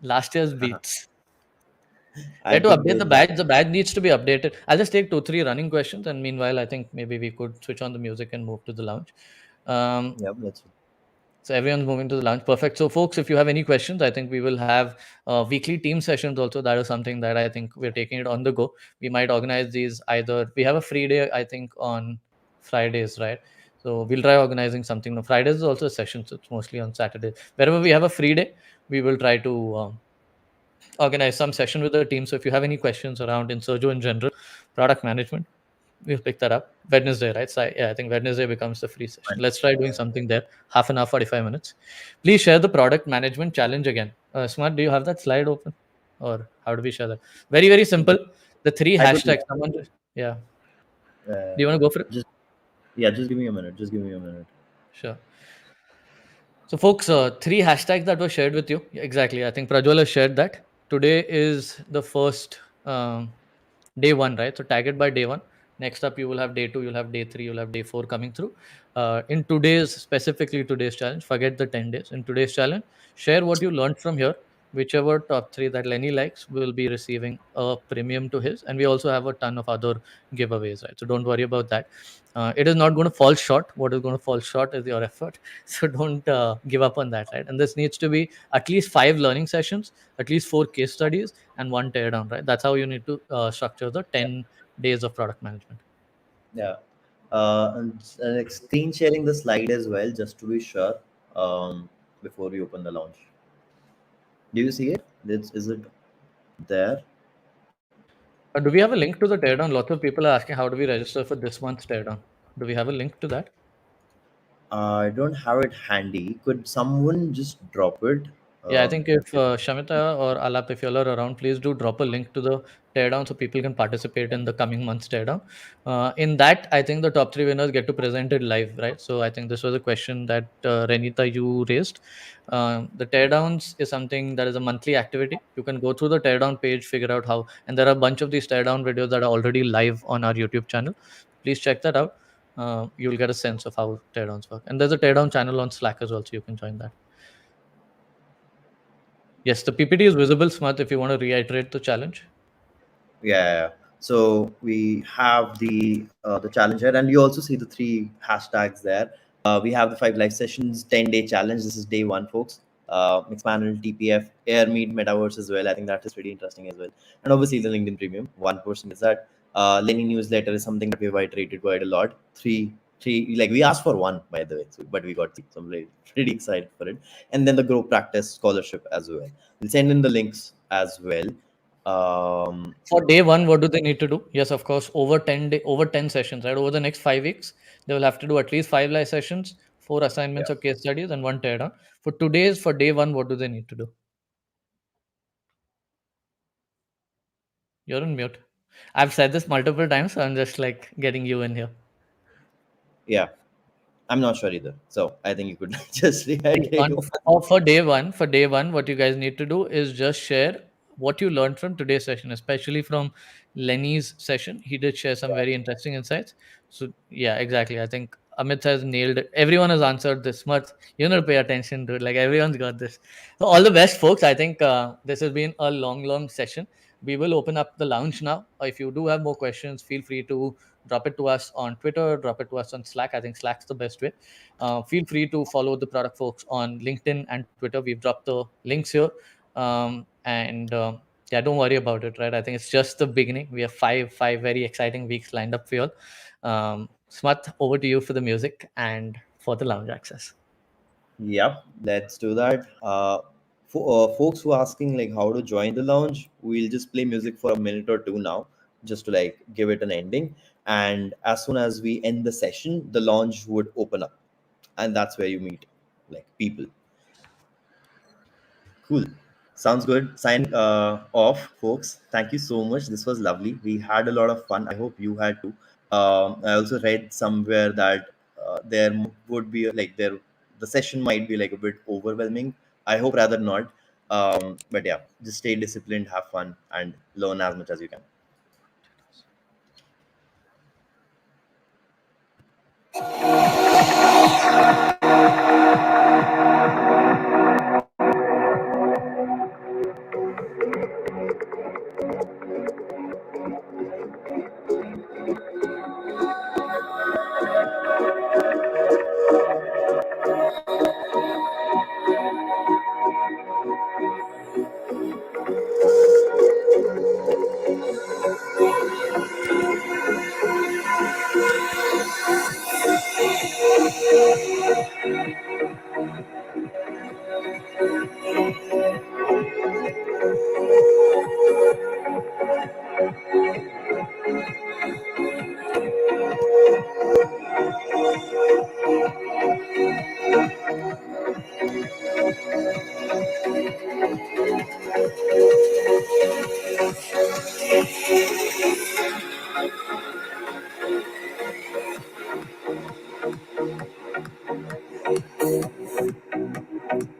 last year's beats? We I have to could update do the that. badge. The badge needs to be updated. I'll just take 2-3 running questions, and meanwhile, I think maybe we could switch on the music and move to the lounge. Um, Yep, let's. So everyone's moving to the lounge. Perfect. So, folks, if you have any questions, I think we will have weekly team sessions also. That is something that I think we're taking it on the go. We might organize these either. We have a free day, I think, on Fridays, right? So we'll try organizing something. No, Fridays is also a session, so it's mostly on Saturday. Wherever we have a free day, we will try to organize some session with the team. So if you have any questions around in Sergio in general, product management, we'll pick that up Wednesday, right? So yeah, I think Wednesday becomes the free session. Let's try doing something there. Half an hour, 45 minutes. Please share the product management challenge again. Smart, do you have that slide open, or how do we share that? Very simple. The three I could do hashtags. Someone, yeah. that. Do you want to go for it? Just yeah, just give me a minute. Just give me a minute. Sure. So, folks, three hashtags that were shared with you. Yeah, exactly. I think Prajwal has shared that. Today is the first day one, right? So tag it by day one. Next up, you will have day two, you'll have day three, you'll have day four coming through. In today's, specifically today's challenge, forget the 10 days. In today's challenge, share what you learned from here. Whichever top three that Lenny likes will be receiving a premium to his. And we also have a ton of other giveaways, right? So don't worry about that. It is not going to fall short. What is going to fall short is your effort. So don't give up on that, right? And this needs to be at least 5 learning sessions, at least 4 case studies, and 1 teardown, right? That's how you need to structure the 10 days of product management. Yeah. And like screen sharing the slide as well, just to be sure. Before we open the launch. Do you see it? Is it there? Do we have a link to the teardown? Lots of people are asking how do we register for this month's teardown. Do we have a link to that? I don't have it handy. Could someone just drop it? Yeah, I think if If Shamita or Alap, if you all are around, please do drop a link to the teardown so people can participate in the coming month's teardown. In that, I think the top 3 winners get to present it live, right? So I think this was a question that Renita, you raised. The teardowns is something that is a monthly activity. You can go through the teardown page, figure out how, and there are a bunch of these teardown videos that are already live on our YouTube channel. Please check that out. You'll get a sense of how teardowns work. And there's a teardown channel on Slack as well, so you can join that. Yes, the PPT is visible, Smart, if you want to reiterate the challenge. yeah. So we have the challenge here, and you also see the 3 hashtags there. We have the 5 live sessions, 10-day challenge. This is day 1, folks. Mixed panel, TPF, Air Meet, Metaverse as well. I think that is pretty interesting as well. And obviously the LinkedIn Premium. 1% is that. Lenny newsletter is something that we've iterated quite a lot. Three, like we asked for 1, by the way, but we got 3. So I'm really pretty excited for it. And then the Grow Practice scholarship as well. We'll send in the links as well. For day one, what do they need to do? Yes, of course, over 10 sessions, right? Over the next 5 weeks, they will have to do at least 5 live sessions, 4 assignments Yeah. or case studies, and 1 teardown. For day one, what do they need to do? You're on mute. I've said this multiple times, so I'm just like getting you in here. Yeah, I'm not sure either. So I think you could just reiterate. For day one, what you guys need to do is just share what you learned from today's session, especially from Lenny's session. He did share some very interesting insights. So yeah, exactly. I think Amit has nailed it. Everyone has answered this much. You know, pay attention to it. Like everyone's got this. So all the best, folks. I think this has been a long session. We will open up the lounge now. If you do have more questions, feel free to drop it to us on Twitter, drop it to us on Slack. I think Slack's the best way. Feel free to follow the product folks on LinkedIn and Twitter. We've dropped the links here. And yeah, don't worry about it, right? I think it's just the beginning. We have five very exciting weeks lined up for you all. Smath, over to you for the music and for the lounge access. Yep, let's do that. For folks who are asking like how to join the lounge, we'll just play music for a minute or two now. just to like give it an ending. And as soon as we end the session, the lounge would open up, and that's where you meet like people. Cool. Sounds good. Sign off, folks. Thank you so much. This was lovely. We had a lot of fun. I hope you had too. I also read somewhere that there would be like there the session might be like a bit overwhelming. I hope rather not. But yeah, just stay disciplined, have fun, and learn as much as you can.